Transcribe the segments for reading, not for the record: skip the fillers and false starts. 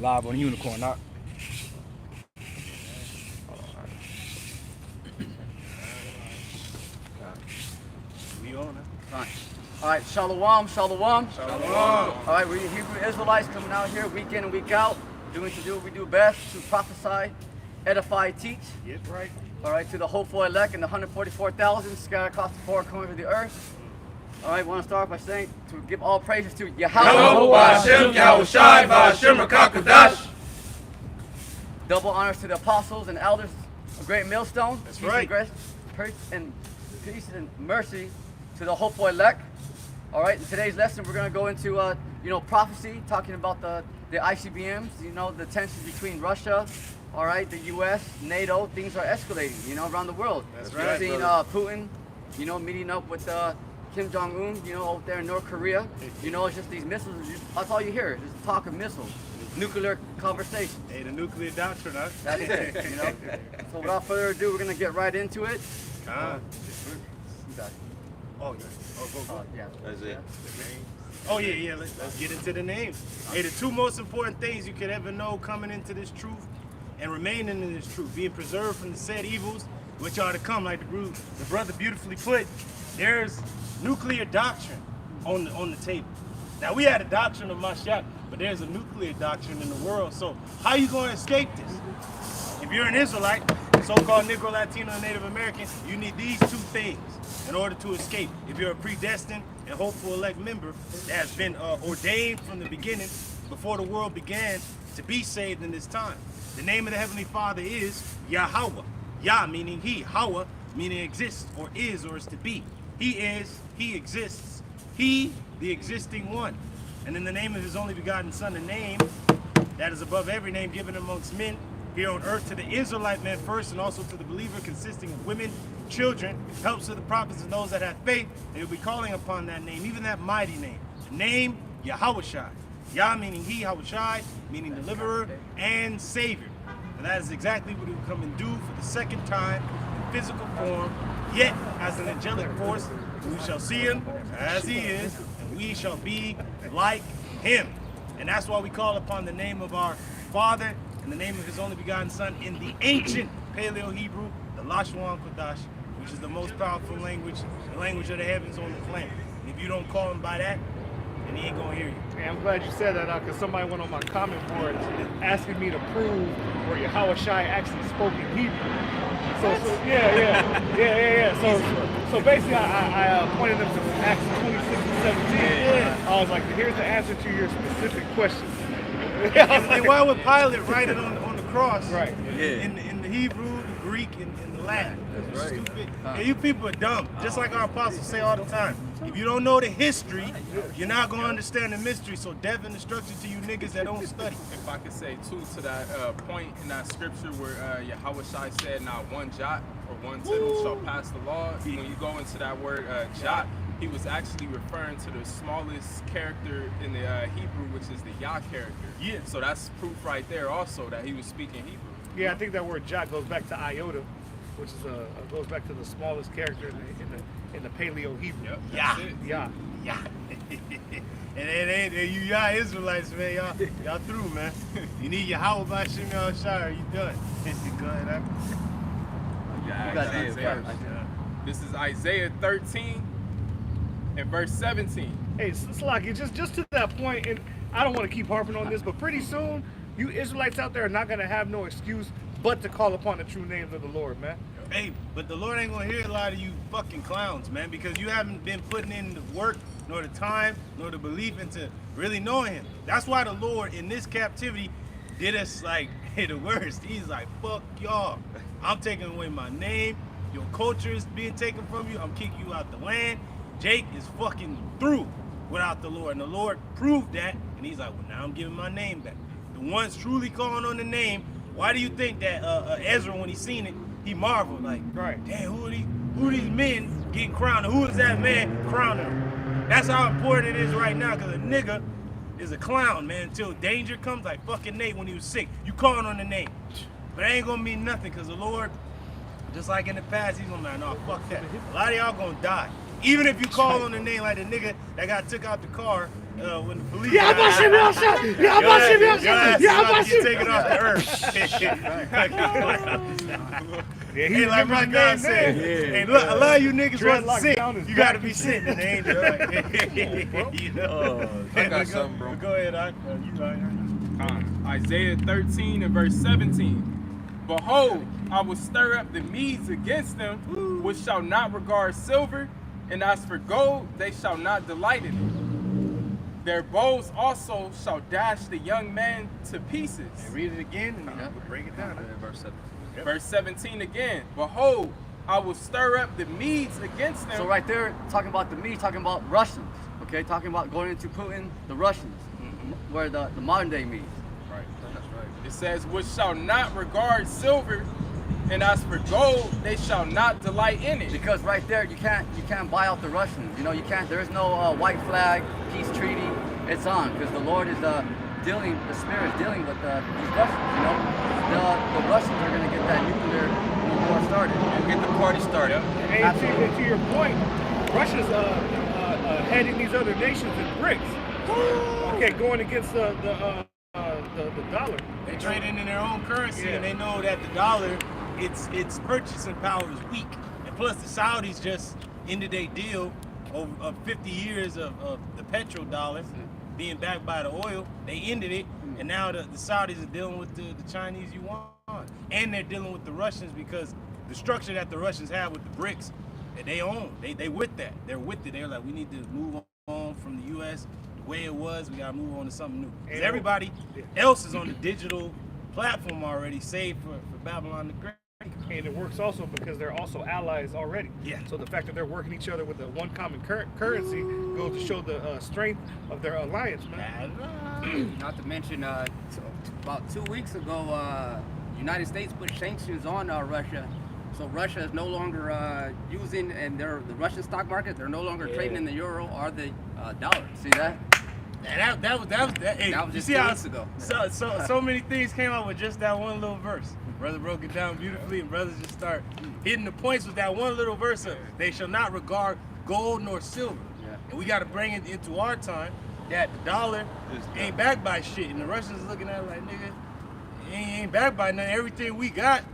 Live on the Unicorn, not. We on it. Fine. All right, shalom, shalom. Shalom. All right, we Hebrew Israelites coming out here week in and week out, doing what we do best, to prophesy, edify, teach. Get right. All right, to the hopeful elect and the 144,000 scattered across the four corners of the earth. All right, want to start by saying to give all praises to Yahweh. Double honors to the apostles and elders of Great Millstone. That's Peace right. And grace, peace and mercy to the hopeful elect. All right, in today's lesson, we're going to go into prophecy, talking about the ICBMs. The tensions between Russia, all right, the U.S., NATO. Things are escalating, around the world. That's We've right, seen brother. Putin, meeting up with Kim Jong-un, over there in North Korea. It's just these missiles. That's all you hear. Just talk of missiles, nuclear conversations. Hey, the nuclear doctrine, huh? That's it. So without further ado, we're gonna get right into it. Oh, yeah. Go. Yeah. That's it. Oh, yeah. Let's get into the names. Hey, the two most important things you could ever know coming into this truth and remaining in this truth, being preserved from the said evils, which are to come, like the brother beautifully put. There's nuclear doctrine on the table. Now, we had a doctrine of Mashiach, but there's a nuclear doctrine in the world. So how you going to escape this? If you're an Israelite, so-called Negro, Latino, and Native American, you need these two things in order to escape. If you're a predestined and hopeful elect member that has been ordained from the beginning, before the world began, to be saved in this time. The name of the Heavenly Father is Yahweh. Yah meaning He, Hawa meaning exists or is to be. He is, He exists, He, the existing one. And in the name of His only begotten Son, a name that is above every name given amongst men here on earth, to the Israelite man first, and also to the believer, consisting of women, children, helps of the prophets, and those that have faith. They will be calling upon that name, even that mighty name. The name Yahushua. Yah meaning He, Yahushua meaning deliverer and savior. And that is exactly what He will come and do for the second time in physical form, yet as an angelic force. We shall see Him as He is, and we shall be like Him. And that's why we call upon the name of our Father and the name of His only begotten Son in the ancient Paleo-Hebrew, the Lashwan Kodash, which is the most powerful language, the language of the heavens on the planet. And if you don't call Him by that, then He ain't gonna hear you. Hey, I'm glad you said that because somebody went on my comment board asking me to prove where Yahweh Shai actually spoke in Hebrew. So basically, I pointed them to Acts 26 and 17. Yeah. I was like, here's the answer to your specific question. And why would Pilate write it on the cross? Right. In the Hebrew, the Greek, and the Latin. That's right. Stupid. And you people are dumb. Just like our apostles say all the time. If you don't know the history, you're not going to understand the mystery. So death and destruction to you niggas that don't study. If I could say too to that point in that scripture where Yahweh Shai said not one jot or one tittle shall pass the law. When you go into that word jot, he was actually referring to the smallest character in the Hebrew, which is the Yah character. Yeah. So that's proof right there also that he was speaking Hebrew. Yeah, I think that word jot goes back to iota, which is goes back to the smallest character in the Paleo Hebrew. Yep, Yeah. that's it. Yeah. Yeah. and you y'all Israelites, man, y'all through, man. You need your Yahweh by Shem Yahushua, you done. Go ahead, huh? Yeah, You got Isaiah. This is Isaiah 13 and verse 17. Hey, Slaki, just to that point, and I don't want to keep harping on this, but pretty soon, you Israelites out there are not going to have no excuse but to call upon the true names of the Lord, man. Hey, but the Lord ain't gonna hear a lot of you fucking clowns, man, because you haven't been putting in the work, nor the time, nor the belief into really knowing Him. That's why the Lord in this captivity did us like the worst. He's like, fuck y'all. I'm taking away my name. Your culture is being taken from you. I'm kicking you out the land. Jake is fucking through without the Lord. And the Lord proved that. And He's like, well, now I'm giving my name back. The ones truly calling on the name. Why do you think that Ezra, when he seen it, he marveled like, Right. damn, who are these men getting crowned? Who is that man crowning them? That's how important it is right now, because a nigga is a clown, man, until danger comes, like fucking Nate when he was sick. You calling on the name. But it ain't gonna mean nothing, because the Lord, just like in the past, He's gonna be like, no, fuck that. A lot of y'all gonna die. Even if you call on the name like the nigga that got took out the car when the police. Yeah, I'm about to shit shot. Yeah, I'm about to shit shot. Yeah, I'm about to get taken off the earth. Yeah, Hey, like my guy said, hey, look, a lot of you niggas wasn't sick. You got to be sitting in the angel. You know? I got something, bro. Go ahead, Isaiah 13 and verse 17. Behold, I will stir up the Medes against them, which shall not regard silver, and as for gold, they shall not delight in it. Their bows also shall dash the young men to pieces. Hey, read it again and we'll break it down. Verse 7. Yep. Verse 17 again. Behold, I will stir up the Medes against them. So right there, talking about the Medes, talking about Russians, okay? Talking about going into Putin, the Russians, where the modern day Medes. Right. That's right. It says, which shall not regard silver, and as for gold, they shall not delight in it. Because right there, you can't buy out the Russians. You know, you can't. There is no white flag peace treaty. It's on because the Lord is dealing. The Spirit is dealing with these Russians. You know, the Russians are going to get that nuclear war started And get the party started. And to your point, Russia's heading these other nations in BRICS. Okay, going against the dollar. They trade in their own currency, and they know that the dollar, its purchasing power is weak. And plus, the Saudis just ended a deal of 50 years of the petrodollar being backed by the oil. They ended it, and now the Saudis are dealing with the Chinese yuan, and they're dealing with the Russians because the structure that the Russians have with the BRICS that they own, they with that. They're with it. They're like, we need to move on from the U.S. the way it was. We gotta move on to something new. Because everybody else is on the digital platform already, save for Babylon the Great. And it works also because they're also allies already. Yeah. So the fact that they're working each other with the one common currency goes to show the strength of their alliance, man. Not to mention, about 2 weeks ago, United States put sanctions on Russia. So Russia is no longer using, and the Russian stock market, they're no longer trading in the euro or the dollar. See that? And that was hey, That was just you see 2 how weeks ago. So many things came out with just that one little verse. Brother broke it down beautifully, and brothers just start hitting the points with that one little verse of they shall not regard gold nor silver. Yeah. And we got to bring it into our time that the dollar ain't backed by shit, and the Russians looking at it like, nigga, it ain't backed by nothing. Everything we got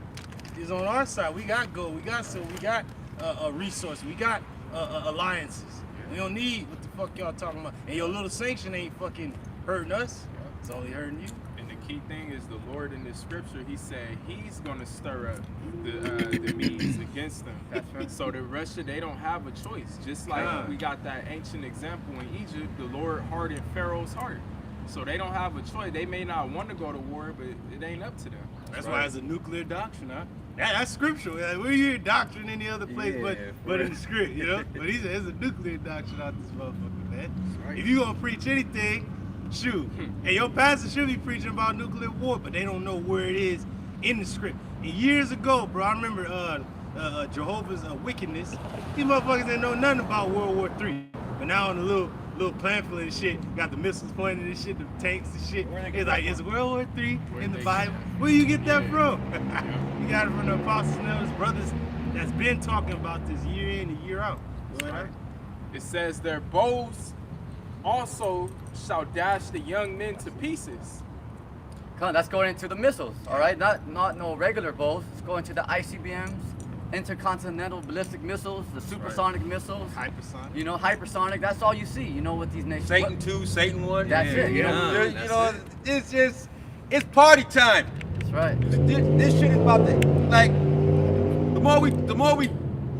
is on our side. We got gold, we got silver, we got a resource, we got alliances. We don't need what the fuck y'all talking about. And your little sanction ain't fucking hurting us. It's only hurting you. And the key thing is the Lord in this scripture, he said he's going to stir up the Medes against them. That's right. So the Russia, they don't have a choice. Just like we got that ancient example in Egypt, the Lord hardened Pharaoh's heart. So they don't have a choice. They may not want to go to war, but it ain't up to them. That's why it's a nuclear doctrine, huh? That's scriptural. Like, we hear doctrine any other place but in the script, you know? But he said it's a nuclear doctrine out this motherfucker, man. Right. If you gonna preach anything, shoot. Hey, your pastor should be preaching about nuclear war, but they don't know where it is in the script. And years ago, bro, I remember Jehovah's Wickedness. These motherfuckers didn't know nothing about World War III. But now in the little pamphlet and shit, got the missiles pointing and shit, the tanks and shit. It's like, is World War III in the Bible? Where you get that from? You got it from the apostles and those brothers that's been talking about this year in and year out. Go ahead. It says their bows also shall dash the young men to pieces. Come on, that's going into the missiles, all right? Not no regular bows. It's going to the ICBMs, intercontinental ballistic missiles, the supersonic missiles. Hypersonic. You know, hypersonic. That's all you see. You know what these nations. Satan 2, Satan 1. That's it. You know, You know, it's just, it's party time. That's right. This shit is about to, like, the more we,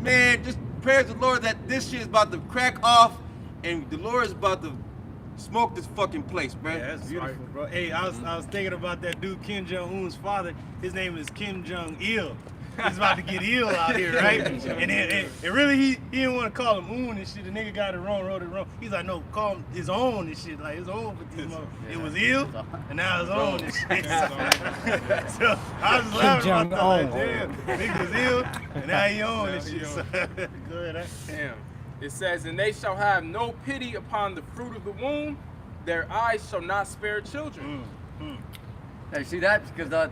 man, just praise the Lord that this shit is about to crack off, and the Lord is about to smoke this fucking place, man. Yeah, that's beautiful, bro. Hey, I was thinking about that dude Kim Jong-un's father. His name is Kim Jong-il. He's about to get ill out here, right? And really, he didn't want to call him Un and shit. The nigga got it wrong, wrote it wrong. He's like, no, call him his own and shit. Like, his own with these motherfuckers. It was ill, and now his own and shit. So I was just laughing about that. Like, damn, nigga was ill, and now he on and shit. So, go ahead. Damn. It says, and they shall have no pity upon the fruit of the womb. Their eyes shall not spare children. Hey, you see that? Because the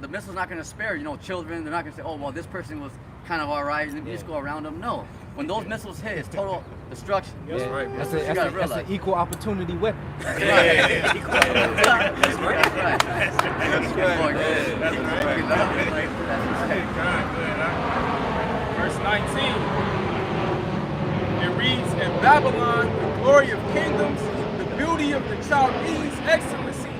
missile's not going to spare, you know, children. They're not going to say, oh, well, this person was kind of all right, and you just go around them. No. when those missiles hit, it's total destruction. That's right, bro. That's what you gotta That's realize. an equal opportunity weapon. That's right. That's right. That's right. Verse 19. It reads, "In Babylon, the glory of kingdoms, the beauty of the Chaldees' excellency,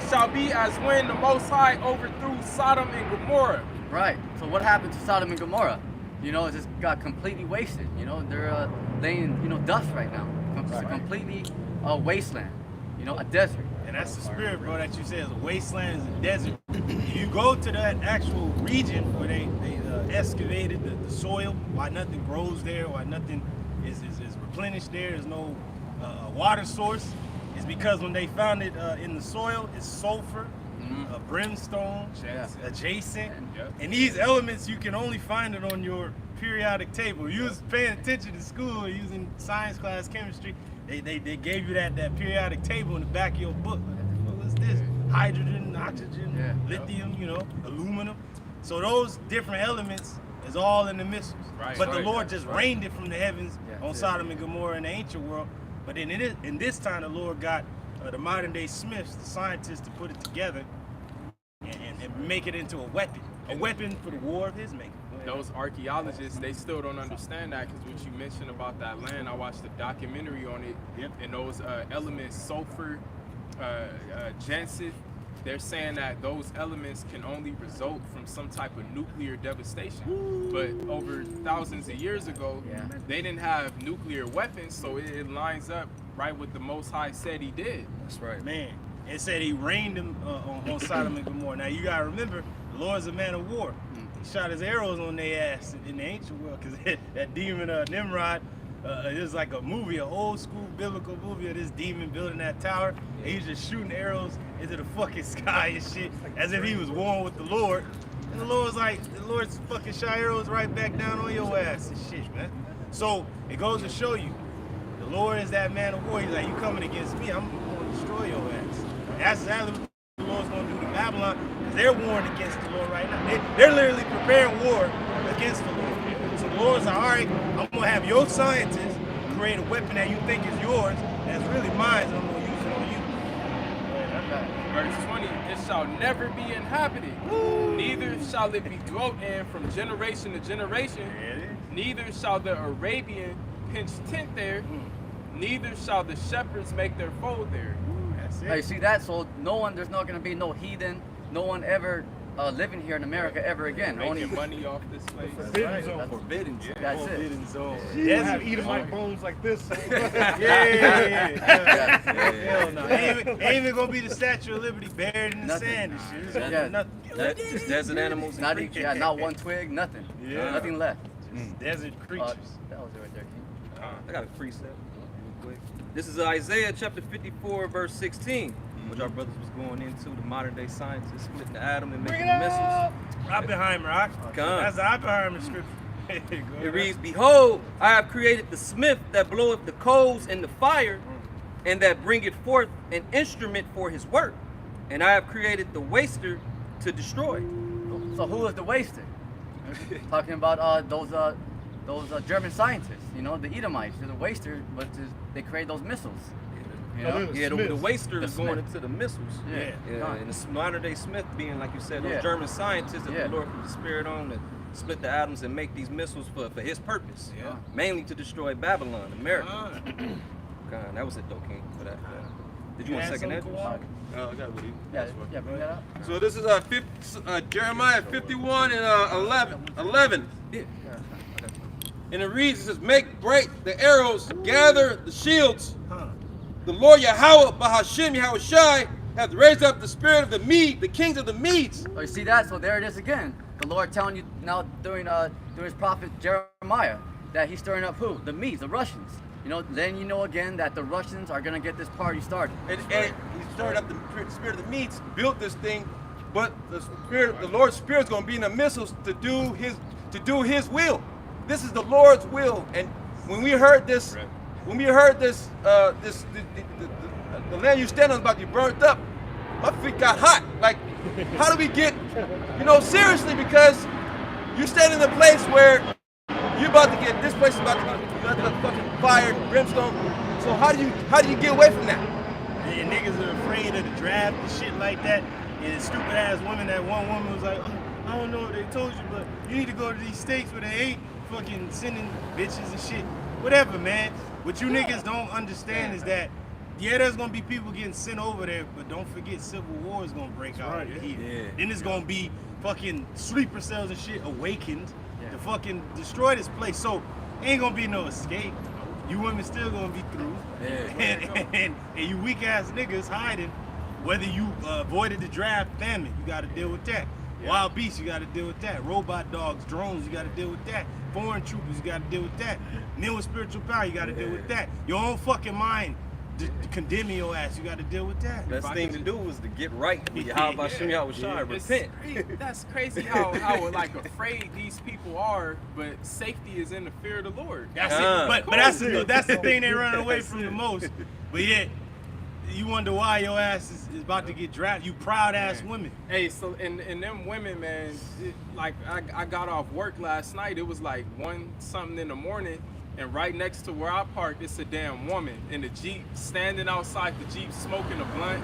shall be as when the Most High overthrew Sodom and Gomorrah." Right. So what happened to Sodom and Gomorrah? You know, it just got completely wasted. You know, they're laying, dust right now. It's a completely wasteland. You know, a desert. And that's the spirit, bro, that you said is a wasteland, is a desert. If you go to that actual region where they excavated the soil, why nothing grows there, why nothing is replenished there, there's no water source, it's because when they found it in the soil, it's sulfur, brimstone, adjacent. And these elements, you can only find it on your periodic table. You was paying attention to school, using science class, chemistry, they gave you that periodic table in the back of your book. Like, what is this? Hydrogen, oxygen, lithium, aluminum. So those different elements is all in the missiles. Right, but the right, Lord just rained it from the heavens on Sodom and Gomorrah in the ancient world. But then in this time, the Lord got the modern day Smiths, the scientists, to put it together and make it into a weapon for the war of his making. Those archaeologists, they still don't understand that, because what you mentioned about that land, I watched a documentary on it, and those elements, sulfur, ginseng, they're saying that those elements can only result from some type of nuclear devastation. But over thousands of years ago, they didn't have nuclear weapons, so it lines up right with the Most High said he did. That's right. Man, it said he rained them on Sodom and Gomorrah. Now you gotta remember, the Lord's a man of war. He shot his arrows on their ass in the ancient world, because that demon Nimrod, it was like a movie, an old school biblical movie of this demon building that tower. And he's just shooting arrows into the fucking sky and shit, as if he was warring with the Lord. And the Lord's like, the Lord's fucking shot arrows right back down on your ass and shit, man. So it goes to show you, the Lord is that man of war. He's like, you coming against me, I'm going to destroy your ass. That's exactly what the Lord's going to do to Babylon, because they're warring against the Lord right now. They're literally preparing war against the Lord. So the Lord's like, all right, I'm going to have your scientists create a weapon that you think is yours, that's really mine, so I'm going to use it on you. Verse 20, "It shall never be inhabited, neither shall it be dwelt in from generation to generation, neither shall the Arabian pitch tent there, neither shall the shepherds make their fold there." That's it. Now, you see that? So there's not going to be no heathen, no one ever living here in America ever again. Making money off this place. Forbidden zone. Forbidden. That's it. Forbidden zone. You Desert have Edomite zone. bones like this. Yeah. Hell no. Ain't even gonna be the Statue of Liberty buried in the Nothing. sand and shit. It's Yeah. nothing. Just desert animals. Not not one twig, nothing. Yeah. Nothing left. Desert creatures. That was it right there, King. I got a precept real quick. This is Isaiah chapter 54, verse 16, which our brothers was going into, the modern day scientists splitting the atom and making the missiles. Oppenheimer, huh? Come. That's the Oppenheimer scripture. It reads, "Behold, I have created the smith that bloweth the coals in the fire, and that bringeth forth an instrument for his work. And I have created the waster to destroy." So who is the waster? Talking about those German scientists, the Edomites. They're the waster, but they create those missiles. Yeah, the waster The is going smith. into the missiles. Yeah. And the modern day smith being, like you said, those Yeah. German scientists that Yeah. the Lord put the spirit on to split the atoms and make these missiles for his purpose. Yeah. Mainly to destroy Babylon, America. God, that was it though, King, for that. Did you want to second that? I got it with you. Yeah, bring that up. So this is Jeremiah 51 and 11. Yeah. And it reads, it says, "Make bright the arrows, gather the shields. The Lord Yahweh, Bahashim Yahushai, hath raised up the spirit of the Mede, the kings of the Medes." Oh, you see that? So there it is again. The Lord telling you now during his prophet Jeremiah that he's stirring up who? The Medes, the Russians. Then again that the Russians are gonna get this party started. And he stirred up the spirit of the Medes, built this thing, but the Lord's spirit is going to be in the missiles to do his will. This is the Lord's will. And when we heard this, the land you stand on is about to be burnt up, my feet got hot. Like, how do we get, seriously, because you stand in a place where You about to get, this place is about to get nothing but fucking fire and brimstone. So how do you get away from that? And niggas are afraid of the draft and shit like that. And stupid ass women, that one woman was like, oh, I don't know what they told you, but you need to go to these states where they ain't fucking sending bitches and shit. Whatever, man. What you niggas don't understand is that, yeah, there's gonna be people getting sent over there, but don't forget Civil War is gonna break out over here. Yeah. Then it's gonna be fucking sleeper cells and shit awakened to fucking destroy this place. So ain't gonna be no escape. You women still gonna be through. And you weak ass niggas hiding. Whether you avoided the draft, famine, you gotta deal with that. Wild beasts, you gotta deal with that. Robot dogs, drones, you gotta deal with that. Foreign troopers, you gotta deal with that. Men with spiritual power, you gotta deal with that. Your own fucking mind condemning your ass, you gotta deal with that. Best thing to do is to get right. How about Shimmy Shai? Repent. That's crazy how like afraid these people are, but safety is in the fear of the Lord. That's it. But that's the thing they're running away from the most. But yet, you wonder why your ass is about to get drafted. You proud ass women. Hey, so and them women, man, like I got off work last night. It was like 1 something in the morning, and right next to where I parked, it's a damn woman in the Jeep standing outside the Jeep smoking a blunt.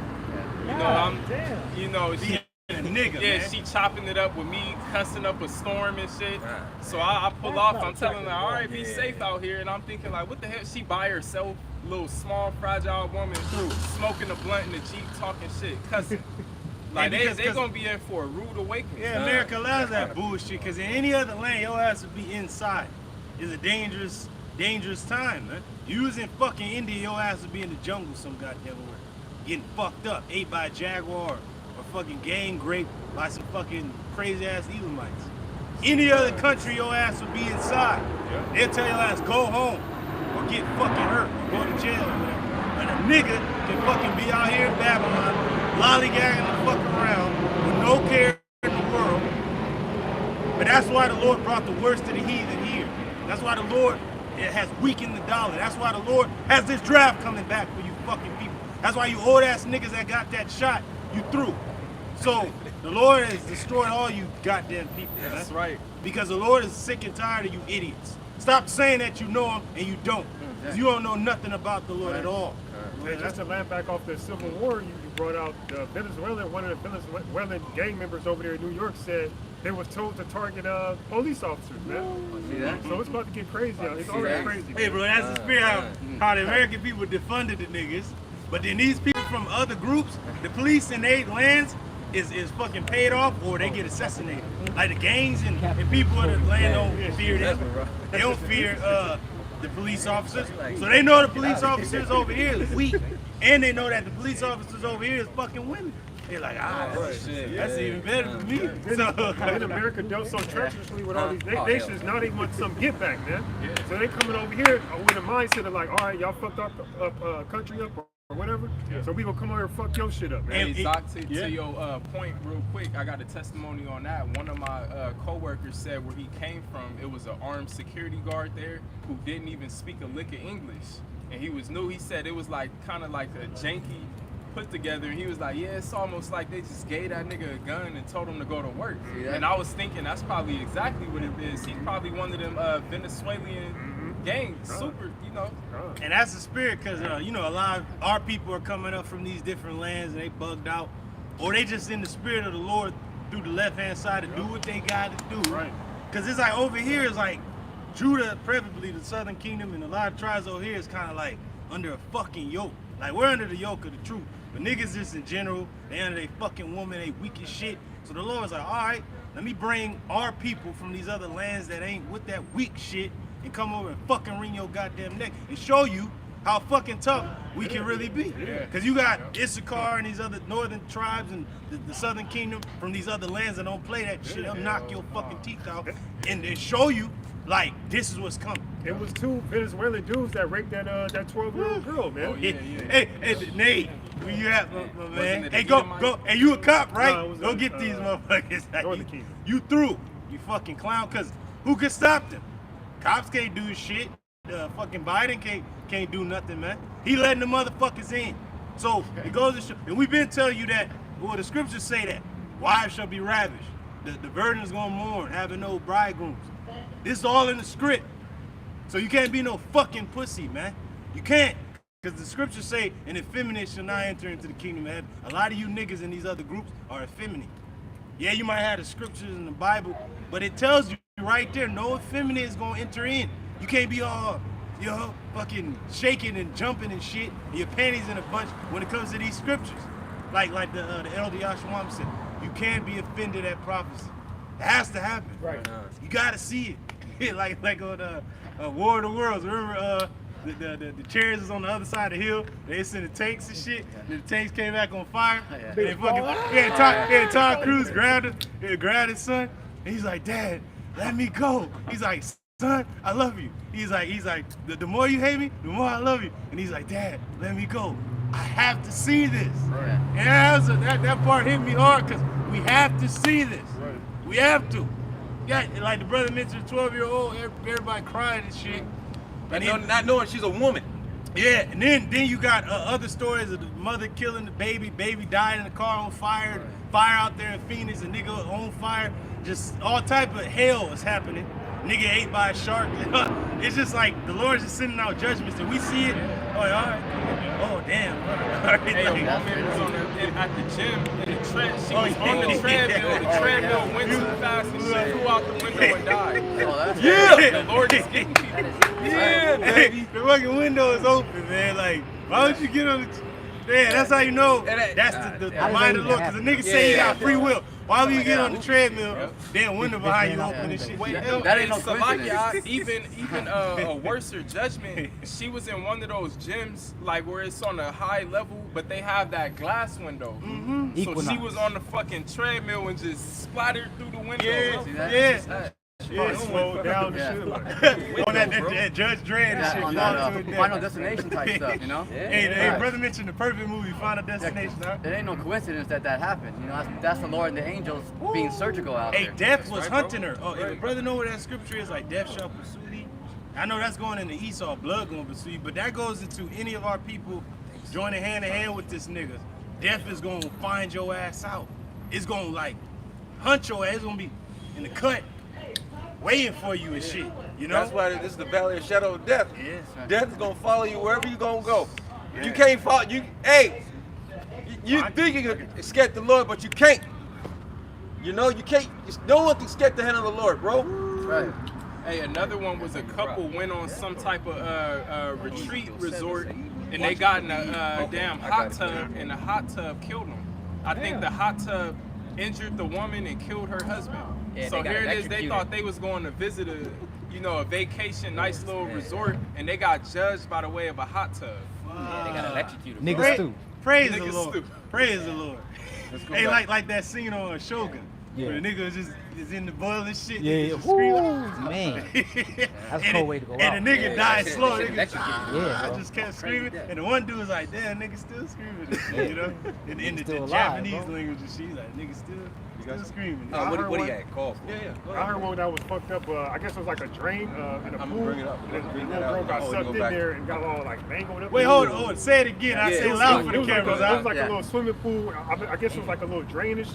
You know, she a nigga, yeah, man. she chopping it up with me, cussing up a storm and shit. So I pull off. I'm telling her, all right, be safe out here. And I'm thinking like, what the hell? She by herself, little small fragile woman, smoking a blunt in the Jeep, talking shit, cussing. Like they gonna be in for a rude awakening. Yeah, America loves that bullshit. Because in any other land, your ass would be inside. It's a dangerous time, man. You was in fucking India, your ass would be in the jungle some goddamn way, getting fucked up, ate by a jaguar, or fucking gang raped by some fucking crazy ass Elamites. Any other country, your ass would be inside. They'll tell your ass go home or get fucking hurt or go to jail. But a nigga can fucking be out here in Babylon, lollygagging the fuck around with no care in the world. But that's why the Lord brought the worst of the heathen here. That's why the Lord has weakened the dollar. That's why the Lord has this draft coming back for you fucking people. That's why you old ass niggas that got that shot, you threw. So the Lord has destroyed all you goddamn people. That's right. Because the Lord is sick and tired of you idiots. Stop saying that you know him and you don't. You don't know nothing about the Lord at all. And just to land back off the Civil War, you brought out Venezuela. One of the Venezuelan gang members over there in New York said they was told to target police officers, man. So it's about to get crazy out. It's already crazy. Hey, bro, that's the spirit how the American people defunded the niggas. But then these people from other groups, the police in their lands is fucking paid off or they get assassinated. Like the gangs and people in the land don't fear them. They don't fear the police officers. So they know the police officers over here is weak. And they know that the police officers over here is fucking women. They're like, that's even better for me. In America dealt so treacherously with all these nations, now they want some get back, man. So they coming over here with a mindset of like, all right, y'all fucked up country up or whatever. So we gonna come over here and fuck your shit up, man. Hey, Doc, to your point real quick, I got a testimony on that. One of my co-workers said where he came from, it was an armed security guard there who didn't even speak a lick of English. And he was new. He said it was like kind of like a janky put together, and he was like, yeah, it's almost like they just gave that nigga a gun and told him to go to work. And I was thinking that's probably exactly what it is. He's probably one of them Venezuelan gangs, super, you know. And that's the spirit, because, you know, a lot of our people are coming up from these different lands and they bugged out. Or they just in the spirit of the Lord through the left-hand side to do what they got to do. Right. Because it's like over here is like Judah, preferably the southern kingdom, and a lot of tribes over here is kind of like under a fucking yoke. Like we're under the yoke of the truth. But niggas just in general, they under they fucking woman, they weak as shit. So the Lord's like, all right, let me bring our people from these other lands that ain't with that weak shit and come over and fucking wring your goddamn neck and show you how fucking tough we can really be. Because you got Issachar and these other northern tribes and the southern kingdom from these other lands that don't play that shit. They'll knock your fucking teeth out and they show you, like, this is what's coming. It was 2 Venezuelan dudes that raped that 12-year-old girl, man. Hey, Nate, where you at, my man? Hey, go. Hey, you a cop, right? Go get these motherfuckers. You through. You fucking clown. Because who could stop them? Cops can't do shit. Fucking Biden can't do nothing, man. He letting the motherfuckers in. So it goes to show. And we've been telling you that, well, the scriptures say that wives shall be ravished. The virgins gonna mourn, having no bridegrooms. This is all in the script. So you can't be no fucking pussy, man. You can't. Because the scriptures say, an effeminate shall not enter into the kingdom of heaven. A lot of you niggas in these other groups are effeminate. Yeah, you might have the scriptures in the Bible, but it tells you right there, no effeminate is going to enter in. You can't be all, fucking shaking and jumping and shit, and your panties in a bunch when it comes to these scriptures. Like the Elder Yashwam said, you can't be offended at prophecy. It has to happen. Right. You got to see it. like on War of the Worlds, remember the chariots is on the other side of the hill. They sent the tanks and shit. And the tanks came back on fire. And they fucking Tom Cruise grabbed his son. And he's like, Dad, let me go. He's like, son, I love you. He's like, the more you hate me, the more I love you. And he's like, Dad, let me go. I have to see this. Right. And that part hit me hard because we have to see this. Right. We have to. Yeah, like the brother mentioned, 12-year-old, everybody crying and shit. And not knowing she's a woman. Yeah, and then you got other stories of the mother killing the baby died in the car on fire, fire out there in Phoenix, a nigga on fire, just all type of hell is happening. Nigga ate by a shark. It's just like the Lord's just sending out judgments, and we see it. Oh, all right. Oh, damn. All right, Hey, a woman was at the gym in the tread. She was on the treadmill. The treadmill went too fast and she flew out the window and died. Oh, that's Yeah. The Lord is getting people. Yeah, baby. The fucking window is open, man. Like, why don't you get on the... Man, that's how you know that's the mind of the Lord. Because the nigga say he got free will. Why would you get on the treadmill, then window behind you open and shit? Wait, That ain't no Salakia, even a worser judgment. She was in one of those gyms, like where it's on a high level, but they have that glass window. Mm-hmm. So she was on the fucking treadmill and just splattered through the window. Yeah, See that? yeah. Yeah, Slow down Yeah. and shit. Like, on that Judge Dredd and Yeah, shit. on that Final Destination type stuff, you know? Hey, brother mentioned the perfect movie, Final Destination. Huh? It ain't no coincidence that happened. You know, that's the Lord and the angels being surgical out Hey, there. death was hunting her. Oh, if a brother know what that scripture is, like death shall pursue thee. I know that's going into Esau, blood going to pursue you, but that goes into any of our people joining hand in hand with this nigga. Death is going to find your ass out. It's going to like hunt your ass. It's going to be in the cut, waiting for you and shit. You know? That's why this is the valley of shadow of death. Yes. Death is gonna follow you wherever you gonna go. You can't follow you. Hey, you think you can escape the Lord, but you can't. You know you can't. No one can escape the hand of the Lord, bro. Right. Hey, another one was a couple went on some type of retreat resort, and they got in a damn hot tub, and the hot tub killed them. I think the hot tub injured the woman and killed her husband. Yeah, So they got here it is. They electrocuted. thought they was going to visit a vacation, nice little resort, and they got judged by the way of a hot tub. Yeah, they got electrocuted. Niggas Praise, too. praise the Niggas Lord. stupid. Praise the Lord. Hey, like that scene on Shogun. Yeah. Where the nigga is in the boiling shit. Yeah, niggas yeah. just screaming. Woo, man. That's a And cold way to go out. And the nigga died Yeah, slow. they Nigga, electrocuted. Yeah, I bro. just kept screaming. And the one dude was like, damn, nigga still screaming. And shit, you know? In the still alive, Japanese bro. language and shit, he's like, nigga still screaming. I heard What do one- you got? Call. Yeah. I heard one that was fucked up. I guess it was like a drain in a I'm pool. gonna bring it up. And the Bring little that girl out. got Oh, you sucked go in back. there and got all like mangled up. Wait, hold on. Say it again. I say it loud for It the was like cameras it was out. like Yeah. a little swimming pool. I guess it was like a little drainage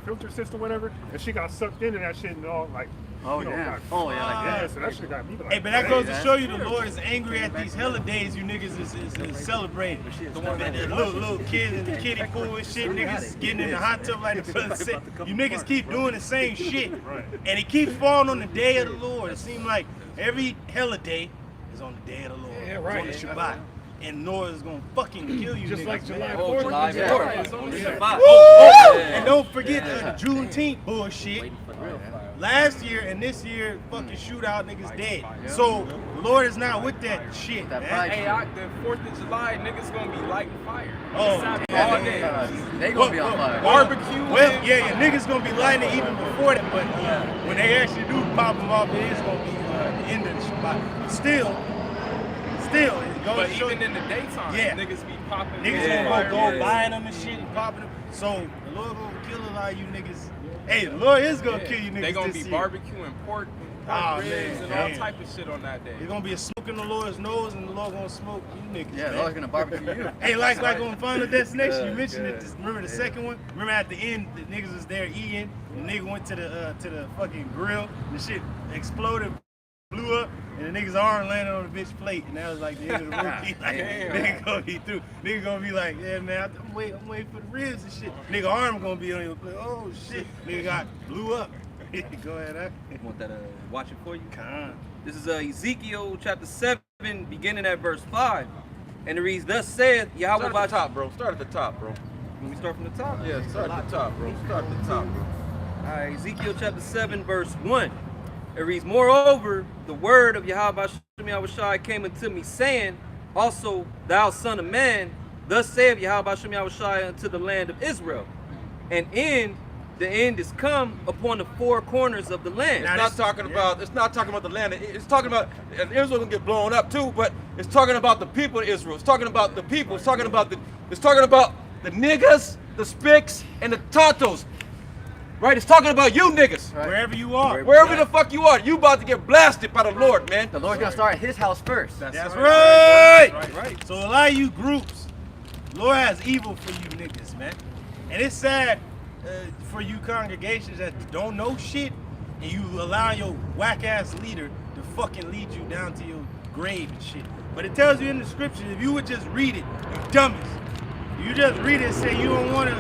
filter system, whatever. And she got sucked into that shit and all like. Oh, you know, yeah. got- Oh, yeah, like that. Yeah, so that shit got me like. Hey, but that goes to show you the Lord is angry at these hella days you niggas is celebrating. The little kids in the kiddie pool and shit, niggas getting in the hot tub like the brother said. You niggas keep doing the same shit. And it keeps falling on the day of the Lord. It seems like every hella day is on the day of the Lord. Yeah, right. It's on the Shabbat. And Noah is gonna fucking kill you Just niggas. like July man. 4th. July Yeah. 4th. It's on the Shabbat. And don't forget the Juneteenth bullshit. Last year and this year, fucking shootout niggas dead. So the Lord is not with that shit, That man. pride Hey, the 4th of July, niggas gonna be lighting fire. Oh, Saturday yeah, all day. They gonna be on fire. Barbecue. Well, yeah, niggas gonna be lighting it even before that, but when they actually do pop them off, it is gonna be the end of the Shabbat. But still, it goes But to show even in the daytime, Yeah. niggas be popping. niggas fire. gonna go buying them and shit and popping them. So the Lord gonna kill a lot of you niggas. Hey, the Lord is gonna kill you niggas They gonna this be year. barbecuing pork Oh, ribs man, and all damn. type of shit on that day. There's gonna be a smoke in the Lord's nose, and the Lord gonna smoke you niggas. Yeah, man. the Lord's gonna barbecue you. Hey, like on Final Destination, you Good, mentioned it. good. Remember the second one? Remember at the end, the niggas was there eating, and the nigga went to the fucking grill, and the shit exploded. blew up, and the nigga's arm landed on the bitch plate, and that was like the end of the movie. Like, nigga gonna be through. Nigga gonna be like, yeah, man, I'm waiting for the ribs and shit. Nigga arm gonna be on your plate. Oh shit, nigga got blew up. Go ahead, huh? Want that watch it for you? Con. This is Ezekiel chapter 7, beginning at verse 5. And it reads, thus saith Yahweh. Start at the top, bro. Start at the top, bro. When we start from the top? Yeah, start at the top, bro. Start at the top, bro. All right, Ezekiel chapter 7, verse 1. It reads, moreover, the word of Yahweh Shai came unto me, saying, also, thou son of man, thus saith Yahweh Shai unto the land of Israel. And the end is come upon the four corners of the land. It's not talking about the land. It's talking about, and Israel gonna get blown up too, but it's talking about the people of Israel. It's talking about the people. It's talking about the niggas, the spicks, and the tatos. Right? It's talking about you niggas. Right. Wherever you are. Wherever the fuck you are, you about to get blasted by the Lord, man. The Lord's gonna start at his house first. That's right. So a lot of you groups, Lord has evil for you niggas, man. And it's sad for you congregations that don't know shit, and you allow your whack ass leader to fucking lead you down to your grave and shit. But it tells you in the scriptures, if you would just read it, you dummies. You just read it and say you don't want to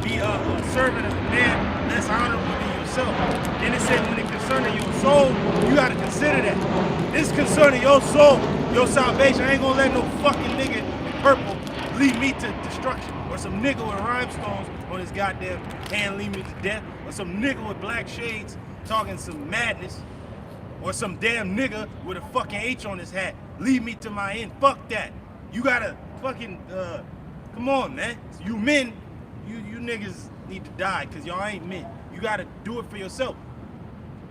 be a servant of a man less honorable than yourself. Then it said when it concerning your soul, you got to consider that. This concerning your soul, your salvation. I ain't gonna let no fucking nigga in purple lead me to destruction. Or some nigga with rhinestones on his goddamn hand lead me to death. Or some nigga with black shades talking some madness. Or some damn nigga with a fucking H on his hat lead me to my end. Fuck that. You gotta fucking, come on, man. You men, you niggas need to die because y'all ain't men. You gotta do it for yourself.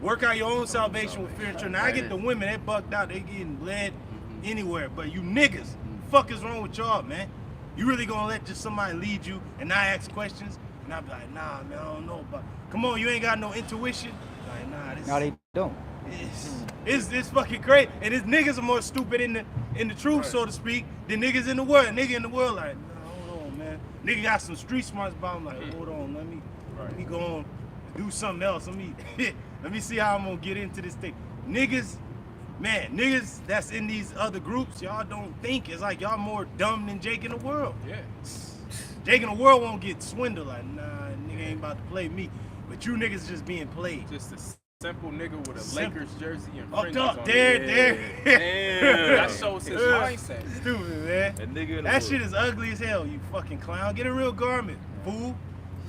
Work out your own salvation with fear and trembling. Now I get the women, they bucked out, they getting led anywhere. But you niggas, fuck is wrong with y'all, man? You really gonna let just somebody lead you and not ask questions? And I be like, nah, man, I don't know about. Come on, you ain't got no intuition? Like, nah, this. No, they don't. It's fucking crazy. And these niggas are more stupid in the truth, so to speak, than niggas in the world. Nigga in the world like, nah, hold on, man. Nigga got some street smarts about him, like, hold on, let me go on, do something else. Let me see how I'm gonna get into this thing. Niggas, man, niggas that's in these other groups, y'all don't think. It's like y'all more dumb than Jake in the world. Yeah. Jake in the world won't get swindled. Like, nah, nigga ain't about to play me. But you niggas just being played. Just a simple nigga with a Lakers jersey and Up fringes top, on there. it. That shows his mindset. Stupid, man. That shit is ugly as hell, you fucking clown. Get a real garment, fool.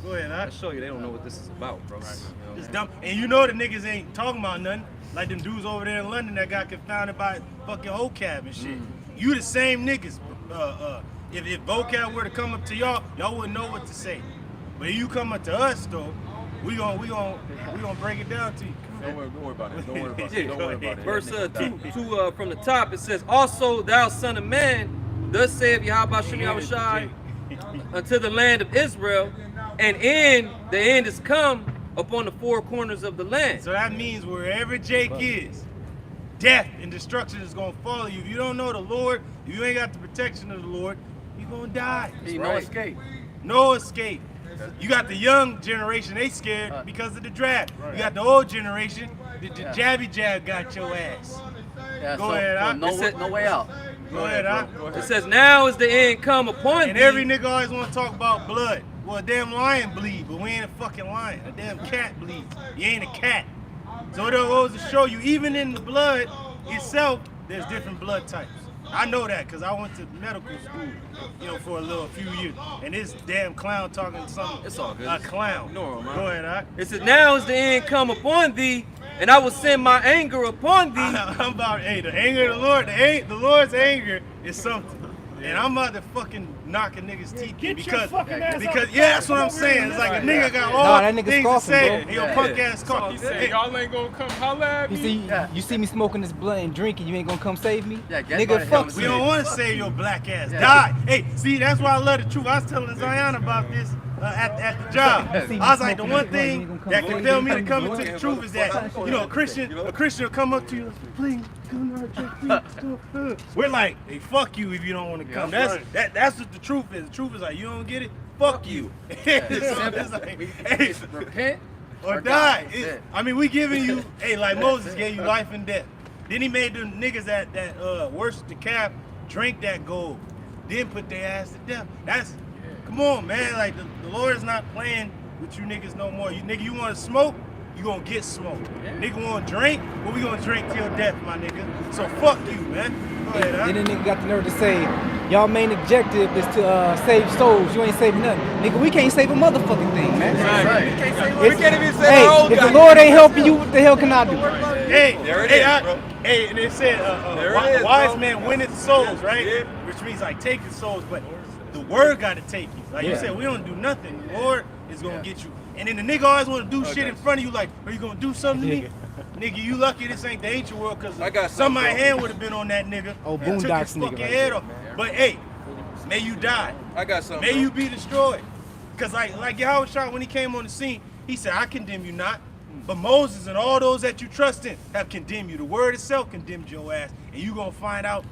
Go ahead, huh? I show you they don't know what this is about, bro. Right. It's dumb. And you know the niggas ain't talking about nothing. Like them dudes over there in London that got confounded by fucking vocab and shit. You the same niggas. If vocab were to come up to y'all wouldn't know what to say. But if you come up to us though, we gonna break it down to you. Don't worry about it. Don't worry about it. Don't worry about it. Verse 2 from the top, it says, also thou son of man, thus saith Yahweh Shai unto the land of Israel, and the end is come upon the four corners of the land. So that means wherever Jake is, death and destruction is gonna follow you. If you don't know the Lord, if you ain't got the protection of the Lord, you're gonna die. No escape. No escape. You got the young generation, they scared because of the draft. You got the old generation, the jabby jab got your ass. Yeah, Go ahead, huh? no way out. Go ahead, huh? It says, now is the end come upon And thee. every nigga always want to talk about blood. Well, a damn lion bleed, but we ain't a fucking lion. A damn cat bleeds. You ain't a cat. So it goes to show you, even in the blood itself, there's different blood types. I know that because I went to medical school, for a few years. And this damn clown talking something. It's all good. A clown. Normal, man. Go ahead, huh? It says, now is the end come upon thee, and I will send my anger upon thee. I'm about, the anger of the Lord, the Lord's anger is something. And I'm about to fucking knock a nigga's teeth in because that's what I'm saying. It's like a nigga got all that nigga's things to coughing, say, bro. and your punk ass cough. He said, y'all ain't gonna come holler at me. You see me smoking this blunt and drinking, you ain't gonna come save me? Yeah, get by Nigga, the fuck We you. don't want to save your black ass. Yeah. Die. Hey, see, that's why I love the truth. I was telling Zion about this at the job. I was like, the one thing that compelled me to come into the truth is that, a Christian will come up to you, please, come to our church, please. We're like, hey, fuck you if you don't want to come. That's what the truth is. The truth is like, you don't get it, fuck you. It's like, hey, Repent or die. I mean, we giving you, like Moses gave you life and death. Then he made them niggas that worship the calf drink that gold, then put their ass to death. Come on, man. Like the Lord is not playing with you niggas no more. You want to smoke, you gonna get smoked. Nigga want to drink, well, we gonna drink till death, my nigga. So fuck you, man. Go ahead, huh? Then the nigga got the nerve to say, y'all main objective is to save souls. You ain't saving nothing. Nigga, we can't save a motherfucking thing, man. We can't even say Hey, our own if the guy. Lord ain't helping you, what the hell can I do? Hey, There it is, bro. Hey, and it said There it is, wise bro. man winneth souls, right? Yeah. Which means like taking souls, but the word got to take you. Like you said, we don't do nothing. The Lord is gonna get you. And then the nigga always want to do shit in front of you. Like, are you gonna do something to me? Nigga, you lucky this ain't the ancient world, cause I got somebody's something, hand would have been on that nigga. Oh, and took Boondocks his nigga fucking right head there, off. But hey, may you die. I got something. May bro. you be destroyed. Cause like Yahweh Shah, when he came on the scene, he said, I condemn you not. But Moses and all those that you trust in have condemned you. The word itself condemned your ass. And you gonna find out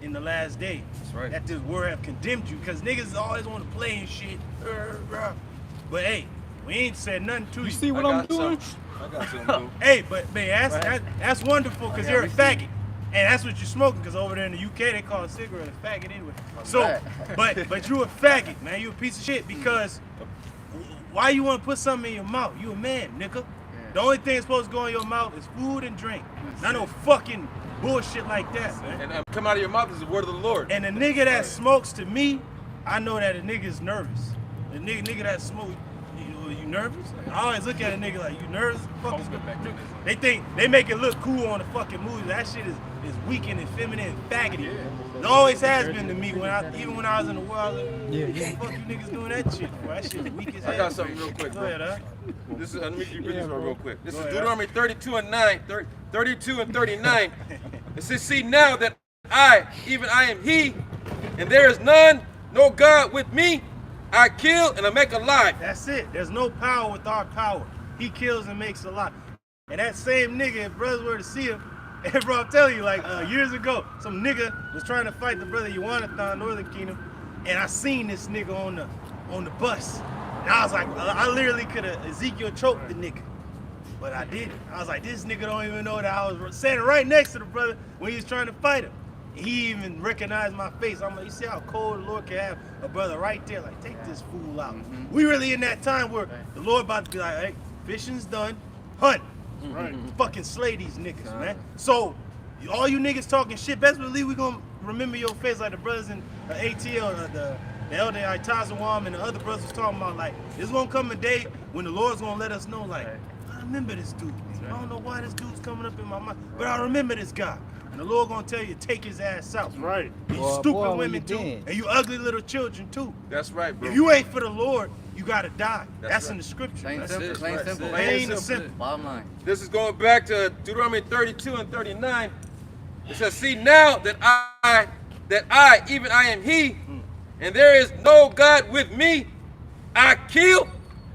in the last day right. that this word have condemned you. Cause niggas always want to play and shit. But hey, we ain't said nothing to you. You see I what got I'm doing? something. I got something, bro. Hey, but man, that's wonderful because you're a faggot. And that's what you're smoking, because over there in the UK they call a cigarette a faggot anyway. So, but you a faggot, man. You a piece of shit because why you want to put something in your mouth? You a man, nigga. The only thing that's supposed to go in your mouth is food and drink. Not no fucking bullshit like that, man. And come out of your mouth is the word of the Lord. And the nigga that smokes, to me, I know that a nigga is nervous. The nigga that smokes, you nervous? I always look at a nigga like, you nervous? Fuck is they make it look cool on the fucking movie. That shit is weak and effeminate and faggoty. It always has been to me even when I was in the world. I was like, fuck you niggas doing that shit for? That shit is weak as hell. I got something real quick, Go bro. ahead, huh? This is, let me read this one real quick. This Go is ahead. Deuteronomy 32 and 39. It says, see now that I, even I am he, and there is none, no God with me. I kill and I make alive. That's it. There's no power with our power. He kills and makes alive. And that same nigga, if brothers were to see him, and bro, I'm telling you, like years ago, some nigga was trying to fight the brother Yuanathon, Northern Kingdom, and I seen this nigga on the bus. And I was like, I literally could have Ezekiel choked the nigga. But I didn't. I was like, this nigga don't even know that I was standing right next to the brother when he was trying to fight him. He even recognized my face. I'm like, you see how cold the Lord can have a brother right there? Like, take this fool out. We really in that time where the Lord about to be like, hey, fishing's done, hunt. Right. Fucking slay these niggas, man. So, all you niggas talking shit, best believe we gonna remember your face like the brothers in ATL, the Elder Itazawam and the other brothers was talking about, like, there's gonna come a day when the Lord's gonna let us know, like, I remember this dude. I don't know why this dude's coming up in my mind, but I remember this guy. And the Lord gonna tell you to take his ass out. Right. You Boy, stupid boy, when women you too, dead. and you ugly little children too. That's right, bro. If you ain't for the Lord, you gotta die. That's right. in the scripture. Plain That's simple, it. plain right. simple. Plain and simple. Bottom line. This is going back to Deuteronomy 32 and 39. It says, see now that I, even I am he, and there is no God with me. I kill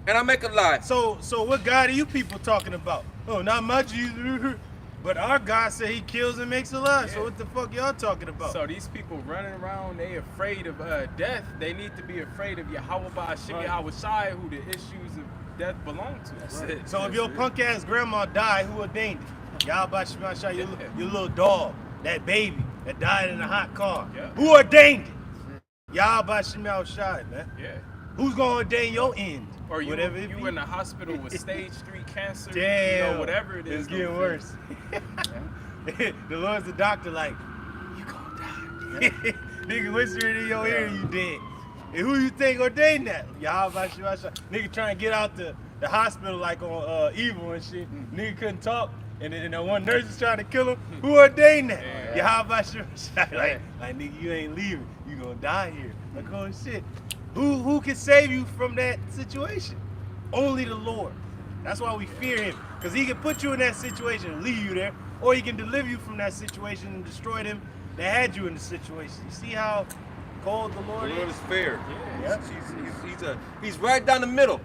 and I make alive. So what God are you people talking about? Oh, not my Jesus. But our God said he kills and makes alive. So what the fuck y'all talking about? So these people running around, they afraid of death. They need to be afraid of Yahweh Ba'ashim Yahweh Shai, who the issues of death belong to. That's it. So if your punk ass grandma died, who ordained it? Yahweh Shema Shai, your little dog, that baby that died in a hot car. Yeah. Who ordained it? Yahweh Shema Shai, man. Yeah. Who's gonna ordain your end? Or you Whatever it be. in the hospital with stage 3 cancer, Damn. whatever it is. It's getting worse. The Lord's the doctor, like, you gonna die. Nigga whispering in your ear, you dead. And who you think ordained that? Yahweh Shema Shai. Nigga trying to get out the hospital like on Evil and shit. Nigga couldn't talk. And then that one nurse is trying to kill him. Who ordained that? Yahweh Shema Shai. Like, nigga, you ain't leaving. You gonna die here. Like, oh shit. Who can save you from that situation? Only the Lord. That's why we fear him. Because he can put you in that situation and leave you there, or he can deliver you from that situation and destroy them that had you in the situation. You see how cold the The Lord Lord is? is fair. Yeah. He's right down the middle.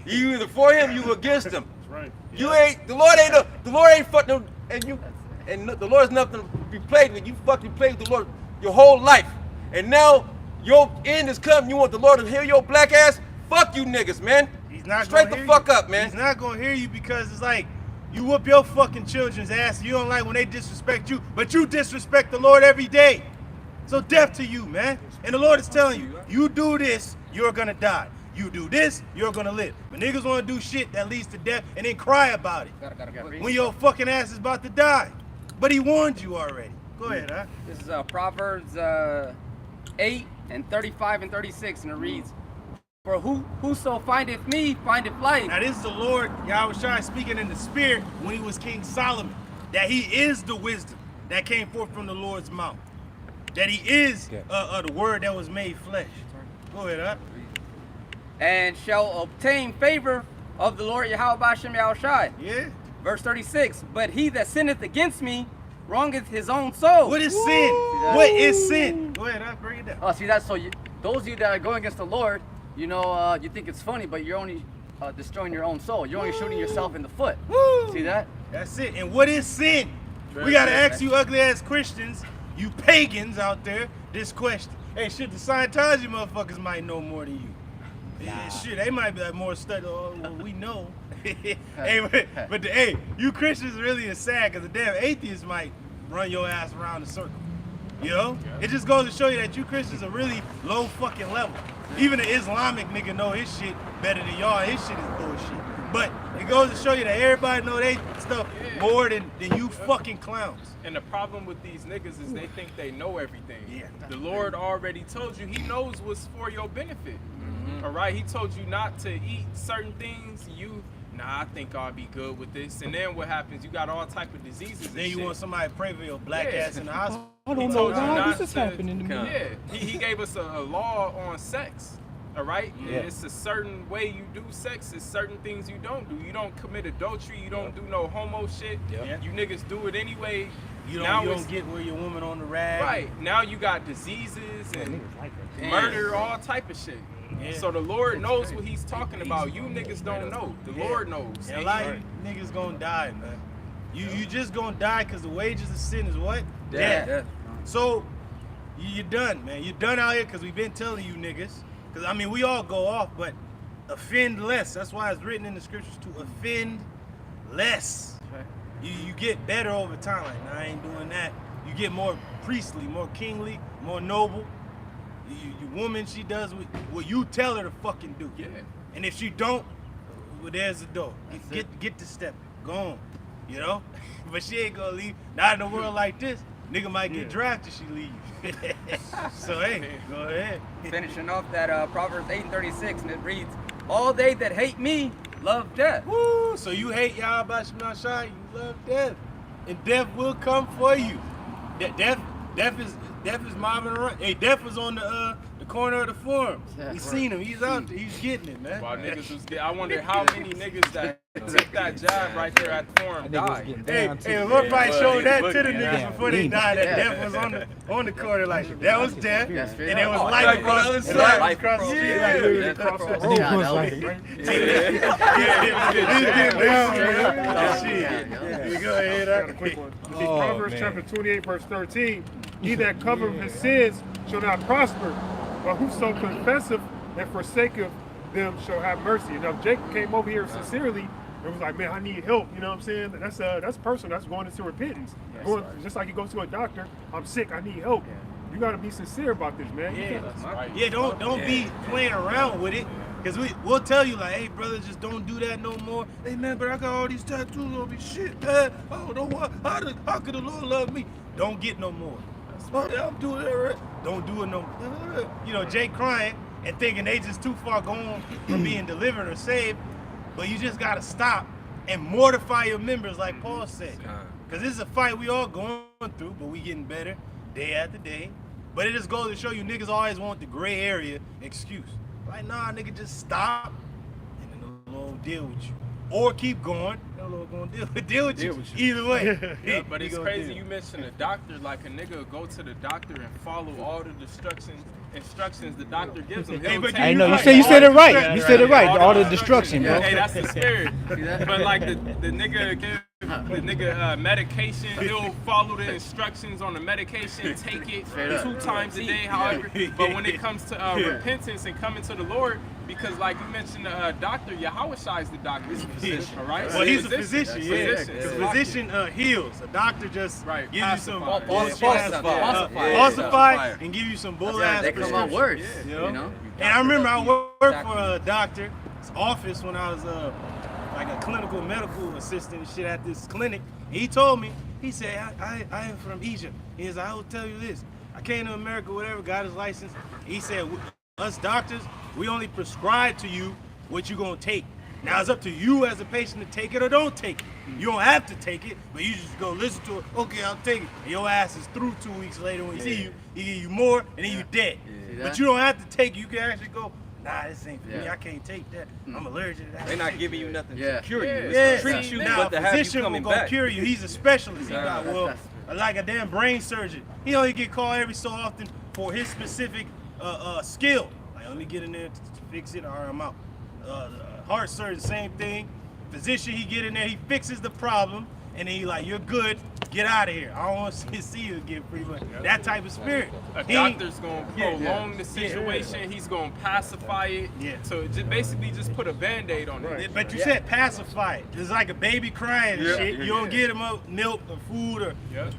You either for him, you against him. Right. You ain't the Lord ain't fucking the Lord's nothing to be played with. You fucking played with the Lord your whole life, and now your end is coming. You want the Lord to hear your black ass? Fuck you niggas, man. He's not Straight gonna the hear fuck you. up, man. He's not gonna hear you because it's like You whoop your fucking children's ass. You don't like when they disrespect you, but you disrespect the Lord every day. So death to you, man. And the Lord is telling you, you do this, you're gonna die. You do this, you're gonna live. But niggas wanna do shit that leads to death and then cry about it when your fucking ass is about to die. But he warned you already. Go ahead, huh? This is Proverbs 8 and 35 and 36, and it reads, "For whoso findeth me findeth life." Now this is the Lord Yahushua speaking in the spirit when he was King Solomon. That he is the wisdom that came forth from the Lord's mouth. That he is the word that was made flesh. Go ahead, huh? "And shall obtain favor of the Lord Yahweh Bashem Yahushai." Yeah. Verse 36, "But he that sinneth against me wrongeth his own soul." What is sin? What is sin? Go ahead, I'll break it down. Oh, see that? So those of you that are going against the Lord, you know, you think it's funny, but you're only destroying your own soul. You're only shooting yourself in the foot. Woo. See that? That's it. And what is sin? We gotta ask you ugly ass Christians, you pagans out there, this question. Hey, shit, the Scientology motherfuckers might know more than you. Yeah, shit, they might be like more study. Oh, well, we know. Hey, but hey, you Christians really is sad because the damn atheists might run your ass around the circle. You know? It just goes to show you that you Christians are really low fucking level. Even the Islamic nigga know his shit better than y'all. His shit is bullshit. But it goes to show you that everybody know they stuff more than you fucking clowns. And the problem with these niggas is they think they know everything. Yeah. The Lord already told you. He knows what's for your benefit. All right? He told you not to eat certain things. I think I'll be good with this. And then what happens? You got all type of diseases. Then you want somebody to pray for your black ass in the hospital. I don't know why this is happening to me. Yeah, he gave us a law on sex. All right, Yeah. It's a certain way you do sex. It's certain things you don't do. You don't commit adultery. You don't do no homo shit. Yeah. You niggas do it anyway. You Now don't get where your woman on the rag. Right now you got diseases and murder, all type of shit. Yeah. So the Lord knows what He's talking about. You niggas don't know. The Lord knows. And a lot of you niggas gonna die, man. You just gonna die because the wages of sin is what? Death. So you're done, man. You're done out here because we've been telling you niggas. Because I mean, we all go off, but offend less. That's why it's written in the scriptures to offend less. You get better over time. Like, nah, I ain't doing that. You get more priestly, more kingly, more noble. Your woman, she does what you tell her to fucking do. Yeah. And if she don't, well, there's the door. Get to stepping. Go on. You know? But she ain't gonna leave. Not in a world like this. Nigga might get drafted, she leave. So hey, go ahead. Finishing off that Proverbs 8 and 36, and it reads, "All they that hate me love death." Woo! So you hate Yahweh Shema Shai, you love death. And death will come for you. Death is mobbing around. Hey, Death was on the corner of the forum. Yeah, We correct. seen him. He's out there. He's getting it, man. While niggas was I wonder how many niggas that took that jab right there at the forum died. Hey, Lord probably showed that to the niggas before they died. That Death was on the corner like that was Death, Yeah, and straight there was up. life Like, across bro, the life across the street. Like, Literally across the road. Yeah, was that like- You go ahead. Got a quick one. See, Proverbs chapter 28, verse 13. He that covereth his sins shall not prosper, but whoso confesseth and forsaketh them shall have mercy. Now, Jacob came over here sincerely and was like, man, I need help. You know what I'm saying? That's personal. That's going into repentance. Just like you go to a doctor, I'm sick, I need help. You got to be sincere about this, man. You can't- Yeah, don't be playing around with it. Cause we'll tell you like, hey brother, just don't do that no more. Hey man, but I got all these tattoos on me. Shit, man. I don't know why. How could the Lord love me? Don't get no more. Oh, yeah, I'm doing it right. Don't do it no more. You know, Jay crying and thinking they just too far gone from being delivered or saved. But you just gotta stop and mortify your members, like Paul said. Cause this is a fight we all going through, but we getting better day after day. But it just goes to show you niggas always want the gray area excuse. Like, nah, nigga, just stop, and then the Lord will deal with you. Or keep going, the Lord gonna deal with you. Either way. Yeah, but He it's gonna crazy deal. you mentioned a doctor. Like a nigga will go to the doctor and follow all the instructions the doctor gives him. Hey, He'll but take I know you right. said it right. You Right. said it right. all All the the destruction, bro. Hey, that's the spirit. that? But like the nigga give the nigga medication, he'll follow the instructions on the medication, take it Straight up. 2 times a day, however. But when it comes to repentance and coming to the Lord, Because like you mentioned, Dr. Yahweh Shai is the doctor. He's a physician, all right? Well, he's a physician, yeah. Physician. Because physician heals. A doctor just Right, gives you some pacify. falsify and give you some bull ass They come out worse. You know? And I remember I worked for a doctor's office when I was like a clinical medical assistant and shit at this clinic. And he told me, he said, I am from Egypt. He said, I will tell you this. I came to America, whatever, got his license. He said, us doctors, we only prescribe to you what you're gonna take. Now it's up to you as a patient to take it or don't take it. You don't have to take it, but you just go listen to it. Okay, I'll take it. And your ass is through 2 weeks later when he see you, he give you more, and then you dead. But you don't have to take it. You can actually go, nah, this ain't for me. I can't take that. I'm allergic to that. They're not giving you nothing to cure you. Yeah. It's to treat you, Now, but to a have you physician will coming go back. cure you. He's a specialist. He got, like a damn brain surgeon. He only get called every so often for his specific skill. Like, let me get in there to fix it, or I'm out. Heart surgeon, same thing. Physician, he get in there, he fixes the problem, and then he like, you're good, get out of here. I don't want to see you again, pretty much. That type of spirit. A doctor's gonna prolong the situation. He's gonna pacify it. So basically just put a Band-Aid on it. But you said pacify it. It's like a baby crying and shit. You don't get him up milk or food or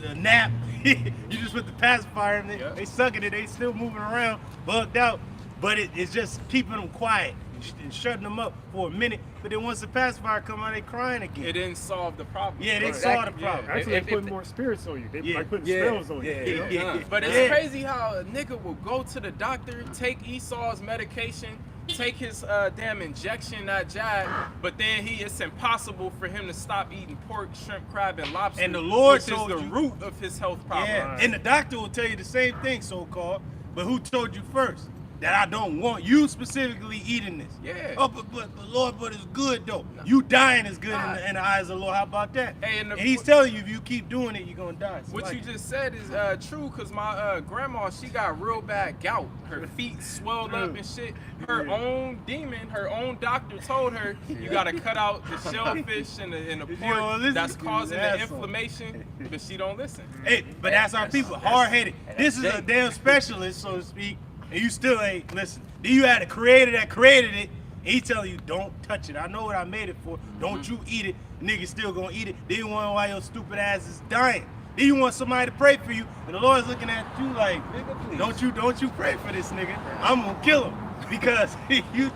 a nap. You just put the pacifier in there. They sucking it. They still moving around, bugged out. But it's just keeping them quiet and shutting them up for a minute. But then once the pacifier come out, they crying again. It didn't solve the problem. Yeah, it didn't solve the problem. Actually, they put more spirits on you. They like putting spells on you. But it's crazy how a nigga will go to the doctor, take Esau's medication, take his damn injection, that jab, but then it's impossible for him to stop eating pork, shrimp, crab, and lobster. And the Lord which is told the you, root of his health problem. Yeah, and the doctor will tell you the same thing, so-called. But who told you first? That I don't want you specifically eating this. Yeah. Oh, but Lord, but it's good though. No. You dying is good in the eyes of the Lord. How about that? Hey, and he's telling you if you keep doing it, you're gonna die. So what you just said is true, cause my grandma, she got real bad gout. Her feet swelled up and shit. Her own demon, her own doctor told her, you gotta cut out the shellfish and the pork that's causing the inflammation, but she don't listen. Hey, but that's our people, hard-headed. This is a damn specialist, so to speak. And you still ain't listen. Then you had a creator that created it, and he telling you don't touch it. I know what I made it for. Don't you eat it. Niggas still gonna eat it. Then you wonder why your stupid ass is dying. Then you want somebody to pray for you, and the Lord's looking at you like, nigga, don't you pray for this nigga. I'm gonna kill him because you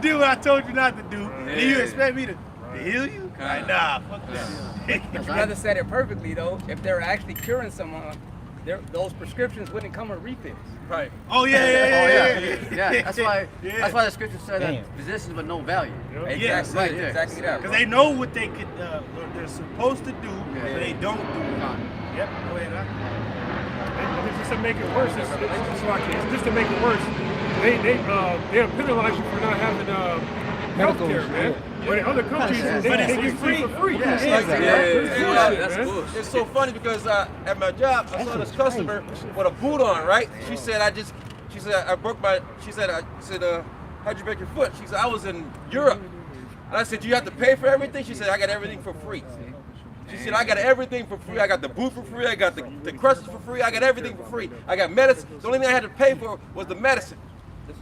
did what I told you not to do. And then you expect me to heal you? Like, nah, fuck that. The brother said it perfectly though. If they're actually curing someone, those prescriptions wouldn't come with refills. Right. Oh yeah. That's why the scripture said that physicians with no value. Exactly. Right there. Exactly that. Because they know what they could, what they're supposed to do, but they don't do it. Yep. Go ahead. It's just to make it worse. It's just to make it worse. They penalize you for not having health care, man. But in other countries, they give you free for free. That's cool. It's so funny because at my job, I saw this customer with a boot on, right? She said, I broke my, how'd you break your foot? She said, I was in Europe. And I said, you have to pay for everything? She said, I got everything for free. She said, I got everything for free. I got the boot for free. I got the crutches for free. I got everything for free. I got medicine. The only thing I had to pay for was the medicine.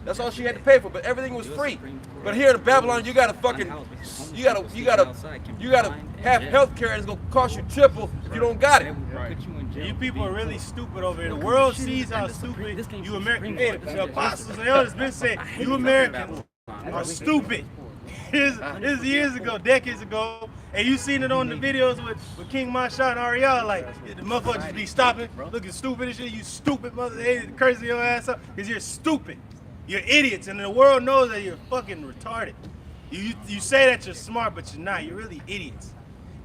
That's all she had to pay for, but everything was free. But here in Babylon, you gotta have health care, and it's gonna cost you triple if you don't got it. Right. You people are really stupid over here. The world sees how stupid you Americans. Hey, the apostles and elders been saying you Americans are stupid. This is years ago, decades ago, and you seen it on the videos with King Masha and Ariel. Like the motherfuckers be stopping, looking stupid and shit. You stupid mother, they cursing your ass up because you're stupid. You're idiots, and the world knows that you're fucking retarded. You say that you're smart, but you're not. You're really idiots.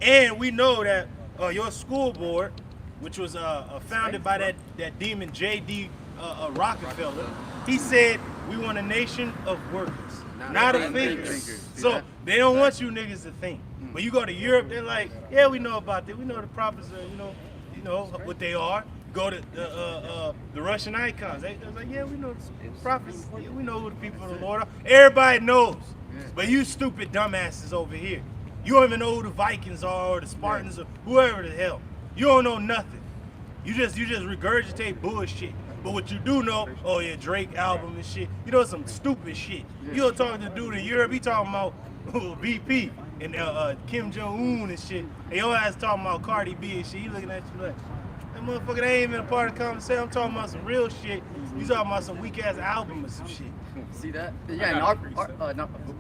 And we know that your school board, which was founded by that demon J.D. Rockefeller, he said we want a nation of workers, not of thinkers. So they don't want you niggas to think. When you go to Europe, they're like, yeah, we know about that. We know the prophets are, you know what they are. Go to the Russian icons. They're like, yeah, we know the prophets. Yeah, we know who the people of the Lord are. Everybody knows. But you stupid dumbasses over here. You don't even know who the Vikings are or the Spartans or whoever the hell. You don't know nothing. You just regurgitate bullshit. But what you do know, oh yeah, Drake album and shit. You know some stupid shit. You don't talk to the dude in Europe, he talking about VP and Kim Jong-un and shit. And your ass talking about Cardi B and shit. He looking at you like, that motherfucker, they ain't even a part of the conversation. I'm talking about some real shit. You talking about some weak ass album or some shit. See that? Yeah, and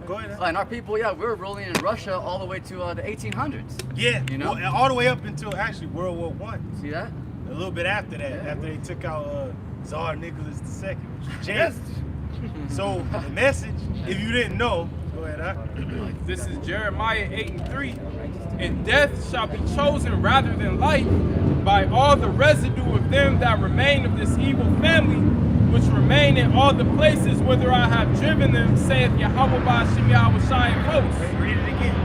Go ahead. and our people, yeah, we're rolling in Russia all the way to the 1800s. Yeah, You know? all the way up until actually World War One. See that? A little bit after that, after they took out Tsar Nicholas II, which was James. So the message, if you didn't know, go ahead. This is Jeremiah 8:3. And death shall be chosen rather than life by all the residue of them that remain of this evil family, which remain in all the places whither I have driven them, saith Yahweh Ba'ashem Yahweh Shai hosts. Read it again.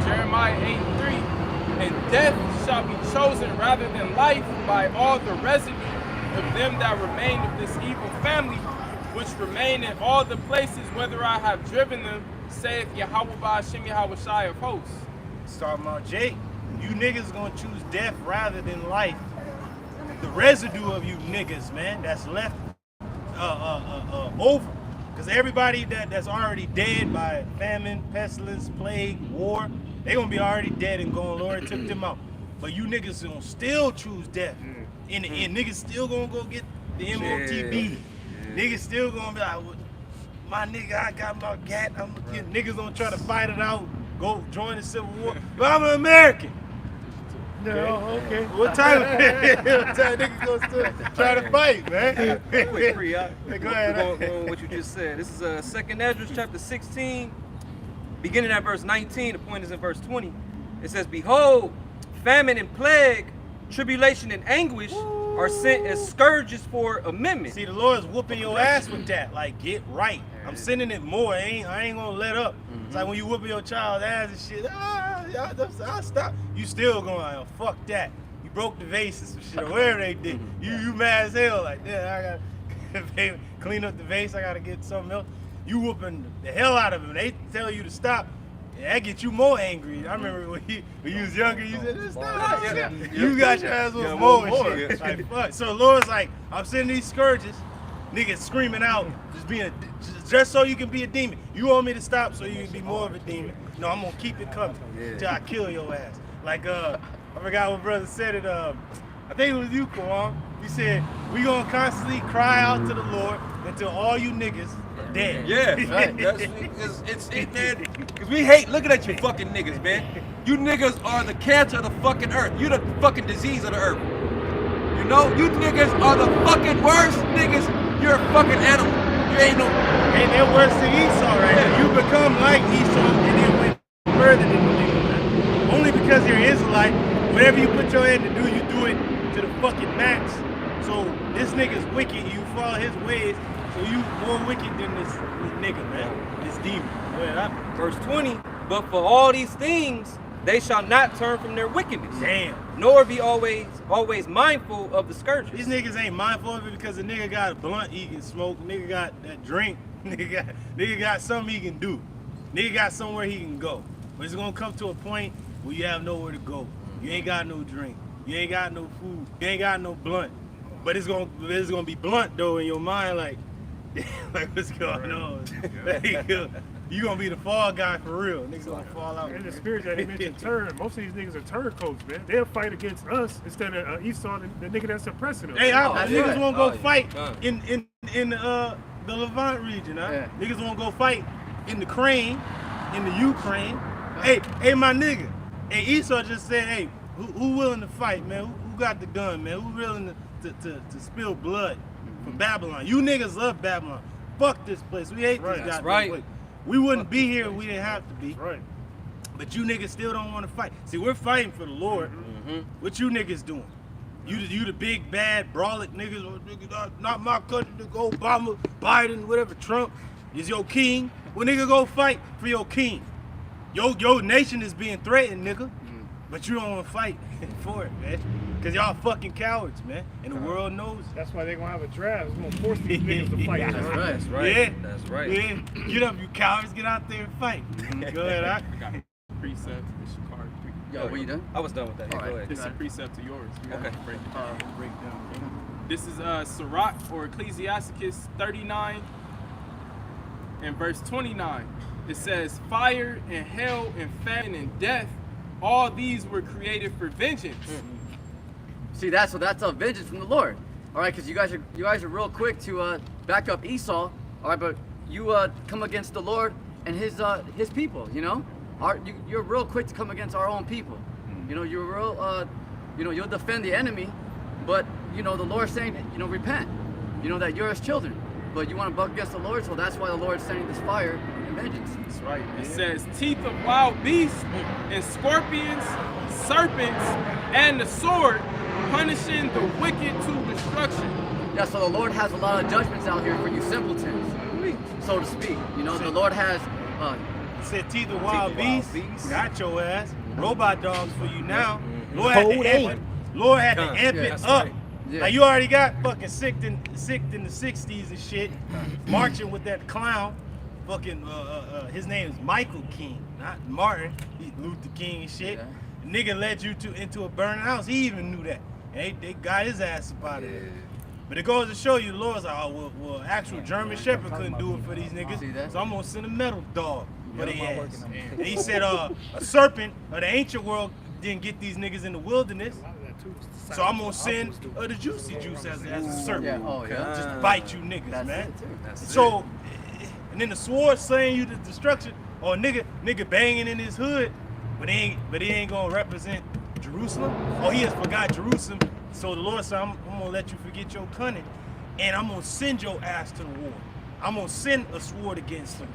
Jeremiah 8:3. And death shall be chosen rather than life by all the residue of them that remain of this evil family, which remain in all the places whither I have driven them, saith Yahweh Ba'ashem Yahweh Shai of hosts. It's talking about Jake. You niggas gonna choose death rather than life. The residue of you niggas, man, that's left over. Because everybody that's already dead by famine, pestilence, plague, war, they gonna be already dead and gone. Lord took them out. But you niggas gonna still choose death. In the end, niggas still gonna go get the MOTB. Niggas still gonna be like, well, my nigga, I got my gat. Niggas gonna try to fight it out, go join the Civil War. But I'm an American. No, okay. What time niggas gonna still try to fight, man? Quick, Priya. Go ahead. Going on what you just said. This is 2nd Ezra chapter 16, beginning at verse 19. The point is in verse 20. It says, behold, famine and plague, tribulation and anguish are sent as scourges for amendment. See, the Lord's whooping your ass with that. Like, get right. I'm sending it more. I ain't gonna let up. It's like when you whooping your child's ass and shit. I'll stop. You still going, oh, fuck that. You broke the vases or shit, or whatever they did. You mad as hell. Like, yeah, I gotta clean up the vase. I gotta get something else. You whooping the hell out of them. They tell you to stop. Yeah, that gets you more angry. I remember when you was younger, you said, stop. You got your ass with more and shit. Like, fuck. So the Lord's like, I'm sending these scourges, niggas screaming out, just so you can be a demon. You want me to stop so you can be more of a demon? No, I'm gonna keep it coming till I kill your ass. Like, I forgot what brother said it. I think it was you, Kawan. He said, we gonna constantly cry out to the Lord until all you niggas are dead. Yeah, right. It's man, because we hate looking at you fucking niggas, man. You niggas are the cancer of the fucking earth. You the fucking disease of the earth. You know, you niggas are the fucking worst niggas. You're a fucking animal. You ain't no. And they're worse than Esau, right? Yeah. You become like Esau and then went further than the niggas. Only because you're Israelite, whatever you put your head to do, you do it to the fucking max. So this nigga's wicked, you follow his ways, so you more wicked than this nigga, man. This demon. Verse 20, but for all these things, they shall not turn from their wickedness. Damn. Nor be always mindful of the scourges. These niggas ain't mindful of it because the nigga got a blunt he can smoke, nigga got that drink, nigga got something he can do. Nigga got somewhere he can go. But it's gonna come to a point where you have nowhere to go. You ain't got no drink. You ain't got no food. You ain't got no blunt. But it's gonna be blunt though in your mind, like what's going on? You gonna be the fall guy for real. Niggas gonna fall out. And the spirit that he mentioned turn. Most of these niggas are turncoats, man. They'll fight against us instead of Esau, the nigga that's suppressing us. Hey, niggas won't go fight right. in the Levant region, huh? Yeah. Niggas won't go fight in the Ukraine, Hey, my nigga. Hey, Esau just said, hey, who willing to fight, man? Who got the gun, man? Who willing to spill blood for Babylon? You niggas love Babylon. Fuck this place. We hate this goddamn place. We wouldn't be here if we didn't have to be. Right. But you niggas still don't want to fight. See, we're fighting for the Lord. What you niggas doing? You the big bad brolic niggas. Oh, nigga, not my country. To go Obama, Biden, whatever. Trump is your king. Well, nigga, go fight for your king. Your nation is being threatened, nigga. But you don't want to fight for it, man. Because y'all fucking cowards, man. And the world knows it. That's why they're going to have a draft. It's going to force these niggas to fight. That's right. Yeah. That's right. Yeah. Get up, you cowards. Get out there and fight. Go ahead, I got precepts in Shakar Yo, were you done? I was done with that. Yeah, All go right. ahead. It's a precept to yours. You gotta Okay. break it down. This is Sirach or Ecclesiasticus 39 and verse 29. It says, "Fire and hell and famine and death, all these were created for vengeance." See that? So that's a vengeance from the Lord. All right, because you guys are real quick to back up Esau. All right, but you come against the Lord and his people. You know, you're real quick to come against our own people. You know, you're real. You know, you'll defend the enemy, but you know the Lord's saying, you know, repent. You know that you're His children, but you want to buck against the Lord, so that's why the Lord's sending this fire and vengeance. That's right. It says, "Teeth of wild beasts and scorpions, serpents, and the sword, punishing the wicked to destruction." Yeah, so the Lord has a lot of judgments out here for you simpletons, so to speak. You know, the Lord has. It said teeth of wild beasts. beasts. Got your ass. Robot dogs for you now. Lord Cold had to amp Yeah, it that's up. right. Yeah. Like you already got fucking sick in the 60s and shit, marching with that clown. Fucking his name is Michael King, not Martin. He's Luther King and shit. Yeah. Nigga led you into a burning house. He even knew that. And they got his ass up out of there. But it goes to show you, the Lord's like, oh, well, actual German Shepherd couldn't do it for these niggas. See that? So I'm gonna send a metal dog for their ass. And he said, a serpent of the ancient world didn't get these niggas in the wilderness. So I'm gonna send the juicy juice as a serpent. Yeah. Oh yeah. Just to bite you niggas, That's man. it too. So, and then the sword slaying you to destruction, or nigga banging in his hood, but he ain't gonna represent Jerusalem. Or he has forgot Jerusalem. So the Lord said, I'm gonna let you forget your cunning, and I'm gonna send your ass to the war. I'm gonna send a sword against him.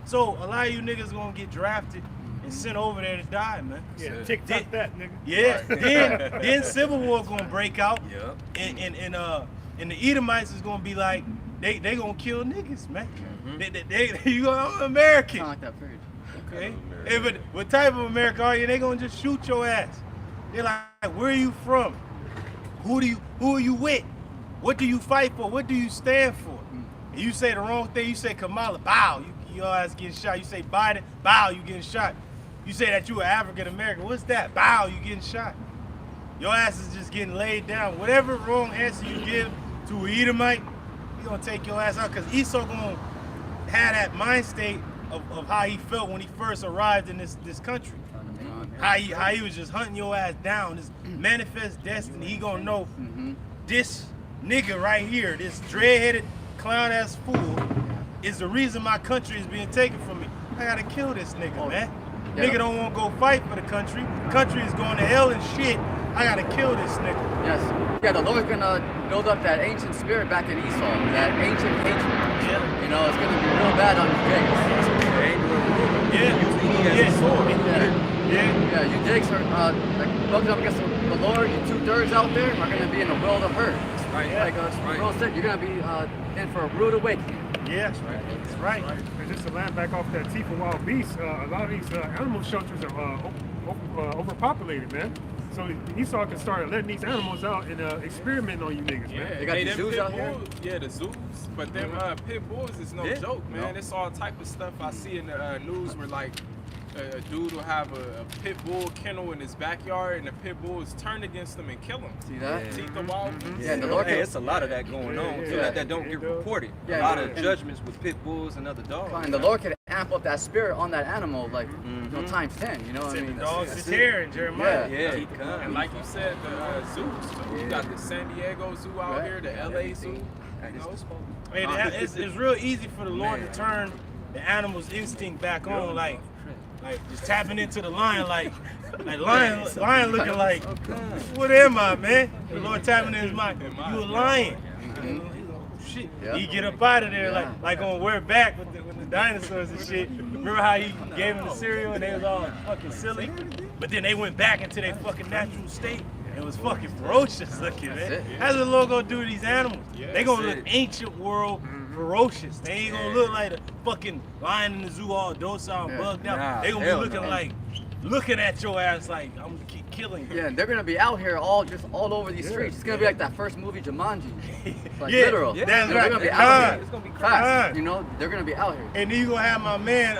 So a lot of you niggas gonna get drafted and sent over there to die, man. Yeah, TikTok that, nigga. Yeah. Then civil war gonna break out. Yep. And the Edomites is gonna be like, they gonna kill niggas, man. You go, I'm American. Kind of like that period. Okay. Hey, but what type of America are you? They gonna just shoot your ass. They're like, where are you from? Who are you with? What do you fight for? What do you stand for? And you say the wrong thing, you say Kamala, bow, your ass getting shot. You say Biden, bow, you getting shot. You say that you are African American, what's that? Bow, you getting shot. Your ass is just getting laid down. Whatever wrong answer you give to an Edomite, he gonna take your ass out, because Esau gonna have that mind state of how he felt when he first arrived in this country. How he was just hunting your ass down. This manifest destiny. He gonna know this nigga right here, this dread-headed clown ass fool, is the reason my country is being taken from me. I gotta kill this nigga, man. Yeah. Nigga don't wanna go fight for the country. Country is going to hell and shit. I gotta kill this nigga. Yes. Yeah, the Lord's gonna build up that ancient spirit back in Esau, that ancient hatred. Yeah. You know, it's gonna be real bad on you Jakes. Yeah, you Jakes are like bumping up against the Lord. You 2/3 out there are gonna be in a world of hurt. Right. Like Earl said, you're gonna be in for a rude awakening. Yeah, that's right. And just to land back off that teeth of wild beasts, a lot of these animal shelters are overpopulated, man. So Esau can start letting these animals out and experimenting on you niggas, man. They got Hey, these them zoos pit out here? bulls- Yeah, the zoos. But them pit bulls is no Yeah. joke, man. It's all type of stuff I see in the news where like a dude will have a pit bull kennel in his backyard, and the pit bulls turn against him and kill him. See that? Teeth of wild beasts. Yeah, and the Lord Hey, can, it's a lot of that going on too, yeah. that don't get reported. Yeah, a lot and- of judgments with pit bulls and other dogs. and the Lord can amp up that spirit on that animal like you know, times 10. You know what I Said mean? the dogs is here in Jeremiah. Yeah. Yeah, And like you said, the zoos. You got the San Diego Zoo out Right. here, the LA Zoo. You know? Hey, it's real easy for the Lord to turn the animal's instinct back on, like just tapping into the lion, like lion looking like, what am I, man? The Lord tapping in his mind, you a lion. Shit, Yeah. he get up out of there Yeah. like on We're Back with the dinosaurs and shit. Remember how he gave him the cereal and they was all fucking silly, but then they went back into their fucking natural state. It was fucking ferocious looking, man. it. That's what the Lord gonna do to these animals. They gonna That's look it. ancient world ferocious. They ain't gonna look like a fucking lion in the zoo all docile and Yeah. bugged out. Nah, They gonna be hell looking no. like looking at your ass like I'm gonna keep killing you. Yeah, and they're gonna be out here all over these streets. It's gonna be like that first movie Jumanji. Like Yeah, literal. that's They're right. gonna be out here. It's gonna be crazy. Fast. You know, they're gonna be out here. And then you gonna have my man,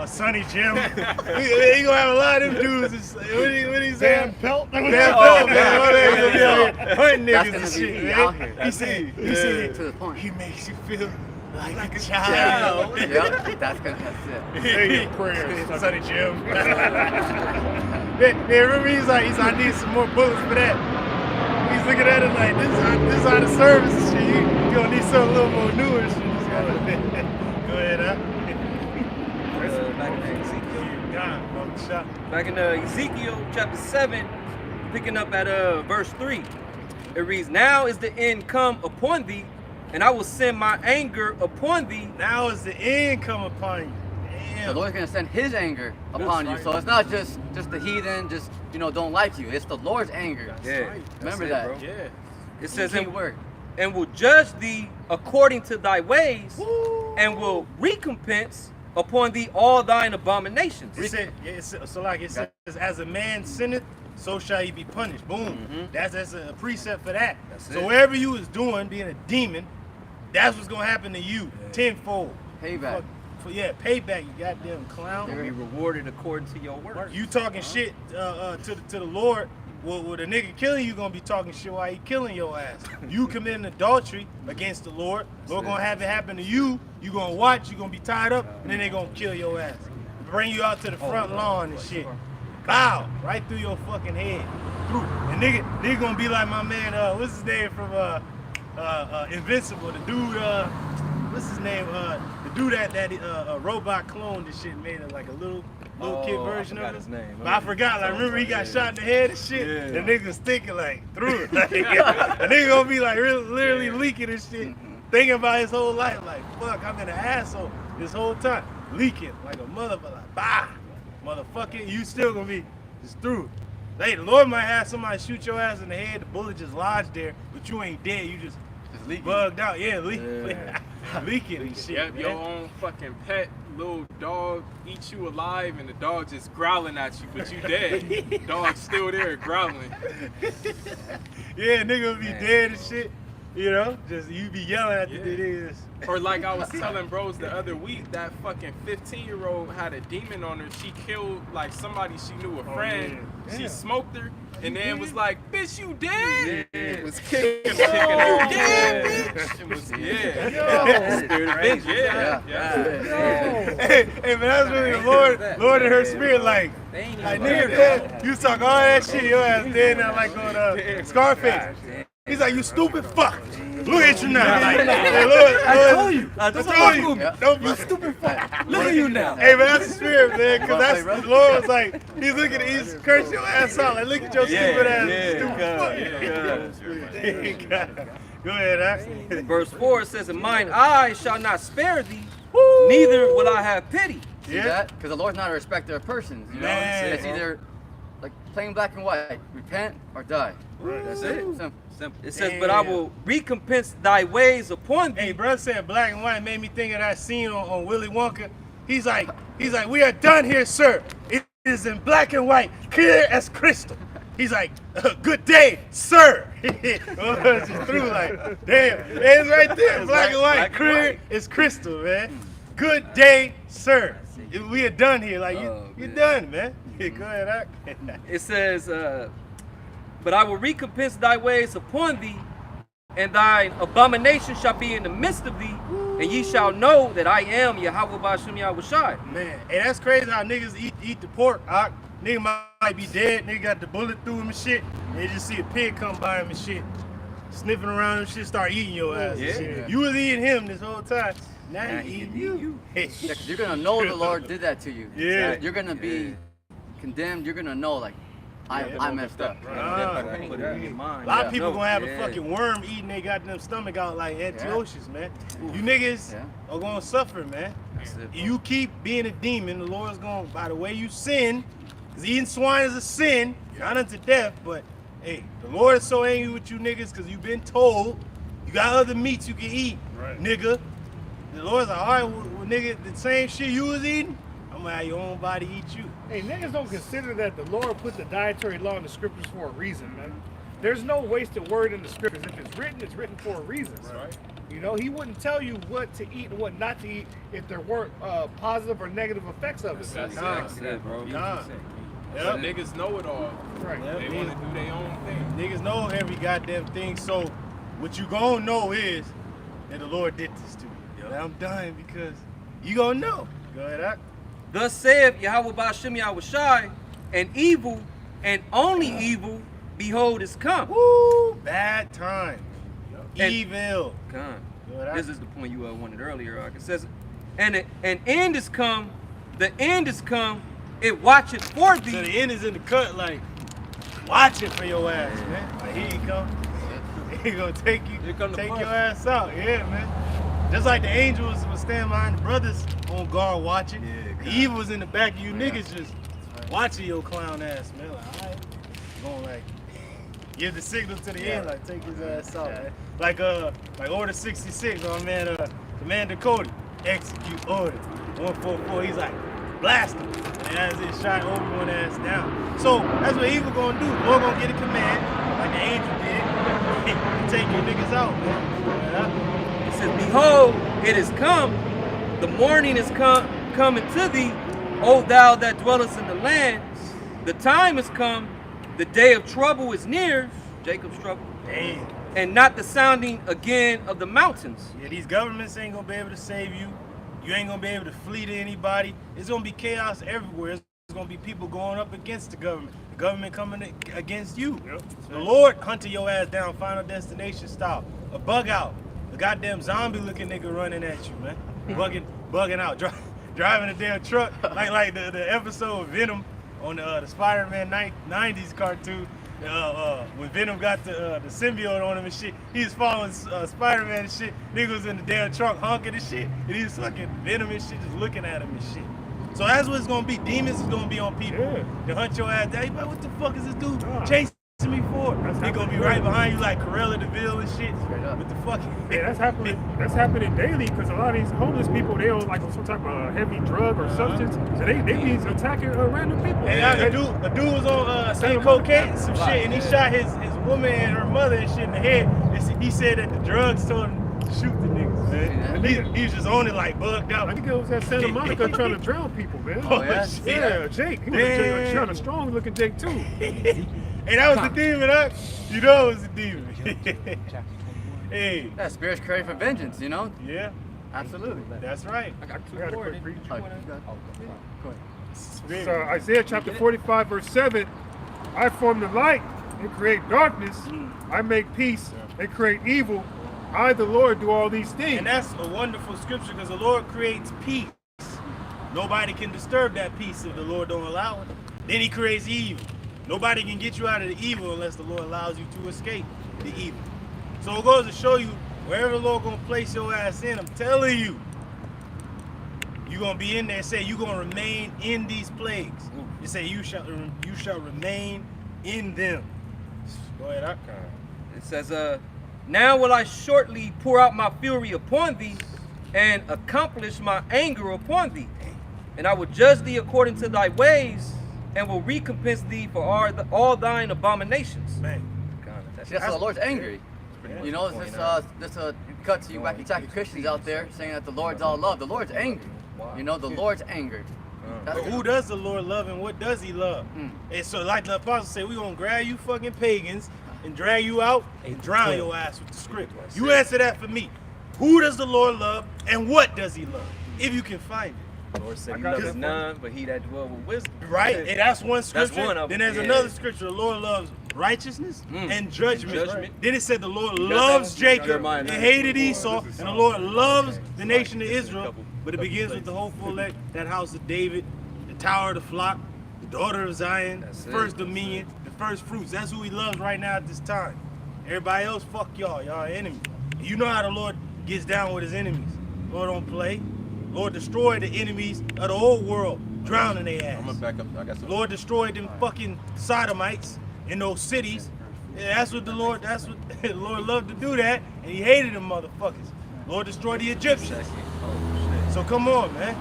Sonny Jim. he gonna have a lot of them dudes. What he saying? Van Pelt. Van Pelt, man. Oh, they gonna be out here hunting That's niggas gonna and be shit, out man. here. He said, To the point. he makes you feel like a child. Yep, that's it. Say your prayers, Sonny Jim. Yeah, remember he's like, I need some more bullets for that. He's looking at it like, this is how the service and shit. You gonna need something a little more newer and shit. Go ahead, huh? Back in Ezekiel chapter 7, picking up at verse 3, it reads, "Now is the end come upon thee, and I will send my anger upon thee." Now is the end come upon you. The Damn. Lord's gonna send His anger upon you. So it's not just the heathen, don't like you. It's the Lord's anger. Yeah, Remember it, that. bro. Yeah. It says, Key word. and will judge thee according to thy ways, and will recompense upon thee all thine abominations. It said, it says, as a man sinneth, so shall he be punished. Boom. That's a precept for that. That's so it. wherever you was doing, being a demon, that's what's gonna happen to you tenfold. Payback. Payback, you goddamn clown. You'll be rewarded according to your work. You talking shit to the Lord. Well, the nigga killing you gonna be talking shit while he killing your ass. You committing adultery against the Lord. Lord gonna have it happen to you. You gonna watch. You gonna be tied up, and then they gonna kill your ass. Bring you out to the front lawn and shit. Bow right through your fucking head. Through. And nigga gonna be like my man. What's his name from Invincible? The dude. What's his name? The dude that robot clone this shit made it like a little kid version I forgot of it. his name. But I forgot. Like, remember he got shot in the head and shit. The nigga was thinking like through it. Like, the nigga gonna be like literally leaking and shit, thinking about his whole life. Like, fuck, I'm in an asshole this whole time, leaking like a motherfucker. Like, bah, motherfucker, you still gonna be just through it. Hey, the Lord might have somebody shoot your ass in the head. The bullet just lodged there, but you ain't dead. You just leaking. bugged out. Yeah, leaking and shit. Yep, man. your own fucking pet little dog eats you alive, and the dog just growling at you, but you dead. Dog's still there growling. Yeah, nigga would be dead and shit. You know, just you be yelling at the niggas. Or like I was telling bros the other week, that fucking 15-year-old had a demon on her. She killed like somebody she knew, a friend. yeah. She smoked her, and then was like, "Bitch, you dead?" It was Kicking her. You dead, bitch? It was Spirit of vengeance. Hey, but that's really the Lord in her spirit, like nigga, man, you talk all that shit, your ass dead now, like on Scarface. He's like, you stupid fuck. Look at you now. Like, hey, Lord, I told you. I told you. Yeah. Don't be stupid fuck. Look at you now. Hey, but that's the spirit, man, because that's Well, the Lord was like, he's looking at, he's cursing your ass out. Like, look at your stupid ass, stupid fuck. Go ahead, huh? Verse 4 says, "And mine eyes shall not spare thee, neither will I have pity." See that? Because the Lord's not a respecter of persons. You know, Man. it's either like plain black and white: repent or die. That's it. Simple. Simple. It says, "But I will recompense thy ways upon thee." Hey, bro said black and white made me think of that scene on Willy Wonka. He's like, we are done here, sir. It is in black and white, clear as crystal. He's like, good day, sir. Just through like, damn, it's right there, black and white, clear as crystal, man. Good day, sir. We are done here. Like, you're done, man. Go ahead, It says, "But I will recompense thy ways upon thee, and thine abomination shall be in the midst of thee, and ye shall know that I am Yahweh Ba'ashem Yahushai." Man, and that's crazy how niggas eat the pork. Nigga might be dead. Nigga got the bullet through him and shit. And they just see a pig come by him and shit, sniffing around and shit, start eating your ass. Yeah. And shit. You was eating him this whole time. Now he eating you. Yeah, 'cause you're gonna know the Lord did that to you. Yeah. You're gonna be condemned. You're gonna know, like, I messed up. Put it in your A mind. lot of people No. gonna have Yeah. a fucking worm eating their goddamn stomach out like Antiochus, man. You niggas are gonna suffer, man. That's it, bro. You keep being a demon, the Lord's gonna, by the way you sin, because eating swine is a sin, not unto death, but hey, the Lord is so angry with you niggas because you've been told you got other meats you can eat, nigga. The Lord's like, all right, well, nigga, the same shit you was eating, I'm gonna have your own body eat you. Hey, niggas don't consider that the Lord put the dietary law in the scriptures for a reason, man. There's no wasted word in the scriptures. If it's written for a reason. Right. You know, he wouldn't tell you what to eat and what not to eat if there weren't positive or negative effects of it. That's it, bro. Nah. Yep. Niggas know it all. Right. Yep. They want to do their own thing. Niggas know every goddamn thing. So what you gonna know is that the Lord did this to me. Now I'm dying because you gonna know. Go ahead, Ak. Thus saith Yahweh Ba'ashem Yahushai, and evil, and only evil, behold, is come. Woo! Bad time. And- Evil. Come. Go ahead, Ak. This is the point you wanted earlier. It says, and an end is come, the end is come, it watcheth for So thee. the end is in the cut, like, watch it for your ass, man. Like, here you come. He gonna take you, Here come the take punch. your ass out. Yeah, man. Just like the angels was standing behind the brothers on guard watching. The evil was in the back of you niggas just watching your clown ass, man. Like, all right. Going like, give the signal to the end, like take his ass out, man. Like Order 66, my man, Commander Cody, execute order 144. He's like, blast him. And as it shot Obi-Wan ass down. So that's what evil gonna do. Lord gonna get a command, like the angel did, and take your niggas out, man. It says, behold, it is come, the morning is coming to thee, O thou that dwellest in the land. The time is come, the day of trouble is near, Jacob's trouble, Damn. and not the sounding again of the mountains. Yeah, these governments ain't gonna be able to save you. You ain't gonna be able to flee to anybody. It's gonna be chaos everywhere. It's gonna be people going up against the government. The government coming against you. Yep. The Lord hunting your ass down, Final Destination style. A bug out. A goddamn zombie looking nigga running at you, man. Bugging out. Driving a damn truck. like the episode of Venom on the Spider-Man 90s cartoon. When Venom got the symbiote on him and shit, he was following Spider-Man and shit. Nigga was in the damn truck honking and shit, and he was fucking Venom and shit, just looking at him and shit. So that's what it's gonna be. Demons is gonna be on people. Yeah. They hunt your ass down. You be like, what the fuck is this dude Ah. chasing me for? That's He gonna be happening. right behind you like Corella DeVille and shit. Straight up. With the fucking Yeah, that's happening. That's happening daily because a lot of these homeless people, they on like some type of heavy drug or substance, so they be attacking random people. And a dude was on some cocaine, some shit, and he shot his woman and her mother and shit in the head. And he said that the drugs told him to shoot the niggas, man. He was just on it like bugged out. I think it was at Santa Monica trying to drown people, man. Oh, yeah? shit. Yeah, Jake. He was a Jake, kind of strong looking Jake too. Hey, that was the demon, huh? You know it was the demon. Hey, Yeah, spirits crave for vengeance, you know? yeah, Absolutely. that's right. I got a quick preach. Go ahead. Spirit. So Isaiah chapter 45 verse 7, I form the light and create darkness. I make peace and create evil. I, the Lord, do all these things. And that's a wonderful scripture because the Lord creates peace. Nobody can disturb that peace if the Lord don't allow it. Then he creates evil. Nobody can get you out of the evil unless the Lord allows you to escape the evil. So it goes to show you, wherever the Lord gonna place your ass in, I'm telling you, you're gonna be in there and say you're gonna remain in these plagues. It say you shall remain in them. Go ahead, Ak. It says, now will I shortly pour out my fury upon thee, and accomplish my anger upon thee. And I will judge thee according to thy ways, and will recompense thee for all thine abominations. Man. See, that's why the Lord's angry. You know, this cut to you wacky tacky Christians out there saying that the Lord's all love. The Lord's angry. You know, the Lord's angry. But who does the Lord love and what does he love? And so like the apostles say, we gonna grab you fucking pagans and drag you out and drown your ass with the script. You answer that for me. Who does the Lord love and what does he love? If you can find it. Lord said, I he got loveth that. none, but he that dwell with wisdom. Right? And that's one scripture. one of Then them, there's yeah. another scripture. The Lord loves righteousness and judgment. Judgment. Then it said the Lord that loves one? Jacob Jeremiah and 9. hated Esau. And the Lord loves the nation of Israel. But it begins with the hopeful elect, that house of David, the tower of the flock, the daughter of Zion, That's the it. first dominion, the first fruits. That's who he loves right now at this time. Everybody else, fuck y'all. Y'all are enemies. And you know how the Lord gets down with his enemies. Lord don't play. Lord destroyed the enemies of the old world, drowning their ass. I'm gonna back up. I got some. Lord destroyed them fucking sodomites in those cities. Yeah, that's what the Lord loved to do that, and he hated them motherfuckers. Lord destroyed the Egyptians. So come on, man.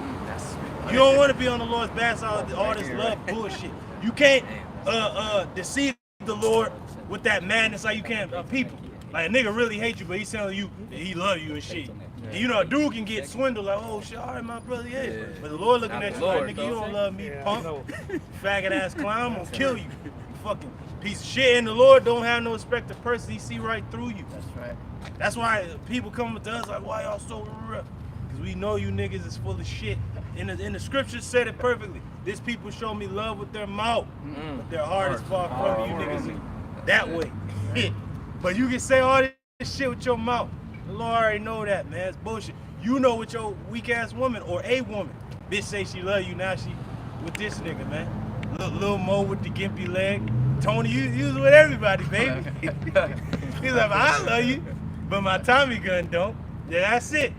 You don't want to be on the Lord's bad side with all this love bullshit. You can't deceive the Lord with that madness like you can people. Like a nigga really hate you, but he's telling you that he love you and shit. And you know, a dude can get swindled like, oh shit, all right, my brother, yeah. But the Lord looking at you like, nigga, you don't love me, punk. Faggot ass clown, I'm gonna kill you. You fucking piece of shit. And the Lord don't have no respect to person. He see right through you. That's right. That's why people come to us like, why y'all so real? Because we know you niggas is full of shit. In the scriptures said it perfectly. This people show me love with their mouth, but their heart is far from you niggas that way. But you can say all this shit with your mouth. The Lord already know that, man. It's bullshit. You know what your weak ass woman or a woman, bitch say she love you, now she with this nigga, man. Lil Mo with the gimpy leg. Tony, you was with everybody, baby. He's like, I love you, but my Tommy gun don't. Yeah, that's it.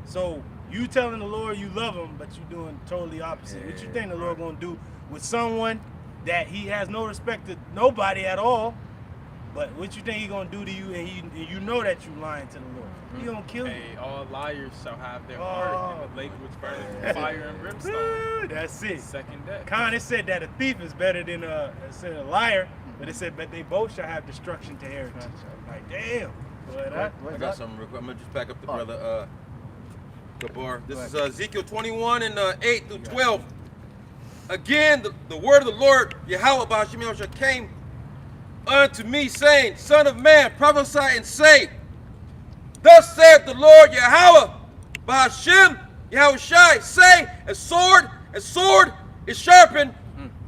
So you telling the Lord you love him, but you doing totally opposite. What you think the Lord gonna do with someone that he has no respect to nobody at all? But what you think he gonna do to you, and you know that you lying to the Lord? He gonna kill you. Hey, all liars shall have their part in the lake which burns with fire and brimstone. That's it. Second death. Con, it said that a thief is better than a liar, but it said, but they both shall have destruction to heritage. I'm like, damn. But I got something real quick. I'm gonna just back up the brother Gabar. This is Ezekiel 21 and 8 through 12. Again, the word of the Lord Yahweh Bahashim came unto me, saying, Son of man, prophesy and say, Thus saith the Lord Yahweh Bahashim Yahushai, say, a sword is sharpened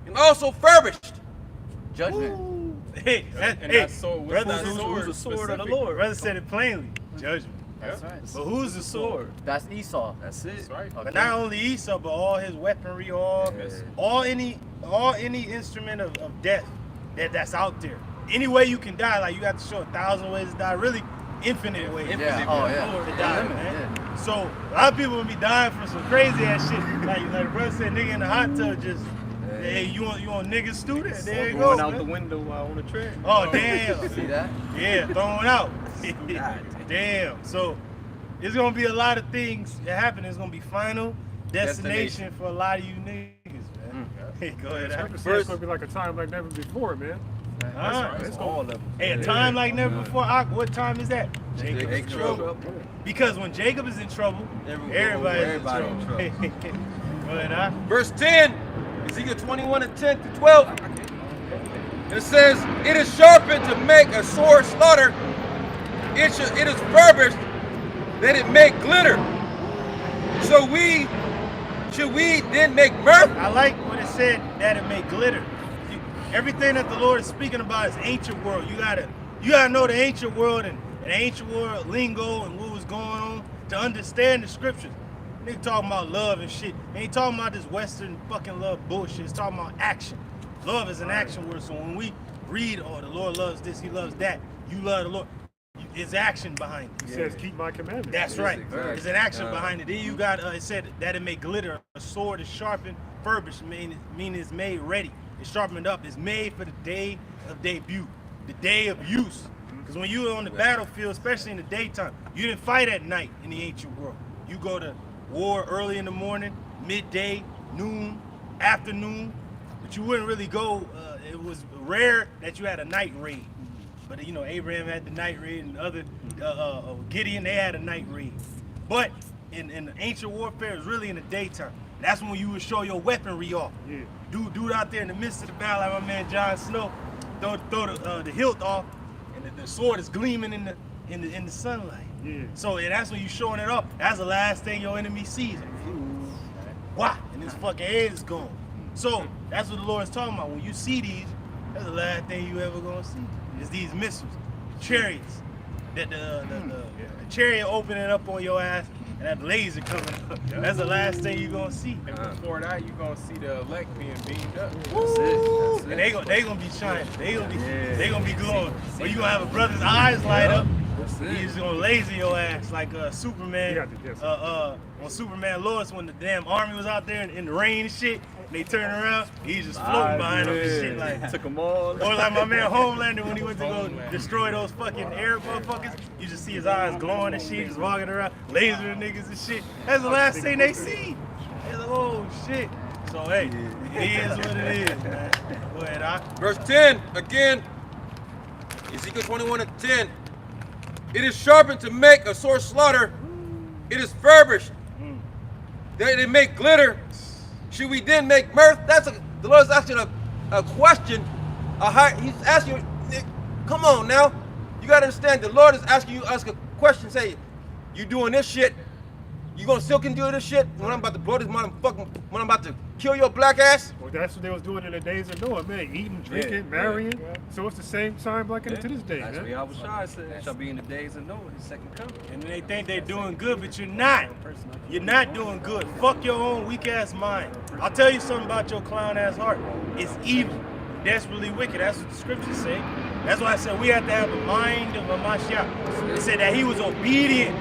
and also furbished. Judgment. hey, that sword, what's brother, that sword who's the sword of the specific? Lord? Brother said it plainly. Judgment. That's right. But who's the sword? That's Esau. That's it. That's right. Okay. But not only Esau, but all his weaponry, all any instrument of death that's out there. Any way you can die, like you have to show 1,000 ways to die, really infinite ways. Yeah. Oh yeah. To die, Limit, man. yeah. So a lot of people will be dying for some crazy ass shit. Like the brother said, nigga in the hot tub just, hey, you want niggas student? There you go. Going out man. the window while on the train. Oh damn. See that? Yeah, throwing out. Damn. So it's gonna be a lot of things that happen. It's gonna be final destination for a lot of you niggas, man. Hey, go ahead. It's gonna be like a time like never before, man. It's all of them. Hey, a time like never before. What time is that? Jacob's Jacob's trouble. Because when Jacob is in trouble, everybody's in trouble. Go ahead, Verse 10, Ezekiel 21 and 10 to 12. It says, It is sharpened to make a sore slaughter. It is furbished that it make glitter. So should we then make mirth? I like what it said that it may glitter. Everything that the Lord is speaking about is ancient world. You gotta know the ancient world and the ancient world lingo and what was going on to understand the scriptures. Nigga talking about love and shit. Ain't talking about this Western fucking love bullshit. It's talking about action. Love is an action word. So when we read, oh, the Lord loves this, he loves that, you love the Lord, it's action behind it. He says, keep my commandments. That's right. exactly. There's an action behind it. Then you got, it said that it may glitter. A sword is sharpened, furbished, meaning it's made ready. It's sharpened up. It's made for the day of debut, the day of use. Because when you were on the battlefield, especially in the daytime, you didn't fight at night in the ancient world. You go to war early in the morning, midday, noon, afternoon, but you wouldn't really go, it was rare that you had a night raid. But you know, Abraham had the night raid and other, Gideon, they had a night raid. But in ancient warfare, it was really in the daytime. That's when you would show your weaponry off. Yeah. Dude out there in the midst of the battle, like my man Jon Snow, throw the hilt off, and the sword is gleaming in the sunlight. Yeah. So that's when you showing it off. That's the last thing your enemy sees. Why? And his fucking head is gone. So that's what the Lord is talking about. When you see these, that's the last thing you ever gonna see. Is these missiles, chariots, that the chariot opening up on your ass. And that laser coming up. That's the last thing you're gonna see. And before that, you're gonna see the elect being beamed up. That's it. And they gonna be shining. They gonna be glowing. Or you gonna have a brother's eyes light up. He's just gonna laser your ass like Superman. On Superman Lois, when the damn army was out there in the rain and shit, and they turn around, he's just floating behind them and shit like. Took them all. Or like my man Homelander when he went to go destroy those fucking Arab motherfuckers, you just see his eyes glowing and shit, just walking around, lasering niggas and shit. That's the last thing they see. They're like, oh shit. So hey, it is what it is, man. Go ahead, Doc. Verse 10, again, Ezekiel 21:10. It is sharpened to make a sore slaughter. It is furbished. They make glitter. Should we then make mirth? The Lord's asking a question. He's asking you, come on now. You got to understand, the Lord is asking you to ask a question. Say, you doing this shit? You gonna still can do this shit when I'm about to blow this motherfucking, when I'm about to kill your black ass? Well, that's what they was doing in the days of Noah, man. Eating, drinking, marrying. Yeah. So it's the same time like to this day, That's man. what Yahweh said. It shall be in the days of Noah, his second coming. And they think they're doing good, but you're not. You're not doing good. Fuck your own weak ass mind. I'll tell you something about your clown ass heart. It's evil, desperately wicked. That's what the scriptures say. That's why I said we have to have the mind of a Mashiach. It said that he was obedient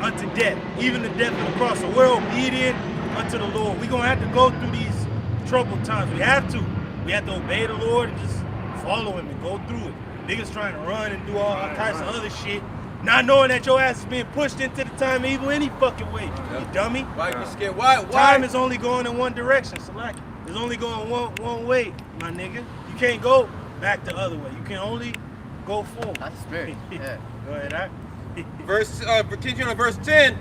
unto death, even the death of the cross. So we're obedient unto the Lord. We're gonna have to go through these troubled times. We have to. We have to obey the Lord and just follow him and go through it. Niggas trying to run and do all types of other shit, not knowing that your ass is being pushed into the time of evil any fucking way. You dummy. Why you scared? Why? Time is only going in one direction, so like it's only going one way, my nigga. You can't go back the other way. You can only go forward. That's the spirit. Yeah. Go ahead, Doc. Continuing on verse 10.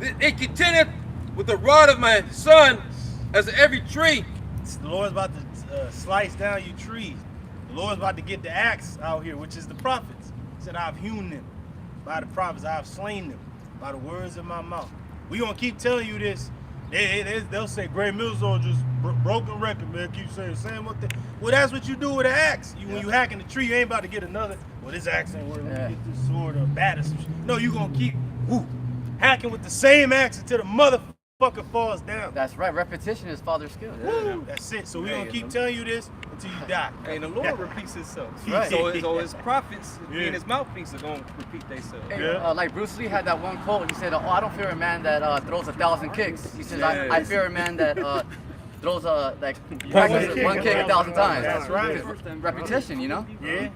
It continueth with the rod of my son as every tree. The Lord's about to slice down you trees. The Lord's about to get the axe out here, which is the prophets. He said, I've hewn them by the prophets. I have slain them by the words of my mouth. We gonna keep telling you this. They'll say, Great Millzone just broken record, man. Keep saying same what the. Well, that's what you do with an axe. When you hacking the tree, you ain't about to get another. Well, this axe ain't working. Let me get this sword or bat or some shit. No, you gonna keep hacking with the same axe until the motherfucker falls down. That's right. Repetition is father's skill. Yeah. That's it. So we gonna keep telling you this until you die. And the Lord repeats himself. Right. So his prophets, being his mouthpiece, are going to repeat themselves. Hey, like Bruce Lee had that one quote. He said, "Oh, I don't fear a man that throws 1,000 kicks." He says, "I fear a man that throws practices one kick 1,000 times." That's right. Repetition, you know. Yeah.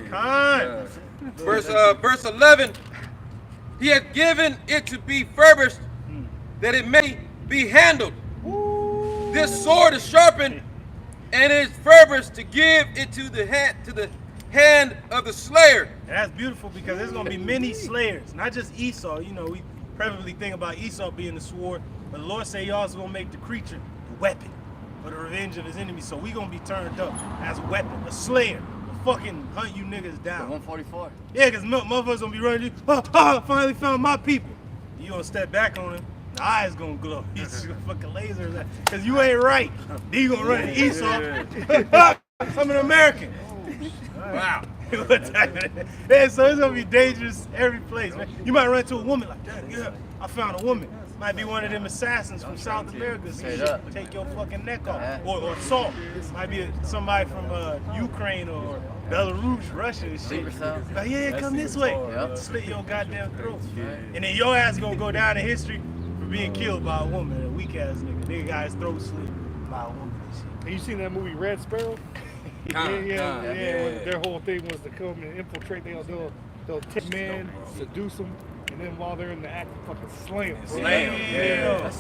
Con. Verse 11. He had given it to be furbished, that it may be handled. This sword is sharpened, and it is furbished to give it to the hand of the slayer. And that's beautiful because there's gonna be many slayers, not just Esau. You know, we prevalently think about Esau being the sword, but the Lord say he also gonna make the creature the weapon for the revenge of his enemies. So we gonna be turned up as a weapon, a slayer, to fucking hunt you niggas down. 144. Yeah, because motherfuckers gonna be running. I finally found my people. You gonna step back on him. The eyes gonna glow. He's just gonna fucking laser that. Cause you ain't right. Then you gonna run to Esau. I'm an American. Wow. Yeah, so it's gonna be dangerous every place, man. You might run into a woman like, "Dad, yeah, I found a woman." Might be one of them assassins from South America. So take your fucking neck off. Or assault. Might be somebody from Ukraine or Belarus, Russia and shit. Like, yeah, come this way. Slit your goddamn throat. And then your ass gonna go down in history for being killed by a woman, a weak ass nigga. Nigga got his throat slit by a woman and shit. Have you seen that movie Red Sparrow? Yeah. Their whole thing was to come and infiltrate. They'll take men, seduce them, and then while they're in the act, fucking slay them. Yeah.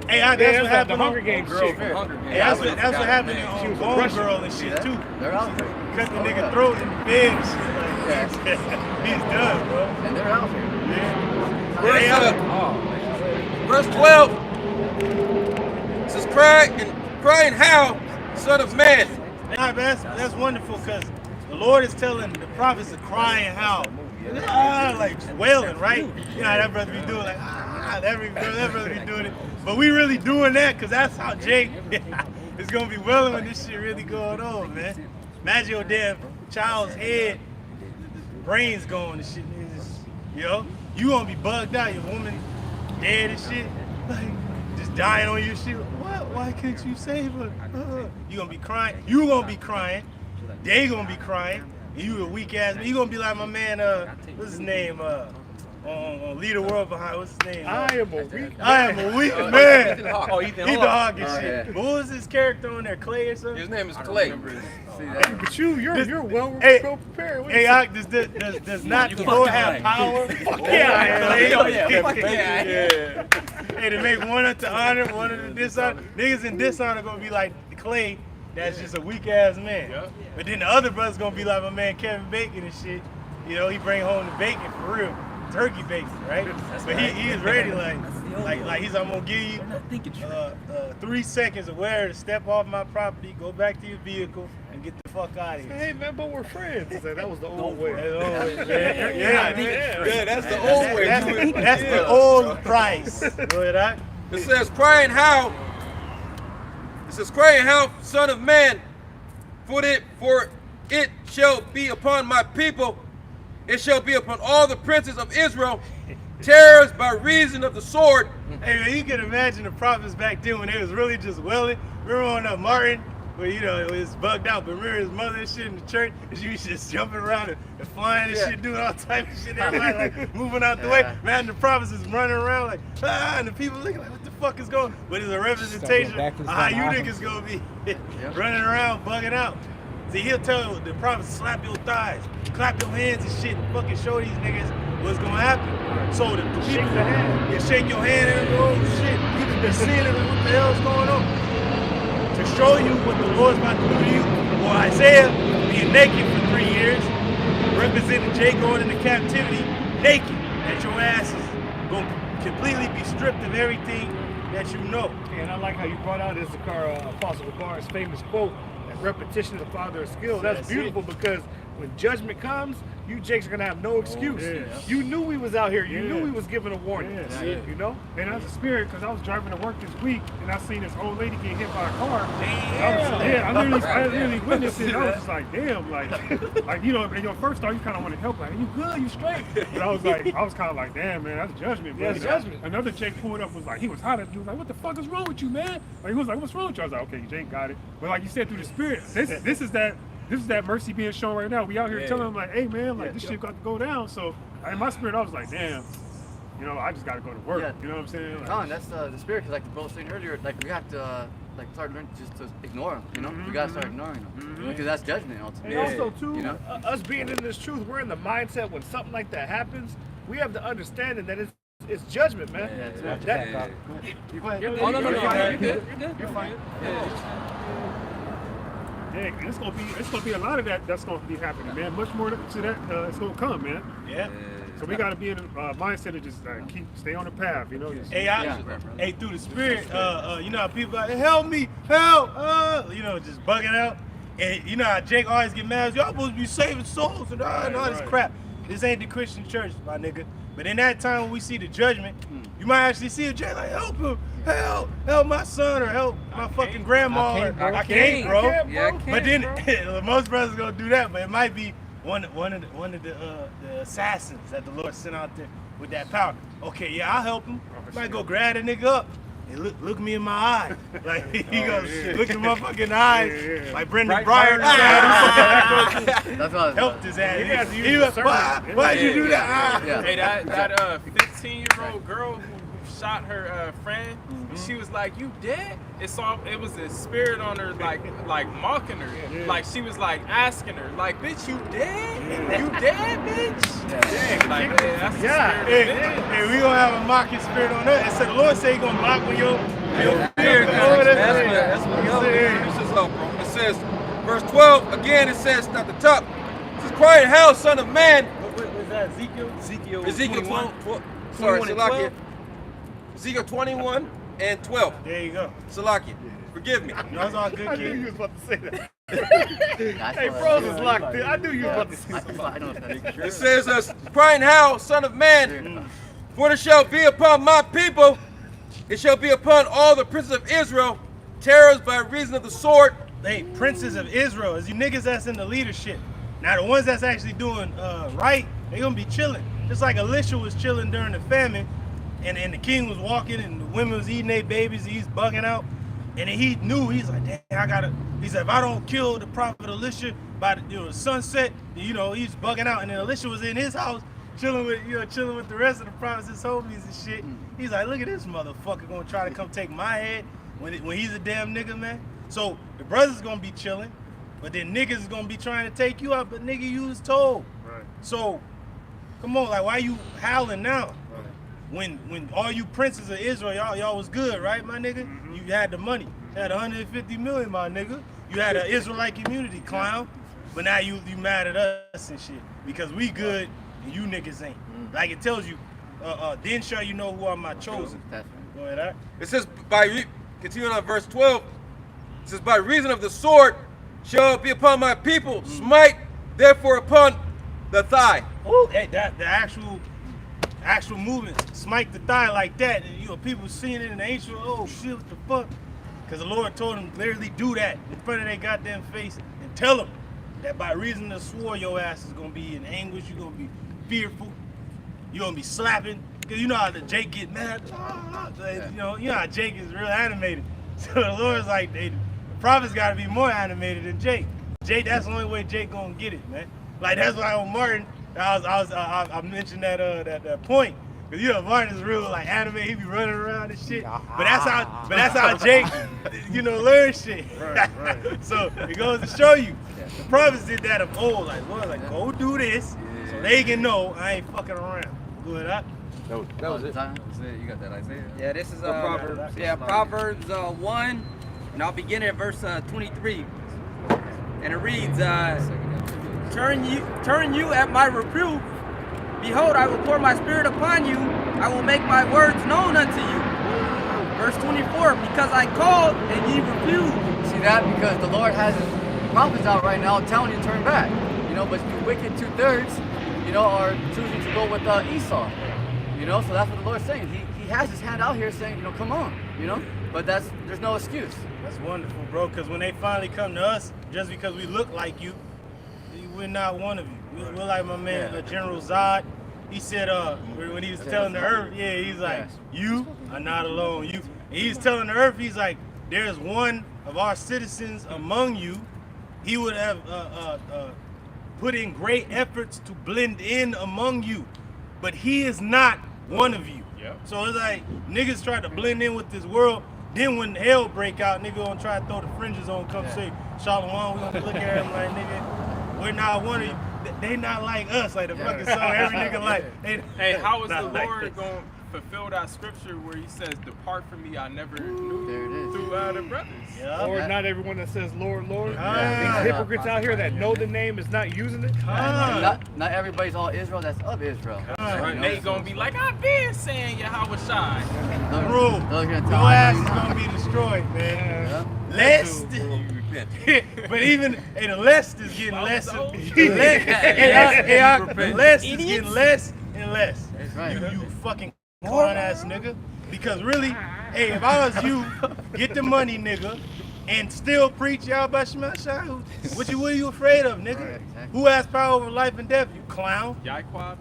Hey, that's what happened. The Hunger Games shit. Hey, that's what happened on Bone Girl and shit too. They're out there. Cut the nigga throat in the bed and shit. Like, he's done, bro. And they're out here. Yeah. Verse 12. It says, cry and howl, son of man. Nah, that's wonderful because the Lord is telling the prophets to cry and howl. Like wailing, right? You know how that brother be doing, like, that brother be doing it. But we really doing that because that's how Jake is going to be wailing when this shit really going on, man. Imagine your damn child's head, brains going and shit. Yo, you going to be bugged out, your woman dead and shit. Like, just dying on your shit. Why can't you save her? You gonna be crying. You gonna be crying. They gonna be crying. And you a weak ass man. You gonna be like my man. What's his name? on Lead the World Behind, what's his name? I am a weak I am a weak man. Ethan Hawke. Oh, Ethan Ethan Hawke. Hawke and Oh, shit. yeah. What was his character on there? Clay or something? His name is Clay. See that? But you're well Hey, prepared. What Hey, you Hawk, does not the Lord have power? Fuck yeah, Clay. Oh, yeah. Fuck yeah. Hey, to make one unto honor, one unto dishonor. Niggas in dishonor gonna be like Clay, that's just a weak ass man. Yep. But then the other brothers gonna be like my man Kevin Bacon and shit. You know, he bring home the bacon for real. Turkey bacon, right? But he is ready, like he's I'm gonna give you 3 seconds of where to step off my property, go back to your vehicle, and get the fuck out of here. Hey man, but we're friends. I said, that was the old way. That's the old way, man. Yeah, that's the old way. That's the old price. Go ahead, It says, crying how, son of man, for it shall be upon my people, it shall be upon all the princes of Israel, terrors by reason of the sword. Hey man, you can imagine the prophets back then when they was really just wailing. Remember on Martin, where you know it was bugged out, but remember his mother and shit in the church, and she was just jumping around and flying and shit, doing all type of shit. Everybody like moving out the way. Man, the prophets is running around like and the people looking like, what the fuck is going? But it's a representation of how you niggas gonna be running around bugging out. See, he'll tell the prophets, slap your thighs, clap your hands and shit, and fucking show these niggas what's gonna happen. So the people, Shake the hand. yeah, shake your hand and go, oh shit, people been seeing it, like, what the hell's going on? To show you what the Lord's about to do to you. Or Isaiah being naked for 3 years, representing Jay going into captivity, naked, that your ass is gonna completely be stripped of everything that you know. And I like how you brought out Apostle Gabar's famous quote, that repetition is the father of skill. That's beautiful because when judgment comes, you Jakes are gonna have no excuse. You knew we was out here. You knew we was giving a warning. You know? And that's a spirit because I was driving to work this week and I seen this old lady get hit by a car. I literally witnessed it. I was just like, damn, like you know, in your first thought you kind of want to help, like, you good, you straight. But I was kind of like, damn, man, that's judgment, bro. Yeah, judgment. Another Jake pulled up, was like, he was hot. He was like, what the fuck is wrong with you, man? Like he was like, what's wrong with you? I was like, okay, Jake got it. But like you said, through the spirit, this is that mercy being shown right now. We out here telling them like, hey man, like this shit got to go down. So in my spirit, I was like, damn, you know, I just got to go to work. Yeah. You know what I'm saying? Like, No, and that's the spirit, because like the bro was saying earlier, like we have to like start learning just to ignore them, you know? We gotta start ignoring them, because that's judgment ultimately. And also too, You know? us being in this truth, we're in the mindset when something like that happens, we have the understanding that it's judgment, man. You go ahead. Oh, no, you're good. You're fine. yeah, and it's gonna be a lot of that's gonna be happening, man. Much more to that it's gonna come, man. Yeah. So we gotta be in a mindset of just stay on the path, you know. Just, Hey, Yeah. hey, through the spirit, you know how people are like, help me, help, you know, just bugging out. And you know how Jake always get mad, y'all supposed to be saving souls and all this crap. This ain't the Christian church, my nigga. But in that time when we see the judgment, you might actually see a Jake like, help him, help my son, or help my fucking grandma. I can't, bro. Yeah, I can, But then most brothers gonna do that, but it might be one of the assassins that the Lord sent out there with that power. Okay, yeah, I'll help him. Might go grab that nigga up and look me in my eye. Like he goes look in my fucking eyes. Like Brendan Breyer That's what helped his ass. You guys use He was, discernment. why'd you do that? Yeah. Hey, that 15-year-old girl who shot her friend, she was like, "You dead?" It was a spirit on her, like mocking her. Like she was like asking her, like, "Bitch, you dead? You dead, bitch?" Like, that's the spirit. Hey, we gonna have a mocking spirit on us. And so the Lord say he gonna mock when your spirit That's what y'all This is up, bro. It says, verse 12, again it says at the top, it says, crying how, son of man. What was that, Ezekiel? Ezekiel 21. sorry, 21 and Salakia. 12. Ezekiel 21 and 12. There you go. Salakia. Forgive me. That's all good, I knew kid. you was about to say that. That's Hey, what- bros is locked in. I knew you was about to say that. I know that. It says, crying how, son of man, for it shall be upon my people, it shall be upon all the princes of Israel, terrors by reason of the sword. Hey, princes of Israel, is you niggas that's in the leadership. Now the ones that's actually doing right, they gonna be chilling. Just like Elisha was chilling during the famine, and the king was walking and the women was eating their babies, he's bugging out. And then he knew, he's like, damn, he said, if I don't kill the prophet Elisha by the sunset, he's bugging out. And then Elisha was in his house, chilling with the rest of the prophets, his homies and shit. He's like, look at this motherfucker gonna try to come take my head when he's a damn nigga, man. So the brothers gonna be chilling, but then niggas is gonna be trying to take you out, but nigga, you was told. Right. So come on, like why you howling now? Right. When all you princes of Israel, y'all was good, right, my nigga? You had the money. You had 150 million, my nigga. You had an Israelite community, clown. But now you mad at us and shit because we good and you niggas ain't. Like it tells you, then shall you know who are my chosen. Go ahead, It says, continuing on verse 12, it says, by reason of the sword shall it be upon my people, smite therefore upon the thigh. Oh, hey, that the actual movement, smite the thigh like that, and people seeing it in the ancient, oh shit, what the fuck? Because the Lord told them literally do that in front of their goddamn face and tell them that by reason of the sword, your ass is gonna be in anguish, you're gonna be fearful, you're gonna be slapping. Because you know how the Jake get mad, you know how Jake is real animated. So the Lord's like, the prophets gotta be more animated than Jake. Jake, that's the only way Jake gonna get it, man. Like that's why on Martin, I mentioned that point. Cause you know Martin is real like anime, he be running around and shit. But that's how Jake, learn shit. Right. So it goes to show you, the prophets did that of old. Like, Lord, like go do this, so they can know I ain't fucking around. Good, huh? That was it. You got that, Isaiah? Yeah, this is Proverbs. Proverbs 1, and I'll begin at verse 23. And it reads, turn you at my reproof. Behold, I will pour my spirit upon you. I will make my words known unto you. Verse 24, because I called and ye refused. See that? Because the Lord has his prophets out right now telling you to turn back. But the wicked 2/3, are choosing to go with Esau. So that's what the Lord's saying. He has his hand out here saying, come on, But there's no excuse. That's wonderful, bro, because when they finally come to us, just because we look like you, we're not one of you. We're like my man, General Zod. He said, when he was telling the earth, he's like, you are not alone. He's telling the earth, he's like, there's one of our citizens among you. He would have put in great efforts to blend in among you, but he is not one of you. Yep. So it's like, niggas try to blend in with this world. Then when hell break out, nigga gonna try to throw the fringes on, come say, Shalom, we gonna look at him like, nigga, we're not one of you. They not like us, like the fucking song, every nigga like. Hey, how is the like Lord going to fulfill that scripture where he says, depart from me, I never knew There it is. through the brothers? Yeah. Or not everyone that says Lord, Lord. Ah. These hypocrites out here that know the name is not using it. Not everybody's all Israel that's of Israel. Right. They going to be like, I've been saying Yahweh Shai. Bro, Those your gonna tell ass you is not. gonna be destroyed, man. Yeah. Lest, but even the less is getting less. The less is getting less and less. That's right. You fucking clown ass nigga. Because really, hey, if I was you, get the money, nigga, and still preach y'all about Shema Shai. What are you afraid of, nigga? Right, exactly. Who has power over life and death? You clown. Yaquabi?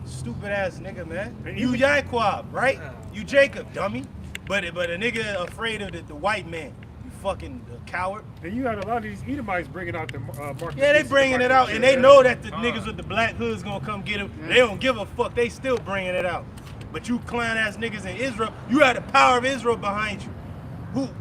Stupid ass nigga, man. You Yaquab, right? You Jacob, dummy. But a nigga afraid of the white man. You fucking coward. And you got a lot of these Edomites bringing out the market. Yeah, they bringing it out, and they know that the niggas with the black hoods gonna come get them. They don't give a fuck. They still bringing it out. But you clown ass niggas in Israel, you have the power of Israel behind you.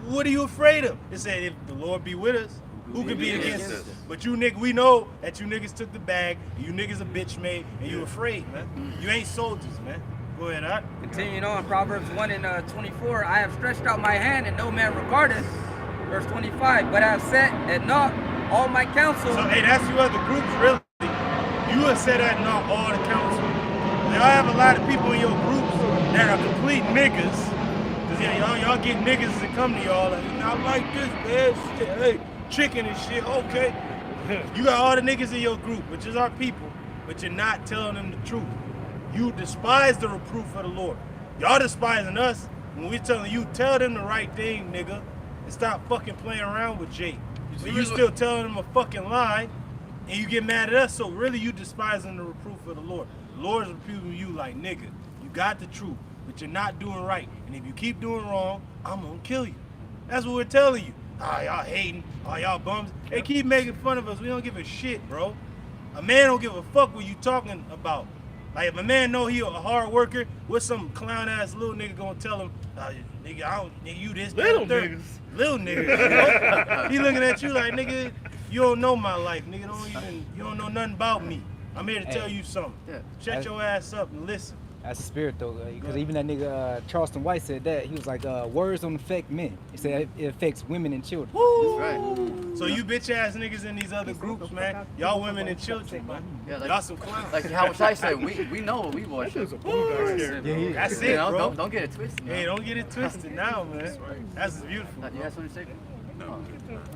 What are you afraid of? It said, if the Lord be with us, who could be against us? But you niggas, we know that you niggas took the bag, and you niggas a bitch made, and you afraid, man. You ain't soldiers, man. Go ahead, all right? Continuing on, Proverbs 1 and 24, I have stretched out my hand and no man regardeth. Verse 25, but I have set at naught all my counsel. So, hey, that's you other groups, really. You have said that not all the council. Y'all have a lot of people in your groups that are complete niggas. Cause y'all get niggas that come to y'all like, I like this, man, shit, hey, chicken and shit, okay. You got all the niggas in your group, which is our people, but you're not telling them the truth. You despise the reproof of the Lord. Y'all despising us when we're telling you, tell them the right thing, nigga, and stop fucking playing around with Jake. But you still telling them a fucking lie, and you get mad at us, so really you despising the reproof of the Lord. The Lord is reputing you like, nigga, you got the truth, but you're not doing right. And if you keep doing wrong, I'm gonna kill you. That's what we're telling you. Y'all hating, y'all bums. They keep making fun of us. We don't give a shit, bro. A man don't give a fuck what you talking about. Like if a man know he a hard worker, what's some clown ass little nigga gonna tell him, nigga, nigga, you this Little that, niggas. Little nigga. He looking at you like, nigga, you don't know my life, nigga. You don't know nothing about me. I'm here to tell you something. Yeah. Shut your ass up and listen. That's the spirit though, because even that nigga Charleston White said that. He was like, words don't affect men. He said it affects women and children. That's right. So you bitch ass niggas in these other groups, man, y'all women and children, man. Yeah, Y'all some clowns. Like how I said, we know what we worship. That's You it, know, bro. don't get it twisted. Hey, don't get it twisted now, man. That's beautiful. You have something to say?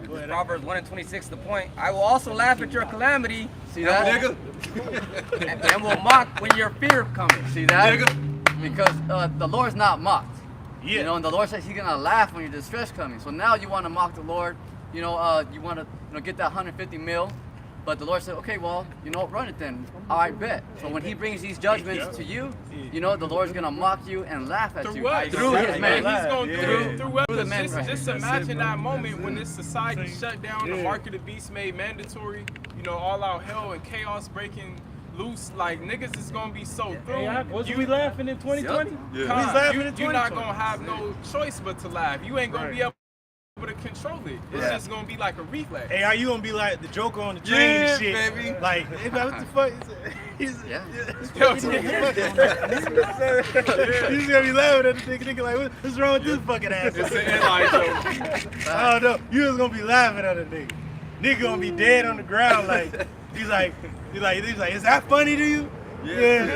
Go ahead. Proverbs 1:26, the point. I will also laugh at your calamity. See that? Nigga. And will mock when your fear cometh. See that? Nigga. Because the Lord's not mocked. Yeah. You know, and the Lord says He's gonna laugh when your distress coming. So now you want to mock the Lord. You know, you want to get that 150 mil. But the Lord said, okay, well, you know, run it then. All right, bet. So when He brings these judgments to you, you know, the Lord's gonna mock you and laugh at Through you what? through His men. He's going through what? Through the men, right. Just imagine that moment when this society shut down, the mark of the beast made mandatory, you know, all out hell and chaos breaking loose. Like niggas is gonna be so through. Wasn't we laughing in 2020? Yeah. We was laughing in 2020. You're not gonna have no choice but to laugh. You ain't gonna be able to control it. It's just gonna be like a reflex. Hey, are you gonna be like the Joker on the train Yeah, and shit? baby. Like, hey, man, what the fuck? He's Yeah. He's gonna be laughing at the nigga like, what's wrong with this fucking ass? It's an like, I don't know. You was gonna be laughing at a nigga. Nigga gonna be dead on the ground like, he's like, is that funny to you? Yeah.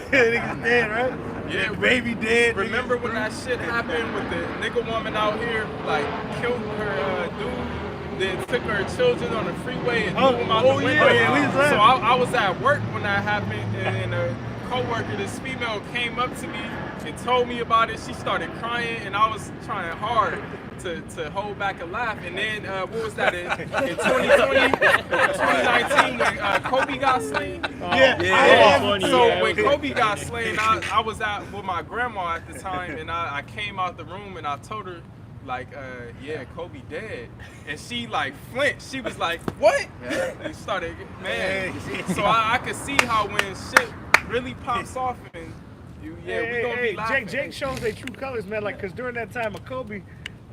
Nigga's dead, right? Yeah, baby dead. Remember when that shit happened with the nigga woman out here, like killed her dude, then took her children on the freeway and threw them out the window? Yeah, we was laughing. So I was at work when that happened, and a coworker, this female, came up to me and told me about it. She started crying, and I was trying hard to hold back a laugh. And then what was that in 2020, 2019 when Kobe got slain? When Kobe got slain, I was out with my grandma at the time, and I came out the room and I told her, like, yeah, Kobe dead. And she like flinched. She was like, what? Yeah. And started, man. So I could see how when shit really pops off and we gonna be laughing. Jake shows their true colors, man. Like, cause during that time of Kobe,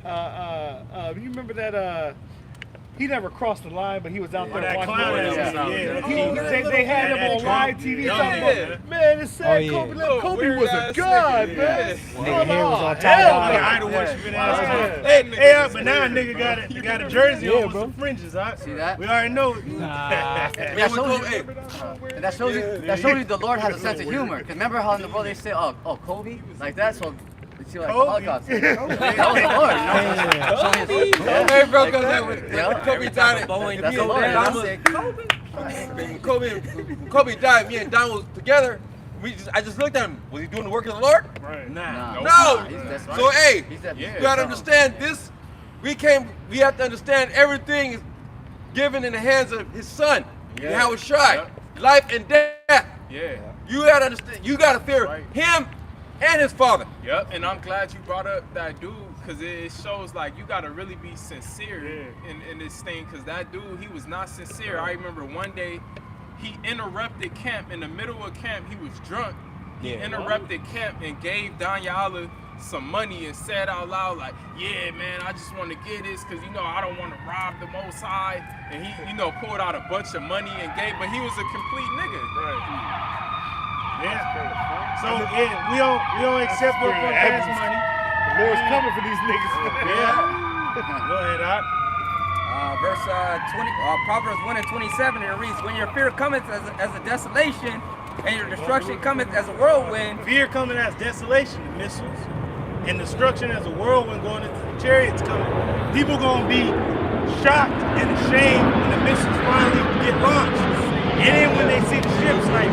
you remember that he never crossed the line, but he was out there that watching. clown ass They had him on live TV talking about, man, it said Kobe. Look, Kobe was a god, man. Nigga hair was all tied Hell, out. nigga, idol worshiping ass. Hey, but now a nigga got a jersey on with some fringes, huh? See that? We already know. That shows you the Lord has a sense of humor. Cause remember how in the world they say, oh, Kobe, like that. So you like Kobe? Holocaust. That was the Lord, you know. Hey, bro, cause Kobe died. That's the Lord. I said, Kobe. Kobe died. Me and Don was together. I just looked at him. Was he doing the work of the Lord? Right. Nah. No. That's right. So hey, He's that- you gotta understand this. We have to understand everything is given in the hands of His Son, Yahweh Shai, life and death. Yeah. You gotta understand. You gotta fear Him and His Father. Yep, and I'm glad you brought up that dude, because it shows like you gotta really be sincere in this thing, because that dude, he was not sincere. I remember one day he interrupted camp. In the middle of camp, he was drunk. He interrupted camp and gave Danyala some money and said out loud like, yeah, man, I just want to get this because, you know, I don't want to rob the Most High. And he, you know, pulled out a bunch of money and gave, but he was a complete nigga. Yeah. So we don't accept no gas money. The Lord's coming for these niggas. Go ahead, Doc. Verse 20, Proverbs 1:27, it reads, when your fear cometh as a desolation, and your destruction cometh as a whirlwind. Fear coming as desolation, the missiles, and destruction as a whirlwind going into the chariots coming. People gonna be shocked and ashamed when the missiles finally get launched. And then when they see the ships, like,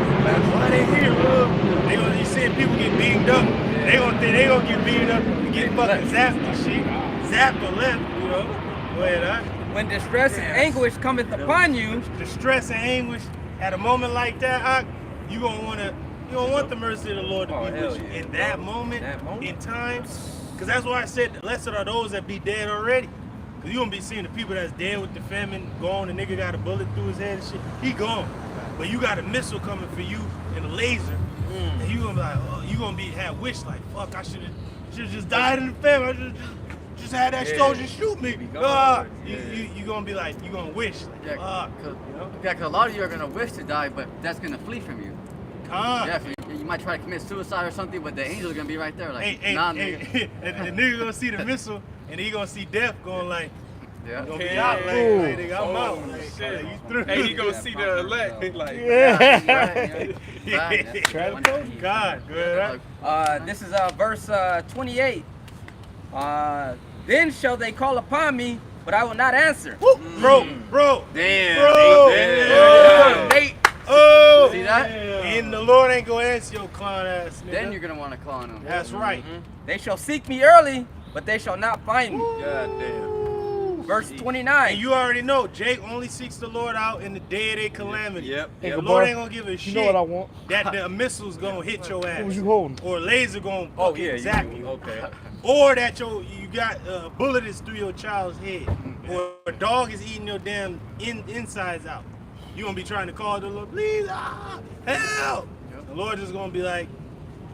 why they here, they gonna be seeing people get beamed up. They gonna think they gonna get beamed up and get fucking zapped and shit. Zapped or left, you know. Go ahead, Doc. When distress and anguish cometh upon you. Distress and anguish at a moment like that, you don't want the mercy of the Lord to be with you in that moment, in time. Because that's why I said, blessed are those that be dead already. Because you gonna be seeing the people that's dead with the famine, gone, the nigga got a bullet through his head and shit. He gone. but you got a missile coming for you and a laser, and you gonna be like, oh, you gonna have wish like, fuck, I should have just died in the family. I should just had that soldier shoot me. You gonna be like, you gonna wish. Like, because a lot of you are gonna wish to die, but that's gonna flee from you. Yeah, you might try to commit suicide or something, but the angels are gonna be right there, like, nigga. And the nigga gonna see the missile, and he gonna see death going like, gonna be Yeah. out, like, nigga, I'm out. Like, Shit. you through. Hey, he gonna see the elect. Like, God, good. This is verse 28. Then shall they call upon me, but I will not answer. Bro. Damn. Nate. Oh. See that? And the Lord ain't gonna answer your clown ass, nigga. Then you're gonna want to call on him. That's right. They shall seek me early, but they shall not find me. God damn. Verse 29. And you already know, Jake only seeks the Lord out in the day of their calamity. Yep. And Hey, the Lord Gabar, ain't gonna give a shit. You know what I want? That the missile's gonna hit your ass. What was you holding? Or a laser gonna Yeah. zap you. Okay. Or that you got a bullet is through your child's head. Or a dog is eating your damn insides out. You gonna be trying to call the Lord, please, help! The Lord just gonna be like,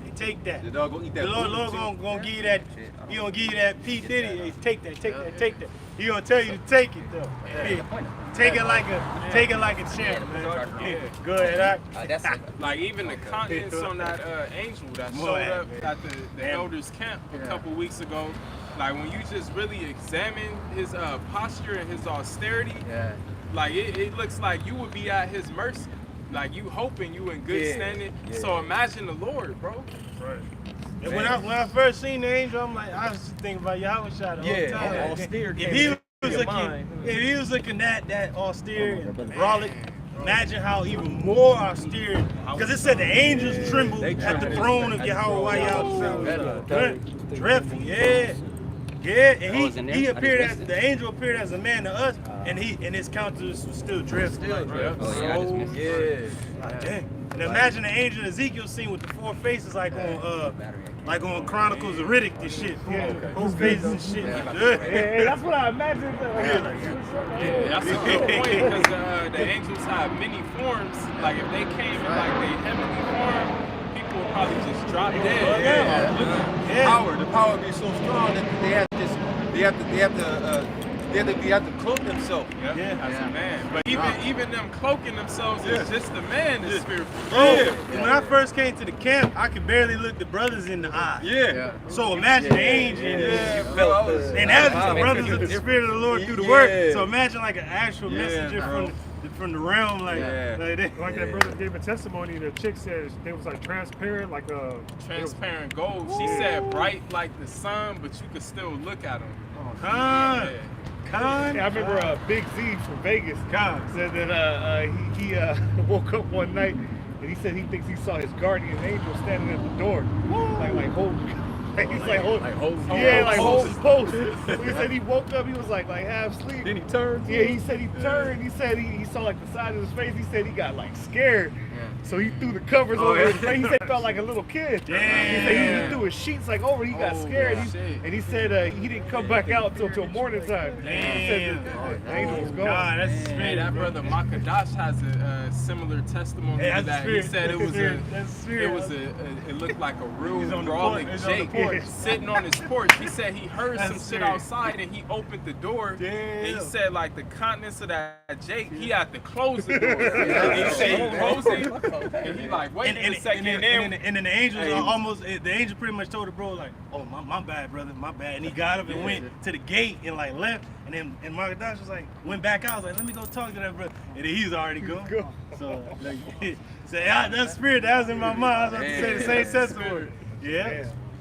hey, take that. The dog gonna eat that. The Lord gonna give you that. He gonna give you that P Diddy. Hey, take that. He gonna tell you to take it though. Yeah. Take it like a champ, man. Yeah. Go ahead, That's like even the contents on that angel that showed up at the elders' camp a couple weeks ago. Like when you just really examine his posture and his austerity, like it looks like you would be at his mercy. Like you hoping you in good standing. So imagine the Lord, bro. Right. And when I first seen the angel, I'm like, I was just thinking about Yahweh shot the whole time. Austere. If he was looking that austere and brolic, imagine how even more austere. Because it said the angels trembled at the throne of Yahweh. Dreadful, yeah. Yeah, and he appeared as the angel appeared as a man to us, and his countenance was still dreadful. Dang. And imagine the angel Ezekiel scene with the four faces like on Chronicles of Riddick and shit. Four faces and shit. Hey, that's what I imagined. That's a good point because the angels have many forms. Like if they came in like their heavenly form, people would probably just drop dead. The power be so strong that they have to cloak themselves. As a man. But even them cloaking themselves is just the man is spiritual. Bro, when I first came to the camp, I could barely look the brothers in the eye. So imagine the angel. And that's the brothers of the Spirit of the Lord through the word. So imagine like an actual messenger from the realm, like that. Like that brother gave a testimony, the chick said they was like transparent, like Transparent gold. She said bright like the sun, but you could still look at them. I remember Big Z from Vegas said that he woke up one night and he said he thinks he saw his guardian angel standing at the door, like holding. He's like holding post. So he said he woke up, he was like half asleep. Then he turned. Yeah, he said he turned. He said he saw like the side of his face. He said he got like scared. So he threw the covers over his face. He said he felt like a little kid. He said he threw his sheets like over. He got scared. And he said he didn't come back out till morning time. He said the angel was gone. Hey, that brother Makadash has a similar testimony to that. He said it looked like a real brawling Jake sitting on his porch. He said he heard some shit outside and he opened the door. And he said like the contents of that Jake, he had to close the door. He said he closed it. And he like, wait a second. And then the angels the angel pretty much told the bro like, oh my bad brother, my bad. And he got up and went to the gate and like left. And then Margaret was like, went back out. I was like, let me go talk to that brother. And then he's already gone. So like, that spirit that was in my mind. I was about to say the same testimony.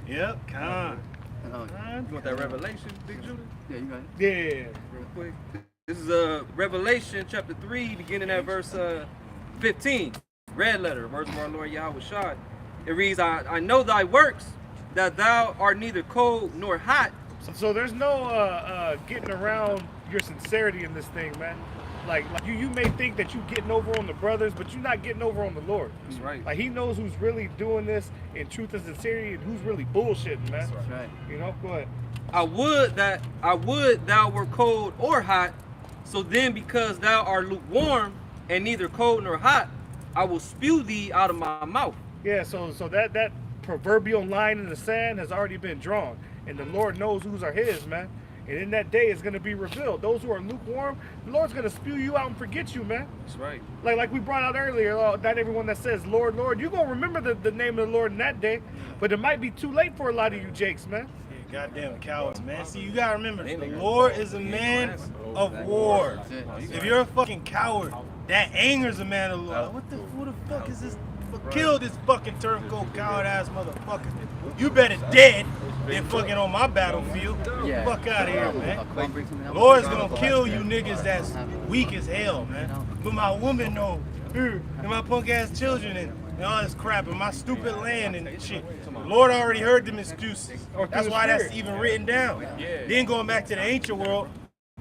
Yep. Con. You want that Revelation, Big Judah? Yeah, you got it. Yeah. Real quick. This is Revelation chapter 3, beginning at verse 15. Red letter, words of our Lord Yahweh Shai. It reads, I know thy works, that thou art neither cold nor hot. So there's no getting around your sincerity in this thing, man. Like you may think that you getting over on the brothers, but you're not getting over on the Lord. That's right. Like he knows who's really doing this in truth and sincerity and who's really bullshitting, man. That's right. You know, go ahead. I would thou were cold or hot, so then because thou art lukewarm and neither cold nor hot, I will spew thee out of my mouth. Yeah, so that proverbial line in the sand has already been drawn, and the Lord knows whose are His, man. And in that day, it's going to be revealed. Those who are lukewarm, the Lord's going to spew you out and forget you, man. That's right. Like we brought out earlier, not everyone that says, Lord, Lord, you're going to remember the name of the Lord in that day, but it might be too late for a lot of you jakes, man. Yeah, goddamn cowards, man. See, you got to remember, the Lord is a man of war. If you're a fucking coward, that angers a man of war. Who the fuck is this? Kill this fucking turncoat coward ass motherfucker. You better dead than fucking on my battlefield. Yeah. Fuck out of here, man. Lord's gonna kill you niggas that's weak as hell, man. But my woman know, and my punk ass children and all this crap and my stupid land and shit. Lord already heard them excuses. That's why that's even written down. Then going back to the ancient world,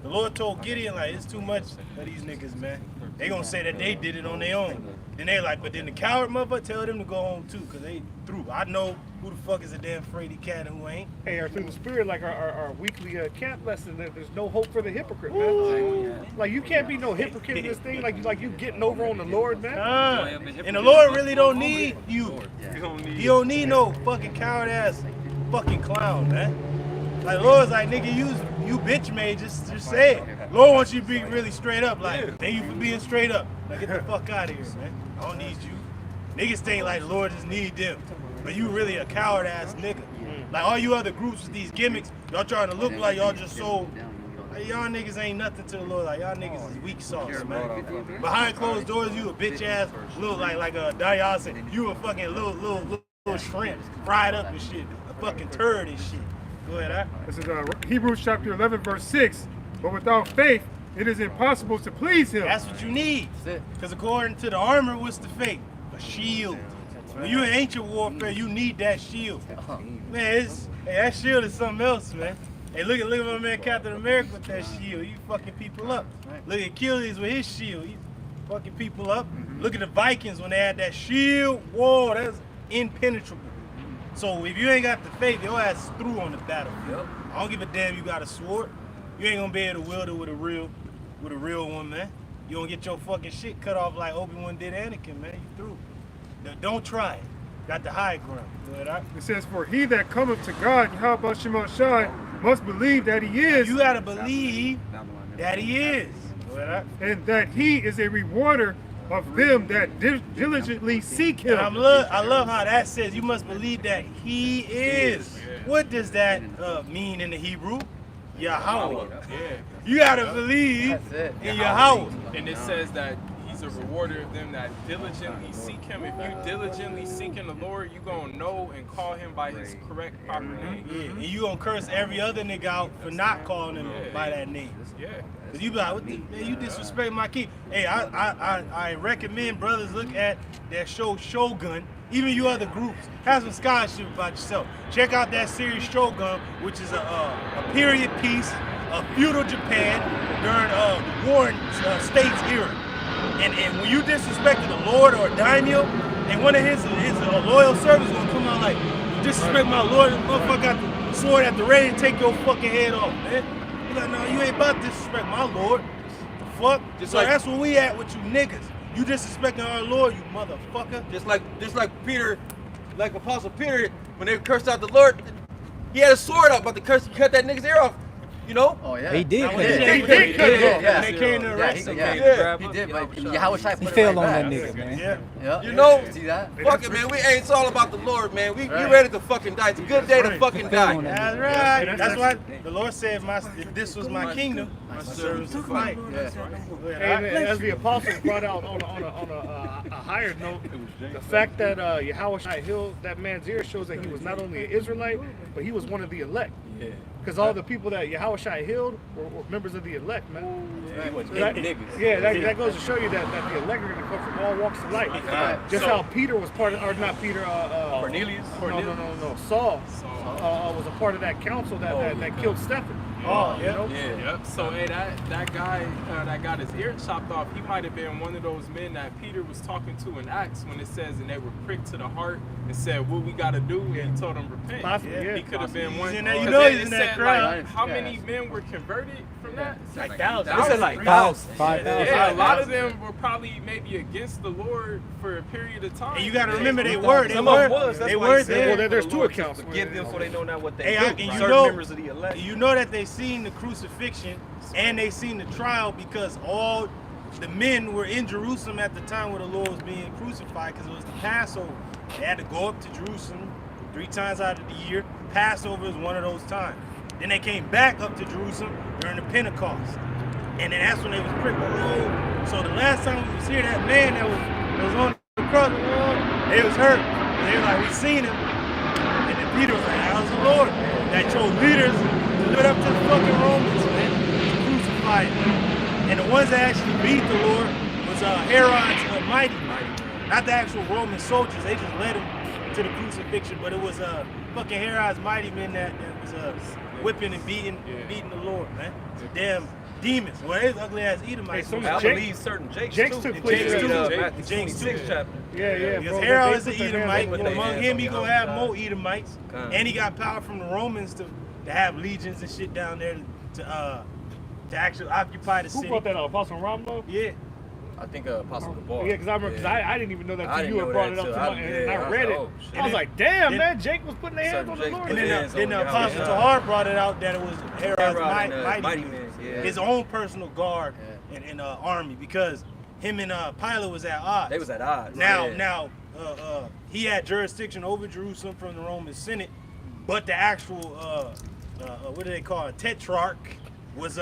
the Lord told Gideon, like, it's too much of these niggas, man. They gonna say that they did it on their own. And they like, but then the coward motherfucker tell them to go home too, cause they through. I know who the fuck is a damn fraidy cat and who ain't. Hey, through the spirit, like our weekly camp lesson, there's no hope for the hypocrite, man. Like you can't be no hypocrite in this thing. Like you getting over on the Lord, man. And the Lord really don't need you. He don't need no fucking coward ass fucking clown, man. Like Lord's like, nigga, you bitch made, just say it. Lord wants you to be really straight up, like, thank you for being straight up. Like, get the fuck out of here, man. I don't need you. Niggas think like the Lord just need them. But you really a coward ass nigga. Like all you other groups with these gimmicks, y'all trying to look like y'all just so, like, y'all niggas ain't nothing to the Lord. Like y'all niggas is weak sauce, man. Behind closed doors, you a bitch ass, little like a Dayasa. You a fucking little shrimp, fried up and shit. A fucking turd and shit. Go ahead, This is Hebrews chapter 11, verse 6. But without faith, it is impossible to please Him. That's what you need. Because according to the armor, what's the faith? A shield. When you're in ancient warfare, you need that shield. Man, that shield is something else, man. Hey, look at my man Captain America with that shield. You fucking people up. Look at Achilles with his shield. You fucking people up. Look at the Vikings when they had that shield. Whoa, that's impenetrable. So if you ain't got the faith, your ass is through on the battlefield. I don't give a damn you got a sword. You ain't gonna be able to wield it with a real one, man. You gonna get your fucking shit cut off like Obi-Wan did Anakin, man. You through. Don't try it. Got the high ground. It says, for he that cometh to God, Yahweh Shema Shai, must believe that He is. You gotta believe that He is. And that He is a rewarder of them that diligently seek Him. And I love how that says you must believe that He is. What does that mean in the Hebrew? Yahweh. You gotta believe in Yahweh. And it says that He's a rewarder of them that diligently seek Him. If you diligently seeking the Lord, you gonna know and call Him by His correct proper name. And you gonna curse every other nigga out for not calling Him by that name. Cause you be like, man, you disrespect my king. Hey, I recommend brothers look at that show Shogun. Even you other groups, have some scholarship about yourself. Check out that series Shogun, which is a period piece of feudal Japan during the Warring States era. And when you disrespected the Lord or a daimyo, and one of his loyal servants gonna come out like, you disrespect my Lord, and motherfucker got the sword at the ready and take your fucking head off, man. You like, no, you ain't about to disrespect my Lord. The fuck? So that's where we at with you niggas. You disrespecting our Lord, you motherfucker. Just like Peter, like Apostle Peter, when they cursed out the Lord, he had a sword out, but the curse, he cut that nigga's ear off. You know? Oh yeah. He did. He did cut it off. Yeah. They came to arrest him. He did, but Yahweh Shai put He it fell right on back. that nigga, man. Yeah. You know? See that? Fuck it, man. It's all about the Lord, man. We ready to fucking die. It's a good day to fucking die. That's right. That's why the Lord said, if this was my kingdom, my servants would fight. And as the apostles brought out on a higher note, the fact that Yahweh Shai healed that man's ear shows that he was not only an Israelite, but he was one of the elect. Because all the people that Yahweh Shai healed were members of the elect, man. That goes to show you that the elect are going to come from all walks of life. Just how Peter was part of, or not Peter, Cornelius? No. Saul was a part of that council that killed Stephen. Oh, You yeah. know? Yep. So hey, that guy that got his ear chopped off, he might have been one of those men that Peter was talking to in Acts when it says, and they were pricked to the heart and said, "What we got to do?" And he told them, "Repent." Possibly, yeah. He could have been one. in that- you 'cause know it he's in that said, crowd. like, how Yeah. many men were converted from that? Like thousands. They said like 5,000. Yeah, a lot of them were probably maybe against the Lord for a period of time. And you got to remember they Some were. of them was. That's They why were he said, there. Well, there's the two Lord accounts. Forgive them, for they know not what they Hey, do. and you Certain know- members of the elect. You know that they seen the crucifixion and they seen the trial because all the men were in Jerusalem at the time where the Lord was being crucified because it was the Passover. They had to go up to Jerusalem 3 times out of the year. Passover is one of those times. Then they came back up to Jerusalem during the Pentecost. And then that's when they was pricked. Oh. So the last time we was here, that man that was on the cross, they was hurt. And they was like, we seen him. And then Peter was like, how's the Lord? That chose leaders to live up to the fucking Romans, man, to crucify him. And the ones that actually beat the Lord was Herod's mighty men. Not the actual Roman soldiers. They just led him to the crucifixion. But it was fucking Herod's mighty men that was whipping and beating the Lord, man. Damn demons. Well, they was ugly ass Edomites. Hey, so I Jake- believe certain Jakes Jakes too. took And place Jakes in- too. Jake- Matthew Jakes 26 too. chapter. Yeah, Because bro. Herod they is an put their hands Edomite. on with the their Among hands him, on he the gonna other have side. more Edomites. Come. And he got power from the Romans to have legions and shit down there to actually occupy the Who city. brought that up? Apostle Rombo? Yeah. I think Apostle Gabar. Yeah, because I remember, I didn't even know that I till didn't you had know brought that it up till to I- me, and yeah, I I was read like, it. oh, shit. I was like, damn, Then- man, Jake was putting their hands Certain on the Jake Lord. put And their then, hands then on the Apostle Yahweh. Tahar brought it out that it was Herod's Herod and, mighty mighty men. men, yeah. His own personal guard and army because him and Pilate was at odds. They was at odds. Now, yeah. he had jurisdiction over Jerusalem from the Roman Senate, but the actual what do they call it? Tetrarch was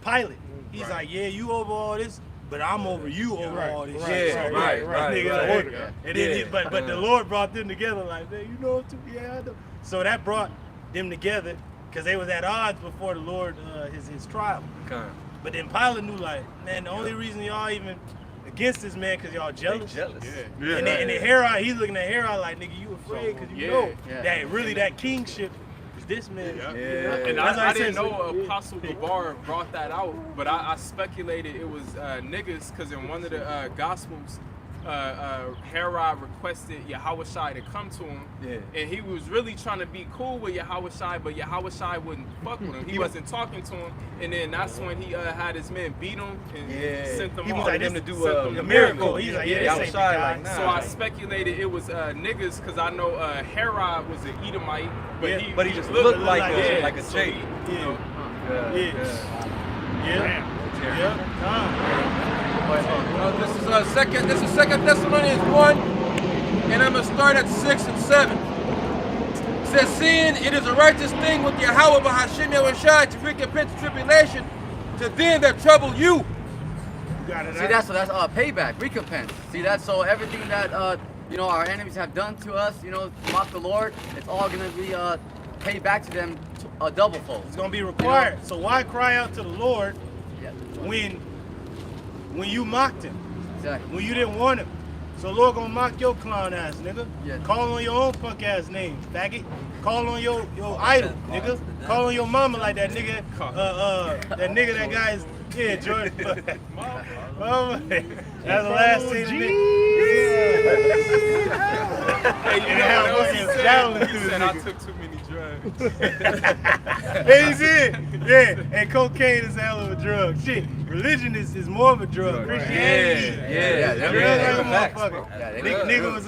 Pilate. He's like, yeah, you over all this, but I'm over you over all this shit. Yeah, So, right. Nigga, Order. and then but the Lord brought them together like, man, you know what? Yeah, I know. So that brought them together because they was at odds before the Lord his trial. Come. But then Pilate knew, like, man, the only reason y'all even against this man because y'all jealous. Jealous. Yeah. And then Herod, he's looking at Herod like, nigga, you afraid because you know Yeah. that really that kingship is this man. Yeah. Yeah. And That's why I I didn't said- know Apostle Gabar brought that out, but I speculated it was niggas because in one of the Gospels, Herod requested Yahushai to come to him, and he was really trying to be cool with Yahushai, but Yahushai wouldn't fuck with him. He wasn't talking to him, and then that's when he had his men beat him and sent them He was off. like, them to do sent them a a miracle. He's like, Yeah, yeah, this ain't the Yahushai guy. like, nah. So I speculated it was niggas because I know Herod was an Edomite, but Yeah, he But he just looked like yeah, a so Jake. he, you know, Yeah. This is Second Thessalonians 1, and I'm gonna start at 6 and 7. It says, seeing it is a righteous thing with Yahweh Bahashim Yahushai to recompense tribulation to them that trouble you. You got it. See, that's payback, recompense. See, that's so everything that our enemies have done to us, mock the Lord, it's all gonna be paid back to them a double fold. It's gonna be required. So why cry out to the Lord Yeah. when you mocked him, Exactly. when you didn't want him? So Lord gonna mock your clown ass, nigga. Yeah. Call on your own punk ass name, faggot. Call on your idol, nigga. Call on your mama like that nigga. That nigga, that guy is Jordan. Mama. That's the last thing. hey, you know what else he said? He said I took too many drugs. Yeah, he did. Yeah, and cocaine is a hell of a drug. Shit, religion is more of a drug. Christianity. Drugs like a motherfucker. Yeah, they Nigga was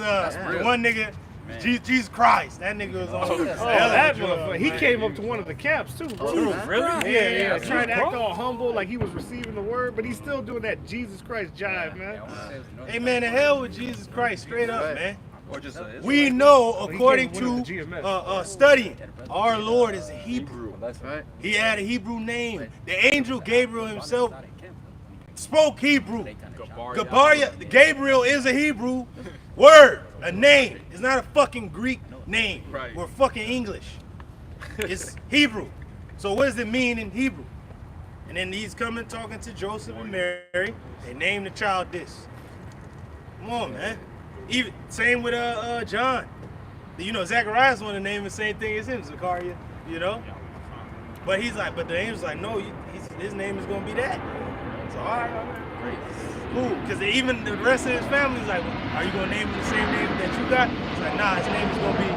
real. one nigga, Jesus Christ. That nigga was on. That motherfucker. He came up to one of the camps too, bro. Really? Yeah. Trying to act all humble like he was receiving the word, but he's still doing that Jesus Christ jive, man. Hey man, the hell with Jesus Christ, straight up, Right. man. Or just a We know, he according came with to the GMS. studying, our Lord is a Hebrew. Right? He had a Hebrew name. The angel Gabriel himself spoke Hebrew. Gabriel is a Hebrew word, a name. It's not a fucking Greek name. Right. We're fucking English. It's Hebrew. So what does it mean in Hebrew? And then he's coming talking to Joseph and Mary. They named the child this. Come on, man. Even same with John. You know, Zacharias wanted to name the same thing as him, Zachariah. You know. But he's like, but the angel's like, no, his name is gonna be that. So all right, great, cool. Because even the rest of his family's like, are you gonna name him the same name that you got? He's like, nah, his name is gonna be.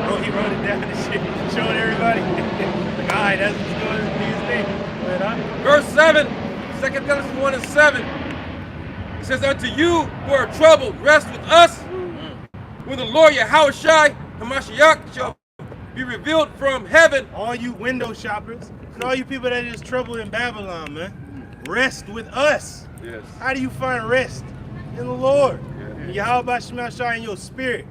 Bro, he wrote it down and shit, showing everybody. Like, all right, that's gonna be his name. Go ahead, huh? Verse 7, 2 Timothy 1 and 7. It says, unto you who are troubled, rest with us. When the Lord Yahushua Hamashiach shall be revealed from heaven. All you window shoppers and all you people that is troubled in Babylon, man, rest with us. Yes. How do you find rest? In the Lord. In Yahweh Shemashah in your spirit.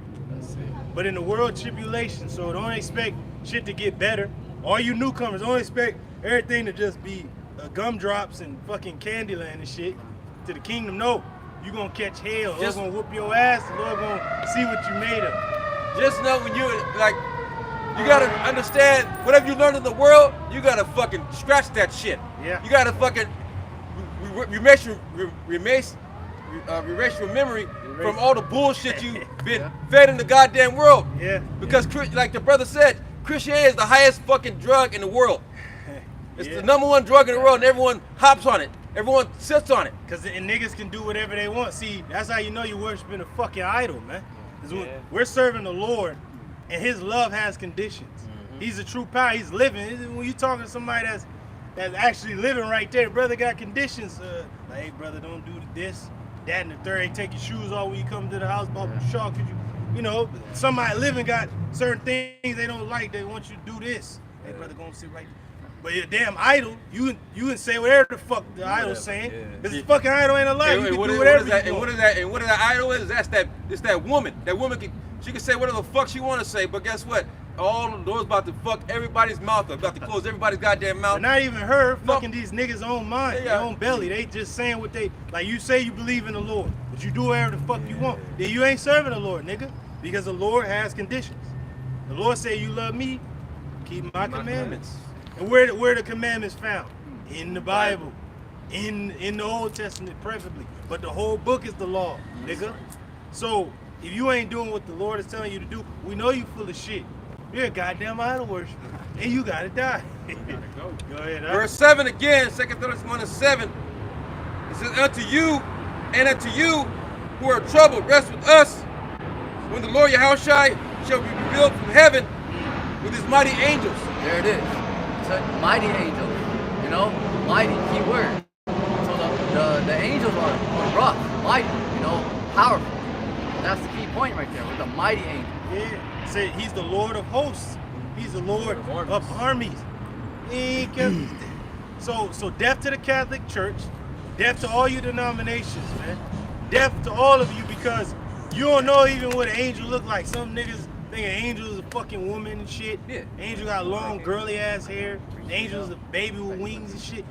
But in the world tribulation, so don't expect shit to get better. All you newcomers, don't expect everything to just be gumdrops and fucking Candyland and shit to the kingdom. No, you gonna catch hell. Lord's gonna whoop your ass. The Lord gonna see what you made of. Just know when you like, you gotta understand whatever you learn in the world, you gotta fucking scratch that shit. Yeah. You gotta fucking erase your memory from all the bullshit you've been fed in the goddamn world. Yeah. Because like the brother said, Christianity is the highest fucking drug in the world. It's the #1 drug in the world, and everyone hops on it. Everyone sits on it. Cause niggas can do whatever they want. See, that's how you know you're worshiping a fucking idol, man. We're serving the Lord, and His love has conditions. He's a true power. He's living. When you talking to somebody that's actually living right there, brother got conditions. Like, hey, brother, don't do this, that, and the third. Ain't take your shoes off when you come to the house. About Shaw, could you know, somebody living got certain things they don't like. They want you to do this. Hey, brother, go and sit right there. But your damn idol, you can say whatever the fuck the idol's saying. Because the fucking idol ain't alive. You can do whatever you want. And what that idol is? It's that woman. That woman she can say whatever the fuck she want to say. But guess what? All the doors about to fuck everybody's mouth up. About to close everybody's goddamn mouth. But not even her. Fucking these niggas' own mind, their own belly. They just saying what they like. You say you believe in the Lord, but you do whatever the fuck you want. Then you ain't serving the Lord, nigga. Because the Lord has conditions. The Lord say you love me, keep my commandments. And where the commandments found? In the Bible. In the Old Testament preferably. But the whole book is the law, nigga. So if you ain't doing what the Lord is telling you to do, we know you full of shit. You're a goddamn idol worshiper. And you gotta die. Go ahead. Verse 7 again, 2 Timothy 1 and 7. It says, unto you who are troubled, rest with us. When the Lord Yahushua shall be revealed from heaven with his mighty angels. There it is. It's a mighty angel. You know, mighty, key word. So the angels are rough, mighty, you know, powerful. That's the key point right there with the mighty angel. Yeah. Say he's the Lord of hosts. He's the Lord of armies. So death to the Catholic Church, death to all you denominations, man. Death to all of you because you don't know even what an angel look like. Some niggas think an angel is a fucking woman and shit. Yeah. Angel got long, girly ass hair. The angel is a baby with wings and shit.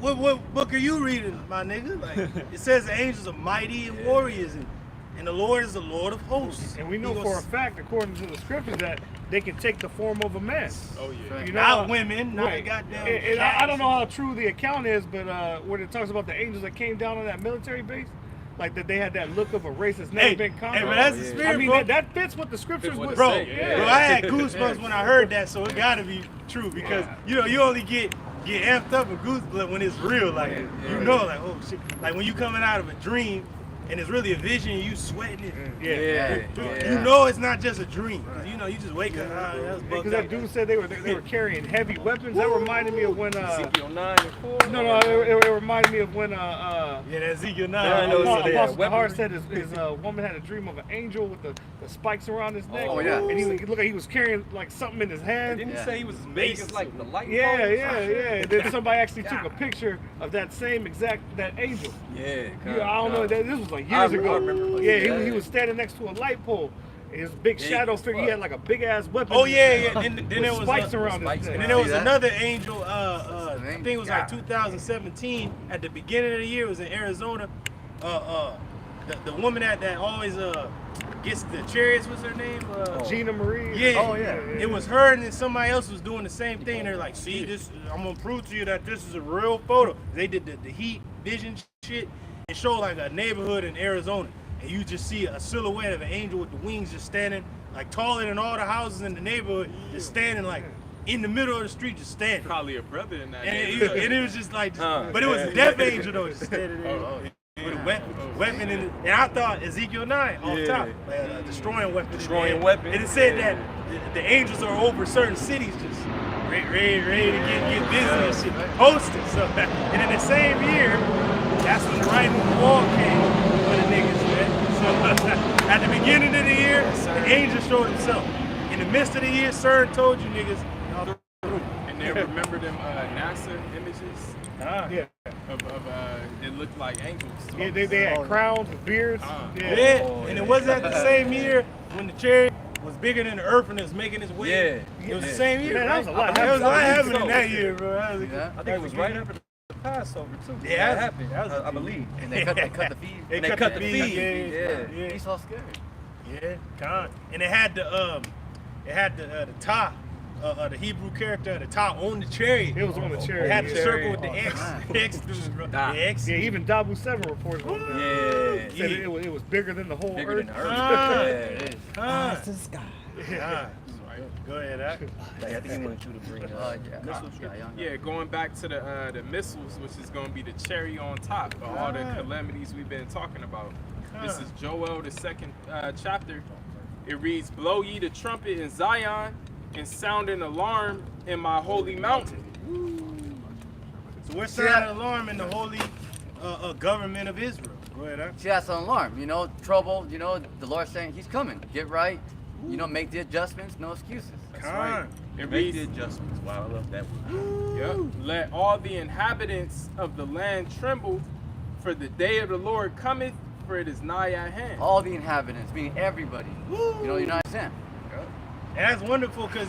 What book are you reading, my nigga? Like, it says the angels are mighty and warriors, and the Lord is the Lord of hosts. And we know for a fact, according to the scriptures, that they can take the form of a man. Oh yeah. You know, not women, not right. goddamn. And I don't know how true the account is, but when it talks about the angels that came down on that military base, like that they had that look of a race that's never been conquered. Hey, man, that's the spirit, I mean, bro. that fits what the scriptures would Bro, say. bro, I had goosebumps when I heard that, so it gotta be true because you know you only get amped up with goosebumps when it's real. Like you know, like oh shit, like when you coming out of a dream and it's really a vision and you sweating it. You know it's not just a dream. You know you just wake up. Because that dude said they were carrying heavy weapons. That reminded me of when Ezekiel 9 and 4. No, it reminded me of when that Ezekiel 9. Apostle Tahar said his woman had a dream of an angel with the spikes around his neck. Oh, yeah. And he looked like he was carrying like something in his hand. Didn't he say he was as big as like the light bulb? Yeah. And then somebody actually took a picture of that same exact angel. Yeah. I don't know. This was like years ago. I remember. Yeah, he was standing next to a light pole. His big shadow figure. He had like a big ass weapon. Oh yeah. Then there was spikes around his neck. and then there was another angel. I think it was like 2017 at the beginning of the year. It was in Arizona. The woman that always gets the chariots. What's her name? Gina Marie. Yeah. Oh yeah. It was her, and then somebody else was doing the same thing. They're like, see this. I'm gonna prove to you that this is a real photo. They did the heat vision shit and show like a neighborhood in Arizona. And you just see a silhouette of an angel with the wings just standing like taller than all the houses in the neighborhood, just standing like in the middle of the street, just standing. Probably a brother in that. And neighborhood. it was just like, but it was a death angel though, just standing there with a weapon in it. And I thought Ezekiel 9 off top, like a destroying weapon. Destroying weapon. And it said that the angels are over certain cities, just ready to get busy and shit, posted. So, and in the same year, that's when the writing on the wall came for the niggas, man. So at the beginning of the year, the angel showed himself. In the midst of the year, CERN told you niggas, y'all through. And then remember them NASA images Yeah. of it looked like angels. Yeah, they had crowns and beards. Yeah, and it was at the same year when the chariot was bigger than the earth and it was making its way. Yeah. It was the same year. Man, that was a lot. There was a lot happening so. in that year, bro. That was Yeah. I think it was right after the Passover too. Yeah, that happened. I believe. And they cut the feed. They They cut the feed. Yeah. He's so scared. Yeah, con. And it had the Ta, the Hebrew character, the Ta on the chariot. It was on the It chariot. had the Yeah. circle with the Oh, X. man. X through it, bro. Da. The X. Yeah, even Dabu 7 reported on that. Yeah. Said it was bigger than the whole Bigger earth. than the earth. Ah. Yeah. Con. to the sky. Go ahead, Ak. I think he wanted you to bring it Oh, up. Yeah, going back to the missiles, which is going to be the cherry on top of all the calamities we've been talking about. This is Joel, the second chapter. It reads, "Blow ye the trumpet in Zion, and sound an alarm in my holy mountain." So we're sounding an alarm in the holy government of Israel. Go ahead, Ak. See, that's an alarm. You know, trouble. You know, the Lord's saying He's coming. Get right. You know, make the adjustments. No excuses. That's right. It Make reads, the adjustments. Wow, I love that one. Yep. "Let all the inhabitants of the land tremble, for the day of the Lord cometh, for it is nigh at hand." All the inhabitants, meaning everybody. You know, you're not exempt. And that's wonderful because,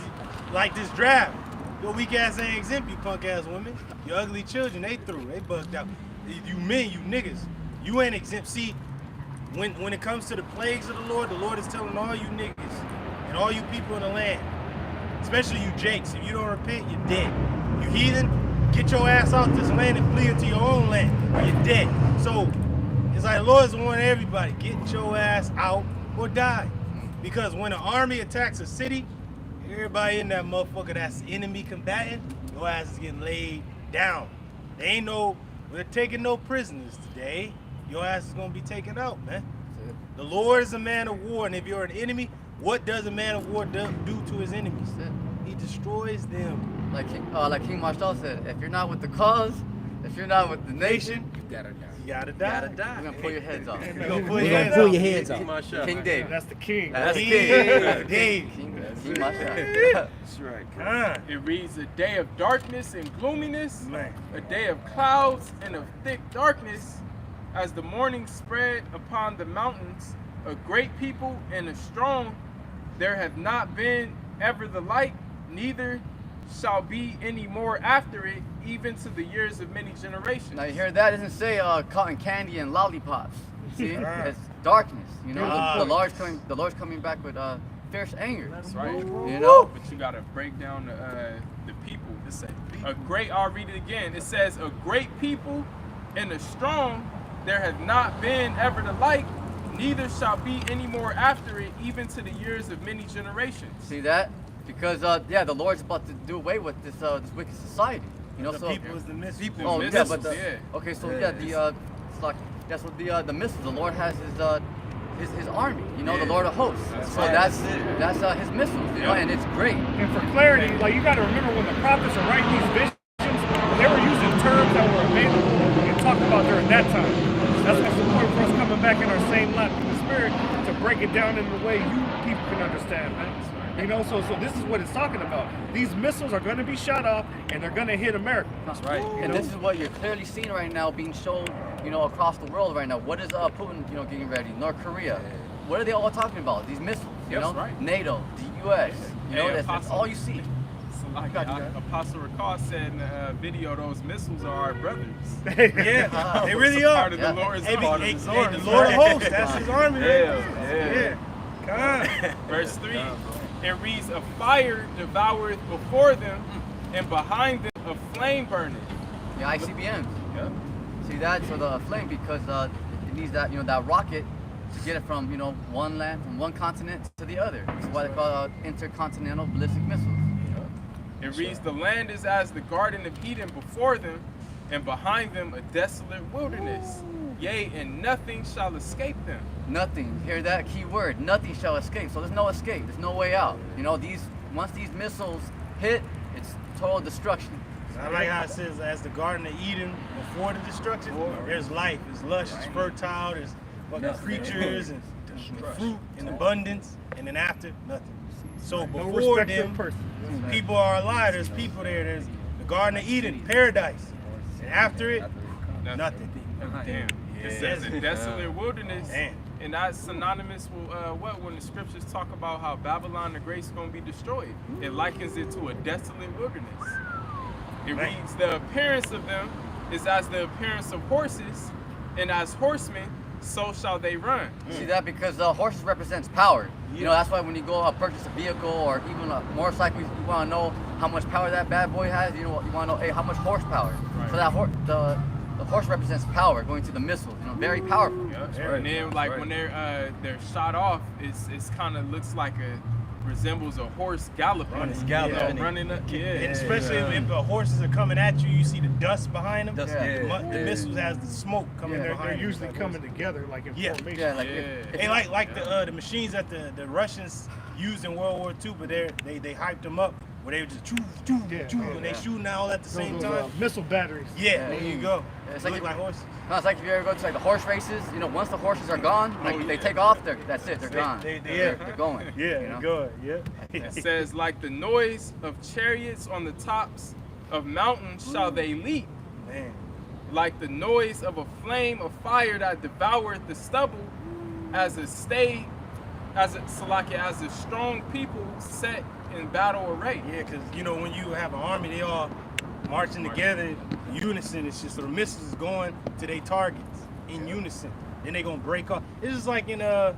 like this draft, your weak ass ain't exempt, you punk ass women. Your ugly children, they through, they bugged out. You men, you niggas, you ain't exempt. See, when it comes to the plagues of the Lord is telling all you niggas and all you people in the land, especially you Jakes, if you don't repent, you're dead. You heathen, get your ass out this land and flee into your own land, or you're dead. So it's like the Lord's warning everybody, get your ass out or die. Because when an army attacks a city, everybody in that motherfucker that's enemy combatant, your ass is getting laid down. We're taking no prisoners today. Your ass is gonna be taken out, man. The Lord is a man of war, and if you're an enemy, what does a man of war do to his enemies? He destroys them. Like King Marshall said, if you're not with the cause, if you're not with the nation, You gotta die. you're gonna pull your heads off. You gonna pull We're your gonna heads pull off. your heads Keep off. my shot. King David. That's the king. That's King King. Dave. King Marshall. That's right. Ah, It reads, "A day of darkness and gloominess, man. a day of clouds and of thick darkness, as the morning spread upon the mountains, a great people and a strong, there have not been ever the like, neither shall be any more after it, even to the years of many generations." Now you hear that? It doesn't say cotton candy and lollipops. See, it's darkness. You know, the Lord's coming back with fierce anger. That's right. You know, But you gotta break down the people. It says a great. I'll read it again. It says, "A great people and a strong, there have not been ever the like, neither shall be any more after it, even to the years of many generations." see that? Because the Lord's about to do away with this wicked society. You know, The so people is the missiles. oh missiles, yeah, but yeah. okay, so it's like that's what the missiles. The Lord has his army. You know, the Lord of hosts. So that's his missiles. You know, and it's great. And for clarity, like you got to remember when the prophets are writing these visions, they were using terms that were available and talked about during that time. That's what's important for us coming back in our same lap in the spirit to break it down in the way you people can understand, man. You know, so this is what it's talking about. These missiles are going to be shot off and they're going to hit America. That's right. And this is what you're clearly seeing right now being shown, you know, across the world right now. What is Putin, you know, getting ready? North Korea. What are they all talking about? These missiles, you know? right. NATO, the U.S. You know, Hey, that's all you see. So like Apostle Ricard said in the video, those missiles are our brothers. Yeah, they really are. Part of the Lord's part of his army. the Lord of hosts, that's his army. Yeah. God. Verse 3, it reads, "A fire devoureth before them, and behind them a flame burneth." The ICBMs. Yeah. See that? So the flame, because it needs that, you know, that rocket to get it from, you know, one land, from one continent to the other. That's why they call it intercontinental ballistic missiles. It reads, the land is as the Garden of Eden before them, and behind them a desolate wilderness. Yea, and nothing shall escape them. Nothing. Hear that key word. Nothing shall escape. So there's no escape. There's no way out. You know, once these missiles hit, it's total destruction. I like how it says, as the Garden of Eden before the destruction, there's life, it's lush, it's fertile, there's fucking creatures and fruit in abundance, and then after, nothing. So No before respect to them, a person. people are alive, there's people there, there's the Garden of Eden, paradise. And after it, nothing. Damn. It says a desolate wilderness. Damn. And that's synonymous with when the scriptures talk about how Babylon the Great is going to be destroyed. It likens it to a desolate wilderness. It reads, the appearance of them is as the appearance of horses, and as horsemen, so shall they run. You see that? Because horses represents power. You know, that's why when you go purchase a vehicle or even a motorcycle, you want to know how much power that bad boy has. You know, you want to know, hey, how much horsepower. Right. So that the horse represents power going to the missiles. You know, very powerful. Yeah. And then like when they're shot off, it's kind of looks like resembles a horse galloping. Running up. Yeah. And especially if the horses are coming at you, you see the dust behind them. The missiles has the smoke coming They're behind them. usually coming together like in formation. Yeah, like Like the machines that the Russians used in World War II, but they hyped them up where they were just choo, and they shooting all at the same time. Missile batteries. Yeah, there you go. It's Look like horses. No, it's like if you ever go to like the horse races, you know, once the horses are gone, like they take off, that's it, they're gone. They're going. Yeah, you know? good. Yeah. It says, like the noise of chariots on the tops of mountains shall they leap. Man. Like the noise of a flame of fire that devoureth the stubble, as a strong people set in battle array. Yeah, because you know when you have an army, they all marching together in unison. It's just the missiles is going to their targets in unison. Then they gonna break off. It's just like in on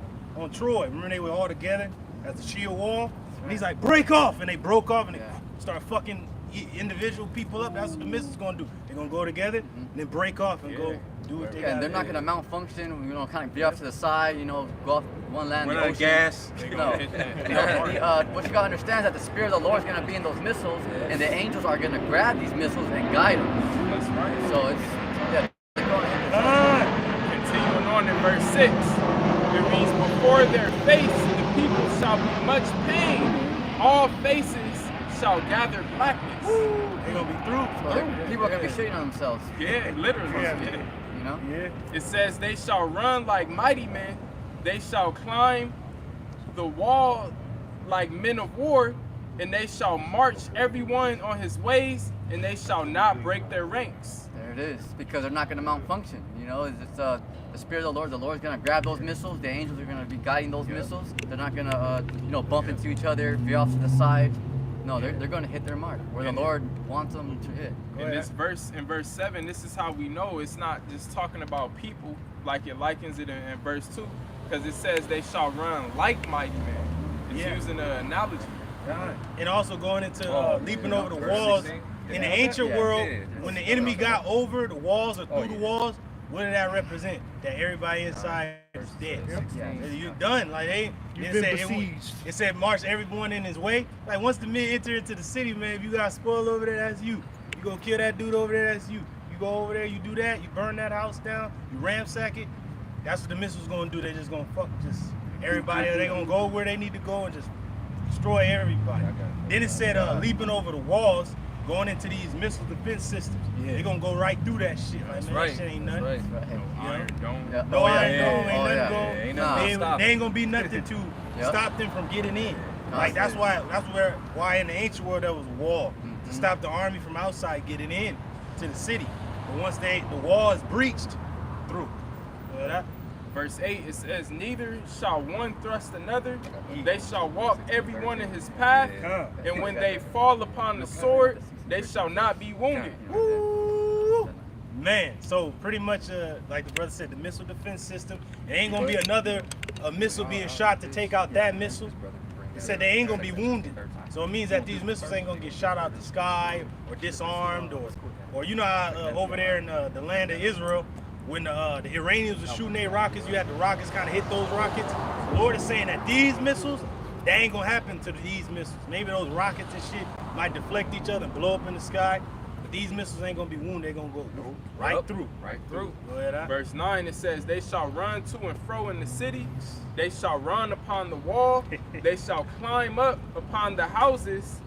Troy. Remember they were all together at the shield wall. And he's like, break off, and they broke off and they start fucking individual people up. That's what the missiles gonna do. They're gonna go together and then break off and go do what they got. And they're not gonna malfunction. You know, kind of veer off to the side. You know, go off one land. Run the out of ocean. gas. No. What you gotta understand is that the spirit of the Lord is gonna be in those missiles, and the angels are gonna grab these missiles and guide them. That's right. So it's Continuing on in verse 6, it reads, before their face the people shall be much pain, all faces shall gather blackness. They're gonna be through. So people are gonna be shitting on themselves. Yeah, literally. You know? Yeah. It says, they shall run like mighty men, they shall climb the wall like men of war, and they shall march everyone on his ways, and they shall not break their ranks. There it is, because they're not going to malfunction. You know, it's the spirit of the Lord. The Lord's going to grab those missiles. The angels are going to be guiding those missiles. They're not going to, bump into each other, veer off to the side. No, they're going to hit their mark where the Lord wants them to hit. In this verse, in verse 7, this is how we know it's not just talking about people like it likens it in verse 2, because it says they shall run like mighty men. It's using an analogy. And also going into leaping over the walls. In the ancient world, when the enemy got over the walls or through the walls, what did that represent? That everybody inside is dead. You're done. Like it said march everyone in his way. Like once the men enter into the city, man, if you got spoil over there, that's you. You go kill that dude over there, that's you. You go over there, you do that, you burn that house down, you ransack it. That's what the missiles gonna do. They're just gonna fuck just everybody. They gonna go where they need to go and just destroy everybody. Then it said leaping over the walls, going into these missile defense systems. They're gonna go right through that shit. Like, man, that shit ain't nothing. No iron dome. No iron dome, ain't nothing going. Ain't nothing They ain't gonna be nothing to stop them from getting in. Like that's why in the ancient world there was a wall to stop the army from outside getting in to the city. But once the wall is breached, through. Verse 8, it says, neither shall one thrust another, they shall walk every one in his path, and when they fall upon the sword, they shall not be wounded. Woo! Man, so pretty much like the brother said, the missile defense system, there ain't gonna be another missile being shot to take out that missile. It said they ain't gonna be wounded. So it means that these missiles ain't gonna get shot out the sky or disarmed or you know how over there in the land of Israel, when the Iranians were shooting their rockets, you had the rockets kind of hit those rockets. The Lord is saying that these missiles That ain't gonna happen to these missiles. Maybe those rockets and shit might deflect each other and blow up in the sky. But these missiles ain't gonna be wounded. They're gonna go right through. Right through. Go ahead, huh? Verse 9, it says, they shall run to and fro in the city. They shall run upon the wall. They shall climb up upon the houses.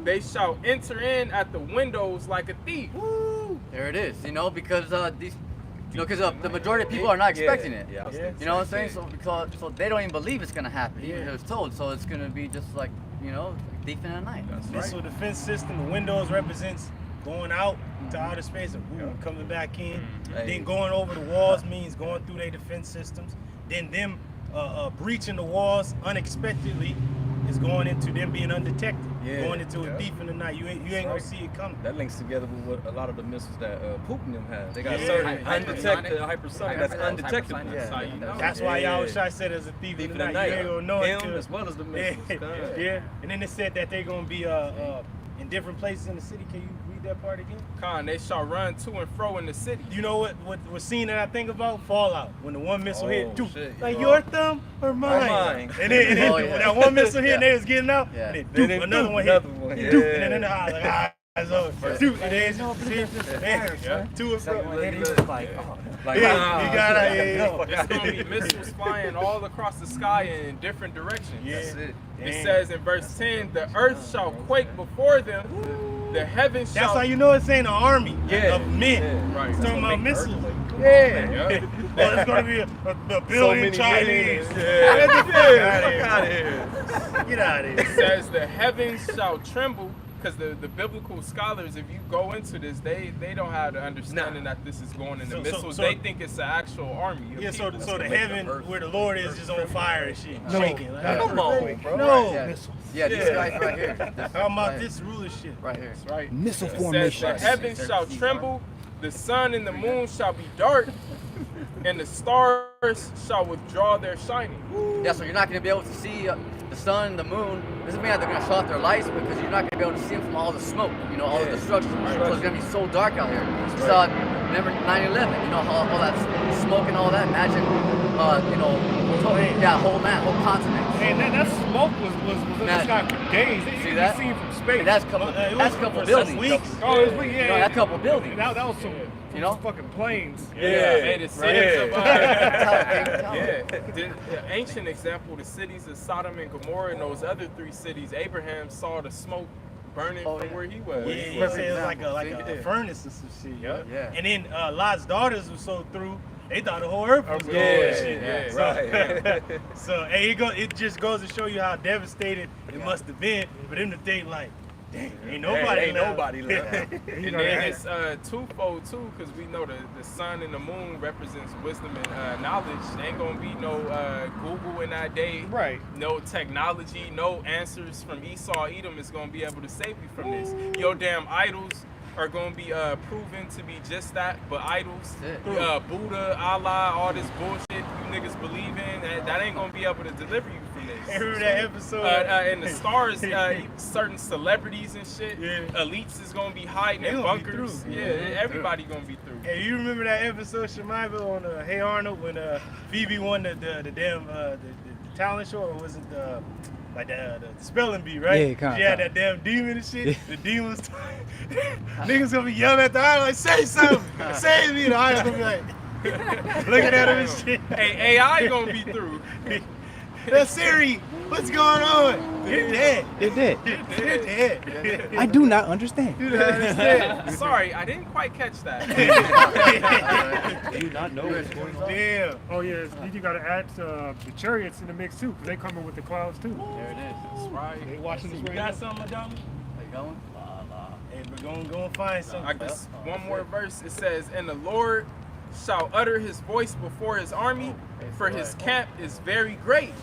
They shall enter in at the windows like a thief. There it is. You know, because these, you know, because the majority of people are not expecting it. Yeah, You know what I'm saying? So because they don't even believe it's gonna happen. Even Yeah. if it's told. So it's gonna be just like, you know, thief in the night. Missile defense system. The windows represents going out to outer space and coming back in. Then going over the walls means going through their defense systems. Then them breaching the walls unexpectedly is going into them being undetected. Going into a thief in the night. You ain't gonna see it coming. That links together with what a lot of the missiles that Putin them have. They got Yeah. certain Hypersonic. hypersonic that's undetected. Hypersonic. Yeah. That's how you know. That's why y'all Shai said as a thief in the night. You ain't gonna know it Him till- as well as the missiles. Yeah. And then they said that they're gonna be in different places in the city. Can you read that part again? Khan, they shall run to and fro in the city. You know what scene that I think about? Fallout. When the one missile hit, dude, shit. like your thumb or mine? mine. And then Oh, yeah. that one missile hit, and they was getting out. Yeah. And then, Then dude, another one hit. another one. Dude, Yeah. and then the eye like, it's over. Dude, and then two and fro. Like, Yeah, you got it. It's going to be missiles flying all across the sky in different directions. Yeah. It says in verse 10, the earth shall quake before them, the heavens That's shall... how you know it's saying an army Yeah. of men. Right. It's talking about missiles. Yeah. Oh, it's gonna be a billion many Chinese. millions. Get the fuck out of here. Get out of It here. says the heavens shall tremble, because the biblical scholars, if you go into this, they don't have the understanding that this is going in the missiles. so- they think it's an actual army of Yeah, so people. the heaven where the Lord is just on fire and shit, No. shaking. Like, Come on, bro. no. Yeah, these guys right here. This, How about right, this ruler shit? right here. Right. Missile It says formation. the heavens shall tremble, the sun and the moon shall be dark, and the stars shall withdraw their shining. Yeah, so you're not going to be able to see the sun, the moon. Doesn't mean that they're going to shut off their lights because you're not going to be able to see them from all the smoke, you know, all the destruction. So it's going to be so dark out here. So remember 9/11, you know, all that smoke and all that. Imagine, you know, whole continent. And that smoke was in the Man. sky for days. It See could that? be seen from space. And that's couple, It was that's couple for buildings. some weeks. Oh, it was weird, yeah. You know, that couple buildings. That was some, You know? fucking planes. Hey, the cities of Tell it. yeah, the ancient example, the cities of Sodom and Gomorrah and those other three cities, Abraham saw the smoke burning Oh, from yeah. where he was. Yeah, he said it was like a furnace or some shit. Yeah. And then Lot's daughters were so through, they thought the whole earth was going Yeah, and shit. yeah, So hey, it just goes to show you how devastated it must have been for them to think like, dang, ain't nobody left. And then it's twofold too, because we know the sun and the moon represents wisdom and knowledge. There ain't gonna be no Google in that day, Right. no technology, no answers from Esau Edom is gonna be able to save you from this. Your damn idols are gonna be proven to be just that, but idols. Buddha, Allah, all this bullshit you niggas believe in, that ain't gonna be able to deliver you from this. Hey, remember that episode? And the stars, certain celebrities and shit, Yeah. elites is gonna be hiding They in gonna be bunkers. through. Yeah, everybody gonna be through. Hey, you remember that episode, Shemaiva, on Hey Arnold, when Phoebe won the damn the talent show, or was it the spelling bee, right? Yeah, kinda. She had that damn demon and shit. The demon was niggas gonna be yelling at the idol like, say something, save me. The idol gonna be like looking at him and shit. Hey, AI gonna be through. That's Siri, what's going on? You're dead. They're dead. You're dead. I do not understand. You don't understand. Sorry, I didn't quite catch that. Do you not know what's going on? Damn. Oh yeah, you gotta add the chariots in the mix too, 'cause they coming with the clouds too. There it is. That's right. They watching this You right got now. something, Madonna? Are you going? Hey, we're gonna find something. I guess one more verse. It says, "And the Lord shall utter his voice before his army, for his camp is very great.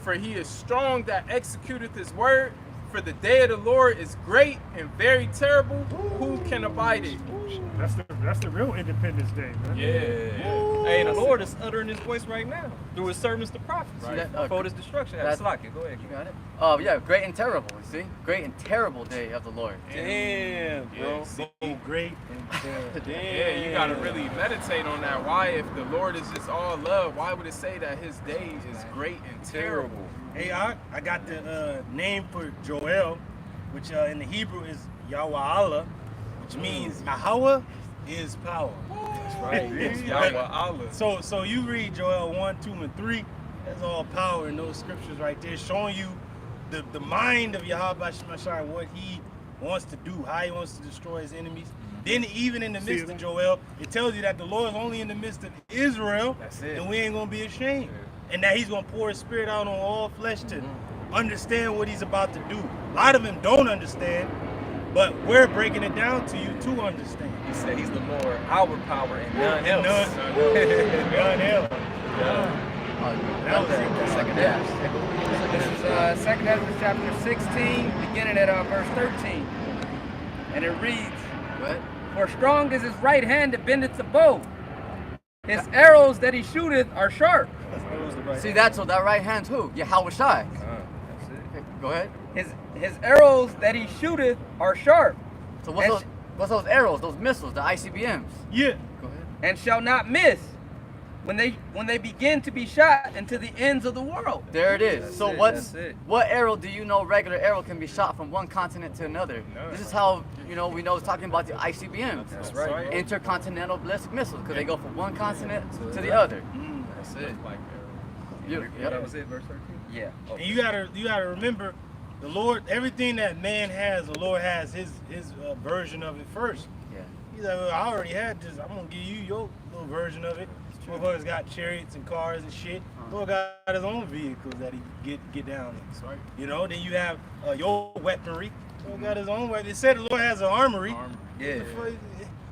For he is strong that executeth his word. For the day of the Lord is great and very terrible. Who can abide it?" That's the real Independence Day, man. Yeah. Hey, the Lord is uttering his voice right now through his servants, the prophets. Right. Before this destruction. That's- Slack it. Go ahead. You got it? Oh, yeah, great and terrible. You see? Great and terrible day of the Lord. Damn, bro. So great and terrible. Yeah, you gotta really meditate on that. Why, if the Lord is just all love, why would it say that his day is great and terrible? Hey, I got the name for Joel, which in the Hebrew is Yahweh, which means Yahweh is power. That's right. It's Yahweh Allah. So you read Joel 1, 2, and 3. That's all power in those scriptures right there, showing you the mind of Yahweh Shemashai, what he wants to do, how he wants to destroy his enemies. Then even in the midst of Joel, it tells you that the Lord is only in the midst of Israel, and we ain't gonna be ashamed. And that he's gonna pour his spirit out on all flesh to understand what he's about to do. A lot of them don't understand, but we're breaking it down to you to understand. He said he's the Lord, our power, and none else. None else. That was the second half. This is 2 Ezra chapter 16, beginning at verse 13. And it reads, What? For strong is his right hand that bendeth the bow. His arrows that he shooteth are sharp. See, that's what that right hand's who? Yahweh Shai. That's it. Go ahead. His arrows that he shooteth are sharp. So what's those arrows, those missiles, the ICBMs? Yeah. Go ahead. And shall not miss when they begin to be shot into the ends of the world. There it is. That's So it, what's that's it. what arrow do you know? Regular arrow can be shot from one continent to another. This is how we know it's talking about the ICBMs. That's right. Intercontinental ballistic missiles, because they go from one continent to the other. That's it. That was it, verse 13? Yeah. And you gotta remember, the Lord, everything that man has, the Lord has his version of it first. Yeah. He's like, well, I already had this. I'm gonna give you your little version of it. Motherfuckers got chariots and cars and shit. Lord got his own vehicles that he get down in. That's right. You know, then you have your weaponry. Lord got his own weapon. It said the Lord has an armory. Yeah.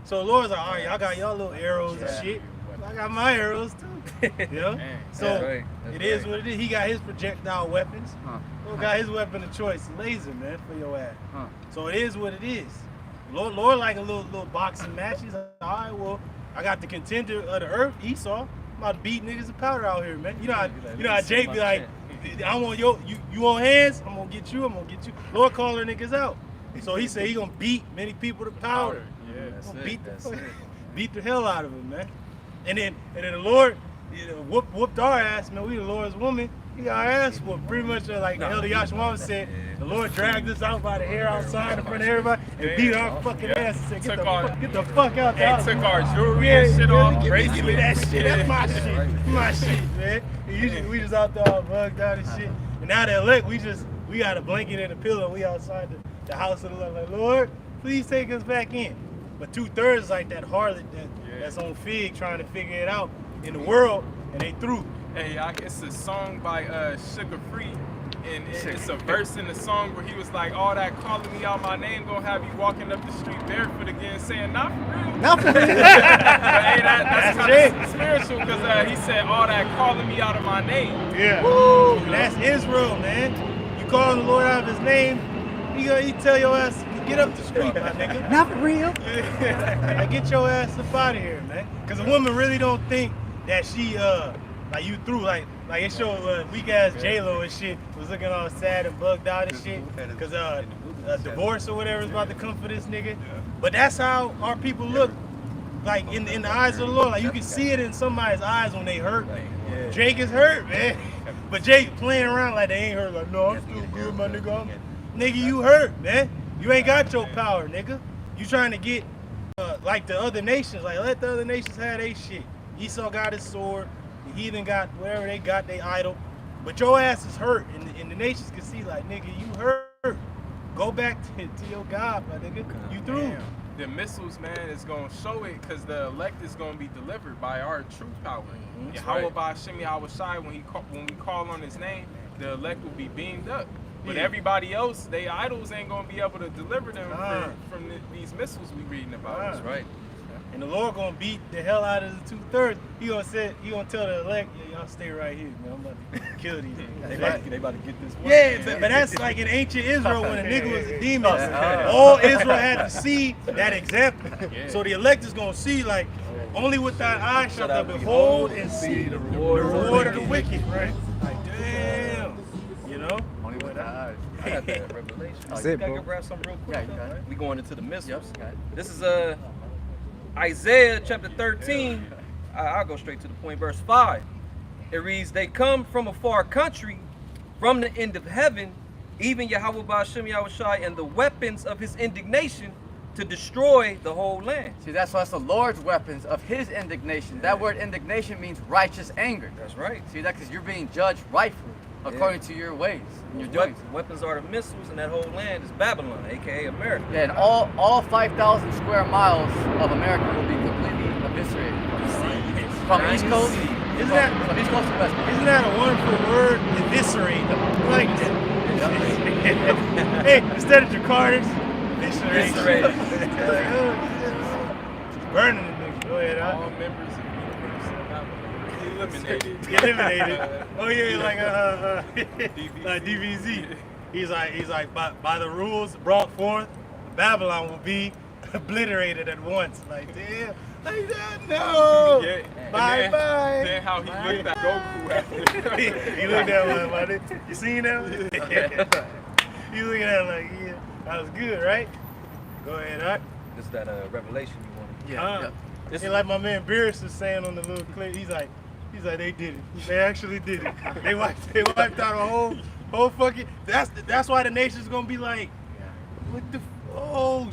So the Lord's like, all right, y'all got y'all little arrows and shit. I got my arrows too. You know? So That's right. That's it is right. what it is. He got his projectile weapons. Lord got his weapon of choice, laser, man, for your ass. So it is what it is. Lord like a little boxing match. He's like, all right, well, I got the contender of the earth, Esau. I'm about to beat niggas of powder out here, man. You know how Jake be like, I want you want hands? I'm gonna get you. Lord calling niggas out. So he said he gonna beat many people to powder. Yeah. That's it. Beat the hell out of him, man. And then the Lord whooped our ass, man. We the Lord's woman. He got our ass whooped. Pretty much like the Elder Yashua said, the Lord dragged us out by the hair outside in front of everybody and beat our fucking ass and said, get the fuck out the house. Took our jewelry and shit off. Give me that shit. That's my shit. My shit, man. We just out there all bugged out and shit. And now that elect, we got a blanket and a pillow. We outside the house of the Lord. Like, Lord, please take us back in. But 2/3 is like that harlot that's on Fig trying to figure it out in the world, and they through. Hey, it's a song by Sugar Free, and it's a verse in the song where he was like, all that calling me out my name gonna have you walking up the street barefoot again saying, not for real. Not for real. But, hey, that's kind of spiritual, because he said, all that calling me out of my name. Yeah. Woo! That's Israel, man. You calling the Lord out of his name, he tell your ass, get up the street, my nigga. Not for real. Like, get your ass up out of here, man. Because a woman really don't think that she, like you through, like it showed weak ass J-Lo and shit was looking all sad and bugged out and shit. Because divorce or whatever is about to come for this nigga. But that's how our people look, like in the eyes of the Lord. Like you can see it in somebody's eyes when they hurt. Jake is hurt, man. But Jake playing around like they ain't hurt. Like, no, I'm still good, my nigga. Nigga, you hurt, man. You ain't got your power, nigga. You trying to get like the other nations. Like, let the other nations have their shit. Esau got his sword. The heathen got whatever they got, they idol. But your ass is hurt. And the nations can see, like, nigga, you hurt. Go back to your God, my nigga. You through. Damn. The missiles, man, is going to show it, because the elect is going to be delivered by our true power. Yahweh Ba'Shem Yahweh Shai, when we call on his name, the elect will be beamed up. But everybody else, they idols ain't going to be able to deliver them from these missiles we reading about. That's right. And the Lord gonna beat the hell out of the 2/3. He gonna tell the elect, yeah, y'all stay right here, man. I'm about to kill these. They about to get this one. Yeah, but that's like in ancient Israel when a nigga was a demon. All Israel had to see that example. So the elect is gonna see like, only with thine eyes shalt thou behold and see the reward of the wicked, right? Like, damn, you know? Only with the eyes. I got that revelation. That's You it, gotta bro. go grab something real quick. Yeah, you got it. We going into the missiles. Yep. This is Isaiah chapter 13. I'll go straight to the point. Verse 5. It reads, "They come from a far country, from the end of heaven, even Yahweh Ba'ashem Yahushai, and the weapons of his indignation to destroy the whole land." See, that's why it's the Lord's weapons of his indignation. That word indignation means righteous anger. That's right. See that because you're being judged rightfully according to your ways and your doings. Weapons are the missiles, and that whole land is Babylon, aka America. Yeah, and all 5,000 square miles of America will be completely eviscerated. From East Coast, Isn't that from East Coast to West Coast. Isn't that a wonderful word? Eviscerate. Like, hey, instead of Jakartas, eviscerate. Burning the nigga. Go ahead, All members of the University of Babylon eliminated. eliminated. Oh yeah, like DBZ. He's like by the rules brought forth, Babylon will be obliterated at once. Like damn, like that. No. Yeah. Bye bye. Then how he looked at Goku after. He looked at one, buddy. You seen that? You looking at it like, yeah, that was good, right? Go ahead, Doc. This is that revelation you wanted. Yeah. It's like my man Beerus was saying on the little clip. He's like, they did it. They actually did it. They wiped out a whole fucking. That's why the nation's gonna be like, what the? Oh,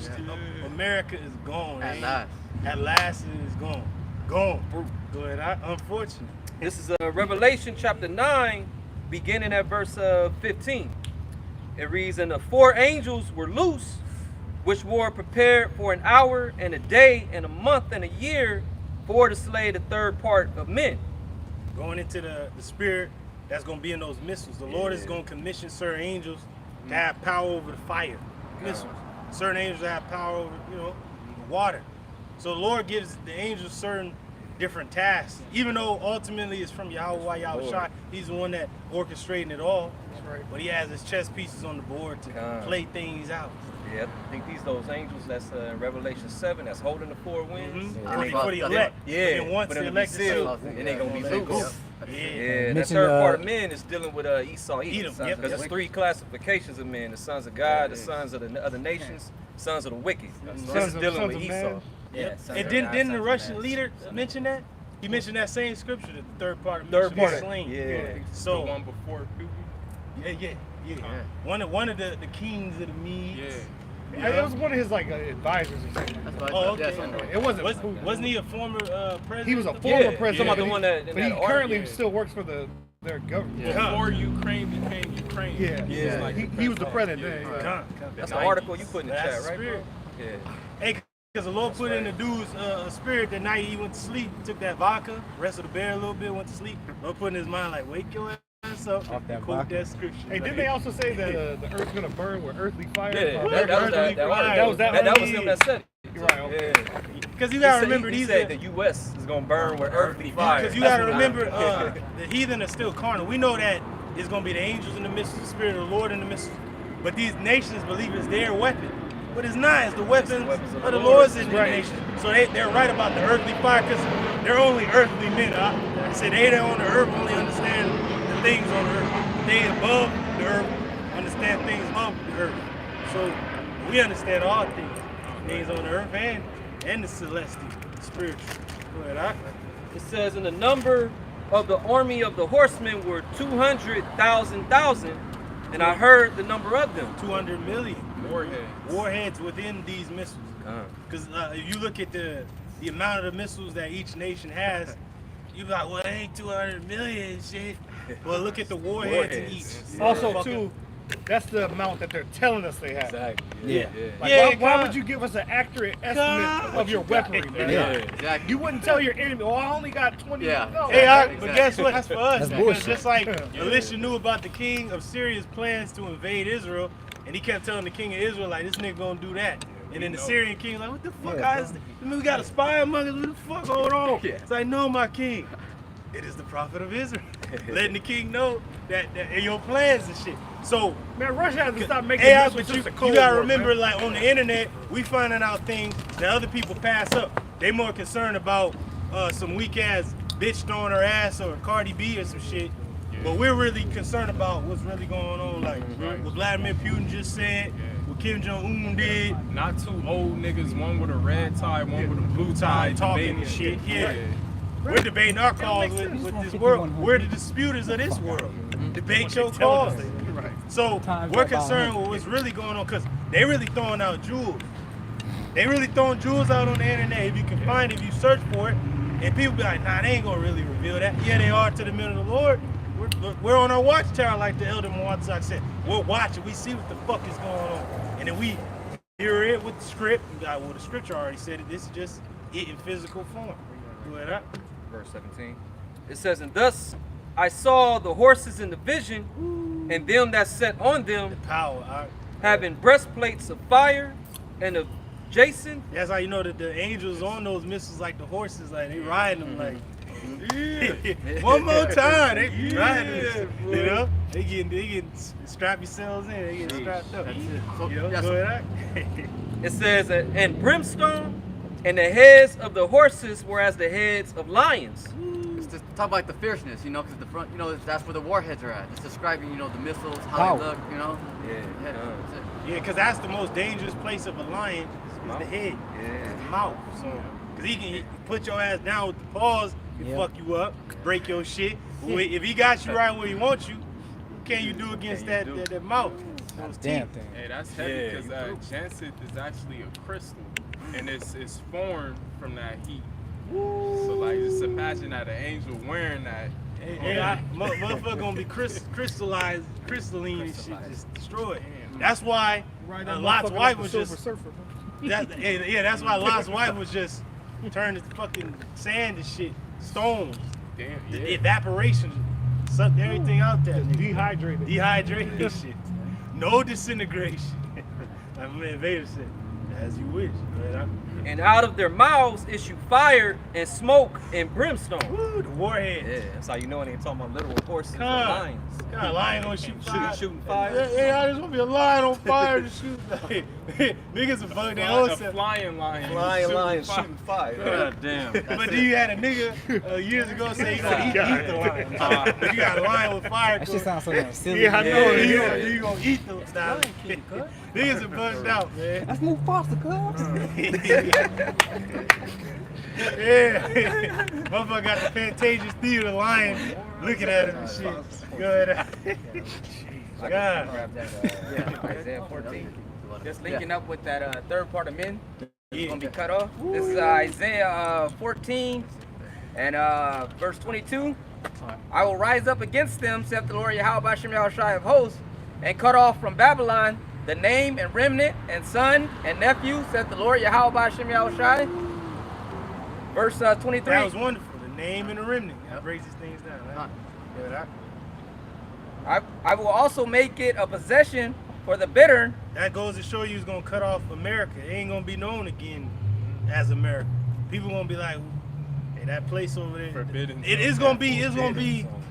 America is gone. At man. last. At last, it is gone. Gone. Go ahead, Doc. Unfortunate. This is Revelation chapter 9, beginning at verse 15. It reads, "And the 4 angels were loose, which were prepared for an hour and a day and a month and a year for to slay the 3rd part of men." Going into the spirit that's going to be in those missiles. The Lord is going to commission certain angels to have power over the fire missiles. Certain angels that have power over, water. So the Lord gives the angels certain different tasks. Even though ultimately it's from Yahweh Yahushua, he's the one that orchestrating it all. That's right. But he has his chess pieces on the board to play things out. Yeah, I think those angels, that's Revelation 7, that's holding the 4 winds. For the elect. Yeah, But then once but the it'll be elect is sealed, sealed, and they gonna be loose. Yeah. Yeah, that Mention, 3rd part of men is dealing with Esau, Edom, because yep. there's 3 classifications of men: the sons of God, the sons of the other nations, sons of the wicked. This is dealing with Esau. Yeah. And didn't the Russian leader mention that? He mentioned that same scripture, that the 3rd part of Third men part. should be slain. Yeah. So The one before Putin. yeah. One of the kings of the Medes. Yeah. It was one of his like advisors or something. That's what Oh, I okay. thought. Yes, It wasn't. Wasn't he a former president? He was a of the- former Yeah, president. talking about the but one he- that- but that he currently argued. still works for their government. Yeah. Before Ukraine became Ukraine. Yeah. He was like He was the president. Yeah. Yeah. Con. That's the article you put in the That's chat, right, bro? spirit. Yeah. Hey, because the Lord put in the dude's spirit that night he went to sleep, took that vodka, wrestled the bear a little bit, went to sleep. Lord put in his mind like, wake your ass up Off that and quote vodka. that scripture. Hey, didn't they also say that the earth's gonna burn with earthly fire? Yeah, What? that was Earthly that fire. article. That was him that said it. You're right. Okay. Yeah. Because you gotta remember he these said are. the U.S. is gonna burn with earthly fire. Because you gotta remember, the heathen are still carnal. We know that it's gonna be the angels in the midst, the spirit of the Lord in the midst. But these nations believe it's their weapon. But it's not. It's the weapons of the Lord's in these nations. So they're right about the earthly fire because they're only earthly men. I said they that on the earth only understand the things on the earth. They above the earth understand things above the earth. So we understand all things on the earth and the celestial, the spiritual. Go ahead, Doc. It says, "And the number of the army of the horsemen were 200,000, and I heard the number of them." 200 million Warheads. warheads within these missiles. Because if you look at the amount of the missiles that each nation has, you be like, well, it ain't 200 million and shit. Well, look at the warheads in each. Also, too, that's the amount that they're telling us they have. Exactly. Yeah. Like, Yeah, why God. would you give us an accurate estimate of your weaponry, man? Yeah. Exactly. You wouldn't tell your enemy, oh, I only got 20. Yeah. No. Hey, but Exactly. guess what? That's for us. That's Because bullshit. just like Elisha knew about the king of Syria's plans to invade Israel, and he kept telling the king of Israel, like, this nigga gonna do that. And then the Syrian king like, what the fuck, guys? We got a spy among us. What the fuck going on? It's like, no, my king. It is the prophet of Israel. Letting the king know that your plans and shit. So, Man, Russia has to stop making AI, missiles but since the Cold you gotta War, remember, man. like on the internet, we finding out things that other people pass up. They more concerned about some weak ass bitch throwing her ass or Cardi B or some shit. But we're really concerned about what's really going on, like what Vladimir Putin just said, what Kim Jong-un did. Not two old niggas, one with a red tie, one with a blue tie, talking and shit. We're debating our cause with this world. We're the disputers of this world. Debate your cause. So we're concerned with what's really going on because they really throwing out jewels. They really throwing jewels out on the internet. If you can find it, if you search for it, and people be like, nah, they ain't gonna really reveal that. Yeah, they are to the men of the Lord. We're on our watchtower, like the elder Mwazak said. We're watching. We see what the fuck is going on, and then we hear it with the script. Well, the scripture already said it. This is just it in physical form. Go ahead up. Verse 17. It says, and thus I saw the horses in the vision, and them that sat on them, Power. having breastplates of fire and of jason. That's how you know that the angels on those missiles, like the horses, like they riding them like. One more time, they riding them. You know, they getting strap yourselves in. They getting strapped up. You know, go ahead. It says, and brimstone, and the heads of the horses were as the heads of lions. It's just talk about the fierceness, you know, because the front, you know, that's where the warheads are at. It's describing, you know, the missiles, how they look, you know. Yeah, because that's the most dangerous place of a lion is the head, the mouth. So, because he can put your ass down with the paws and fuck you up, break your shit. If he got you right where he wants you, what can you do against that mouth? Damn thing. Hey, that's heavy because Janseth is actually a crystal, and it's formed from that heat. So like, just imagine that an angel wearing that. Motherfucker gonna be crystallized, crystalline and shit, just destroyed. That's why Lot's wife was just. That's why Lot's wife was just turned to fucking sand and shit, stones. Damn, The evaporation sucked everything out there. Dehydrated. Dehydrated and shit. No disintegration. Like my man Vader said, as you wish. And out of their mouths issue fire and smoke and brimstone. Woo, the warhead. Yeah, that's how you know it ain't talking about literal horses and God. lions. God, lion gonna shoot fire. Shooting fire. Yeah, there's gonna be a lion on fire to shoot. Niggas are bugging their own A self. flying lion. Flying lions shooting fire. God damn. But then you had a nigga years ago say he gonna eat the lion. You got a lion with fire. That shit sounds so damn silly. Yeah, I know. You gonna eat the style. Niggas are bugged out, man. Let's move faster, cuz. Yeah. Motherfucker got the Fantasia Theater lion looking at him and shit. Go ahead. God. Isaiah 14. Just linking up with that third part of men. Yeah. Gonna be cut off. This is Isaiah 14 and verse 22. I will rise up against them, saith the Lord Yahweh Bashem Yahushai of hosts, and cut off from Babylon the name and remnant and son and nephew, saith the Lord Yahweh Bashem Yahushai. Verse 23. That was wonderful. The name and the remnant. That breaks these things down. Right? I will also make it a possession for the bitter. That goes to show you it's gonna cut off America. It ain't gonna be known again as America. People gonna be like, hey, that place over there. Forbidden. It's gonna be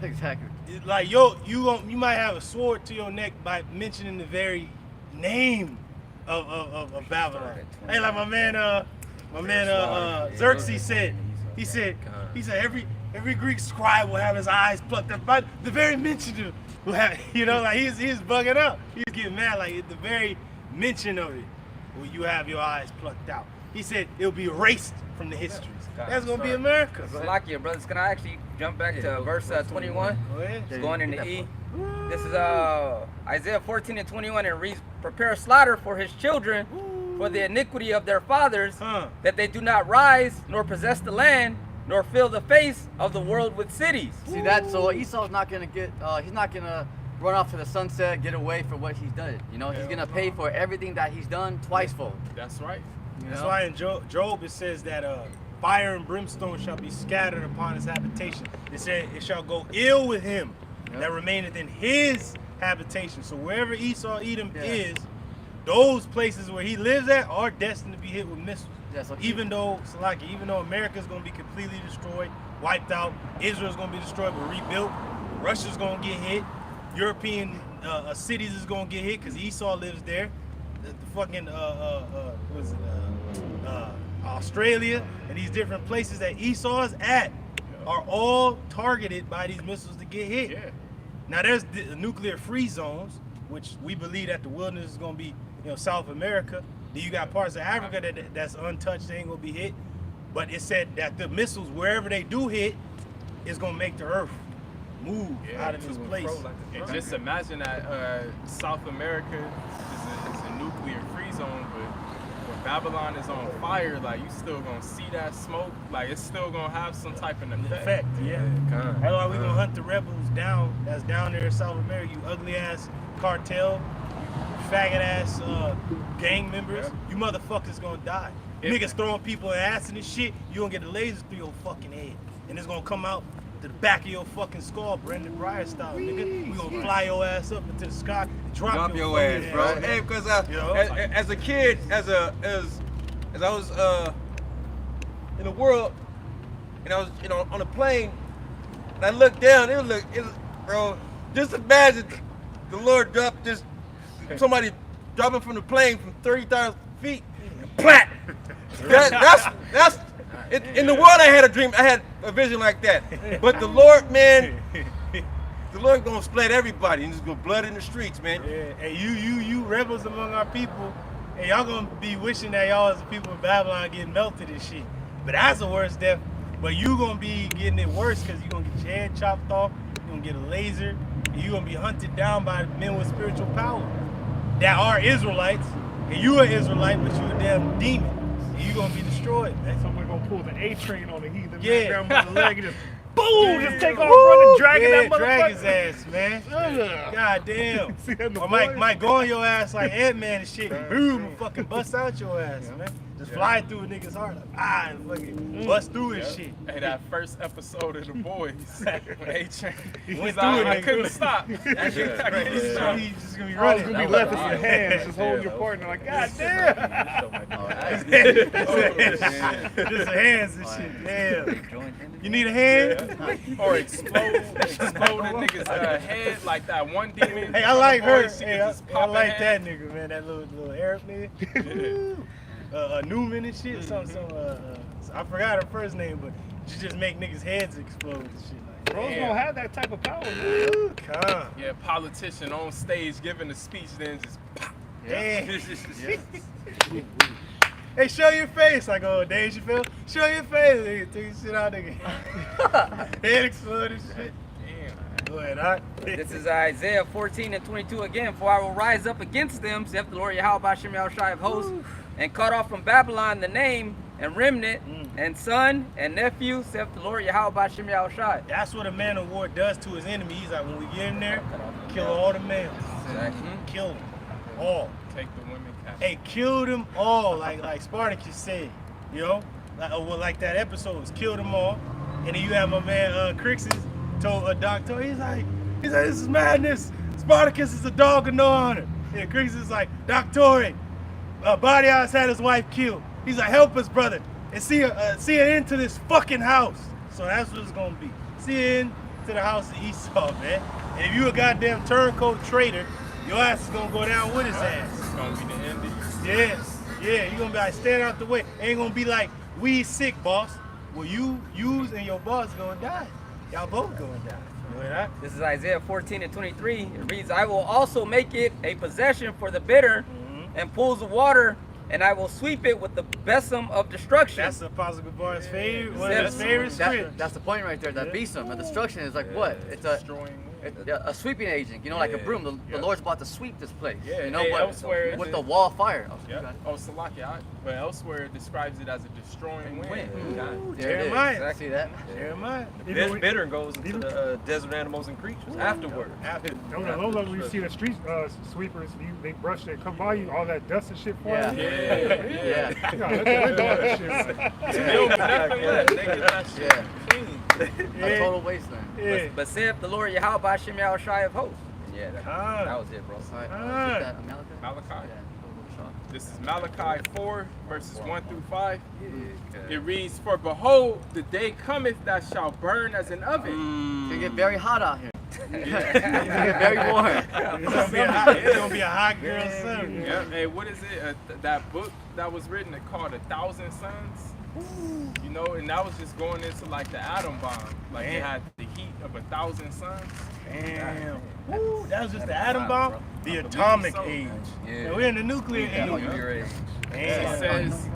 Exactly. like, yo, you might have a sword to your neck by mentioning the very name of Babylon. Hey, like my man Xerxes said. He said every Greek scribe will have his eyes plucked up. But the very mention of will have, you know, like he's bugging up. He's getting mad. Like at the very mention of it, will you have your eyes plucked out? He said it'll be erased from the histories. That's gonna be America. Salakia, brothers, can I actually jump back to verse 21? Go ahead. It's going into E. This is Isaiah 14 and 21. It reads, prepare slaughter for his children for the iniquity of their fathers, that they do not rise nor possess the land, nor fill the face of the world with cities. See that? So Esau's not gonna get. He's not gonna run off to the sunset, get away for what he's done. You know, he's gonna pay for everything that he's done twicefold. That's right. That's why in Job it says that fire and brimstone shall be scattered upon his habitation. It said it shall go ill with him that remaineth in his habitation. So wherever Esau Edom is, those places where he lives at are destined to be hit with missiles. Yeah, so Even though America's gonna be completely destroyed, wiped out, Israel's gonna be destroyed but rebuilt, Russia's gonna get hit, European cities is gonna get hit because Esau lives there. The fucking Australia and these different places that Esau's at are all targeted by these missiles to get hit. Yeah. Now there's the nuclear free zones, which we believe that the wilderness is gonna be, South America. Then you got parts of Africa that's untouched, they ain't gonna be hit. But it said that the missiles, wherever they do hit, is gonna make the earth move out of this place. And just imagine that South America is a nuclear free zone, but when Babylon is on fire, like you still gonna see that smoke, like it's still gonna have some type of effect. Yeah. That's why we gonna hunt the rebels down. That's down there in South America. You ugly ass cartel, you faggot ass gang members. You motherfuckers gonna die. Niggas throwing people in acid and shit. You gonna get the lasers through your fucking head, and it's gonna come out to the back of your fucking skull, Brendan Breyer style, nigga. We gonna fly your ass up into the sky, drop your ass, bro. Hey, because as a kid, as I was in the world, and I was on a plane, and I looked down, bro. Just imagine the Lord dropped somebody dropping from the plane from 30,000 feet, and plat. That's. In the world, I had a dream. I had a vision like that. But the Lord, man, the Lord gonna split everybody and just gonna blood in the streets, man. Yeah. Hey, you rebels among our people. Hey, y'all gonna be wishing that y'all as the people in Babylon getting melted and shit. But that's a worse death. But you gonna be getting it worse because you gonna get your head chopped off. You gonna get a laser. And you gonna be hunted down by men with spiritual power that are Israelites. And you an Israelite, but you a damn demon. You gonna be destroyed, man. Somebody gonna pull the A train on the heathen, Yeah. grab him by the leg and just boom, just take off running, dragging that motherfucker. Drag his ass, man. God damn. See that in the Or boys? might go on your ass like Ant-Man and shit, and boom, and fucking bust out your ass, man. Just fly through a nigga's heart, like, and fucking bust through his shit. Hey, that first episode of The Boys, when A-Train, Went through it, I nigga. couldn't stop. He's just gonna be I was running. gonna be left with your hands, just holding your partner like, God damn. Just hands and shit, damn. You need a hand? Or explode a nigga's head like that one demon. Hey, I like Boy, her. she Hey, could just I pop a like head. that nigga, man. That little Arab nigga. Newman and shit. I forgot her first name, but she just make niggas' heads explode and shit. Bro's Yeah. gonna have that type of power, man. Calm. Yeah, politician on stage giving a speech, then just pop. Damn. Hey, show your face. Like, oh, Dave Chappelle. Show your face. Nigga, take your shit out, nigga. Head explode and shit. Damn. Go ahead, all right. This is Isaiah 14 and 22 again. For I will rise up against them, saith the Lord Yahweh Bashem Yahushai of hosts, and cut off from Babylon the name and remnant and son and nephew, saith the Lord Yahweh Bashem Yahushai. That's what a man of war does to his enemy. He's like, when we get in there, kill all the males. Kill them all. Take the women captive. Hey, kill them all, like Spartacus said, like that episode was kill them all. And then you have my man Crixus told a doctor, he's like, this is madness. Spartacus is a dog of no honor. And Crixus is like, Doctor, Bardias had his wife killed. He's like, help us, brother, and see an end to this fucking house. So that's what it's gonna be. See an end to the house of Esau, man. And if you a goddamn turncoat traitor, your ass is gonna go down with his ass. It's gonna be the end of you. Yeah, you gonna be like, stand out the way. Ain't gonna be like, we sick, boss. Well, you and your boss gonna die. Y'all both gonna die. You know that? This is Isaiah 14 and 23. It reads, I will also make it a possession for the bitter and pools of water, and I will sweep it with the besom of destruction. That's Apostle Gabar's favorite, one of his favorite scripts. That's the point right there. That besom, and destruction is like what? It's a sweeping agent. You know, like a broom. The Lord's about to sweep this place. Yeah, you know, hey, but elsewhere with it- the wall of fire. Yeah. Oh, Salakia. But elsewhere it describes it as a destroying wind. Ooh, there it is. Jeremiah. Exactly. See that? Jeremiah. Bitter goes into the desert animals and creatures afterward. Don't let when you see the street sweepers, they brush, they come by you, all that dust and shit flying. Yeah. You gotta let that shit. They'll definitely let they get that shit clean. A total wasteland. Yeah. But saith the Lord Yahweh Bashem Yahushai of hosts. And yeah, that was it, bro. All right, Ah. keep that, Malachi? Malachi. Yeah. This is Malachi 4, verses 1 through 5. It reads, "For behold, the day cometh that shall burn as an oven." It's gonna get very hot out here. It's gonna get very warm. It's gonna be a hot girl summer. Yeah. Hey, what is it? That book that was written, it called 1,000 Suns. You know, and that was just going into like the atom bomb. Like it had the heat of 1,000 suns. Damn. Woo, that was just the atom bomb? The atomic age. Yeah. We're in the nuclear age. Nuclear age. It says,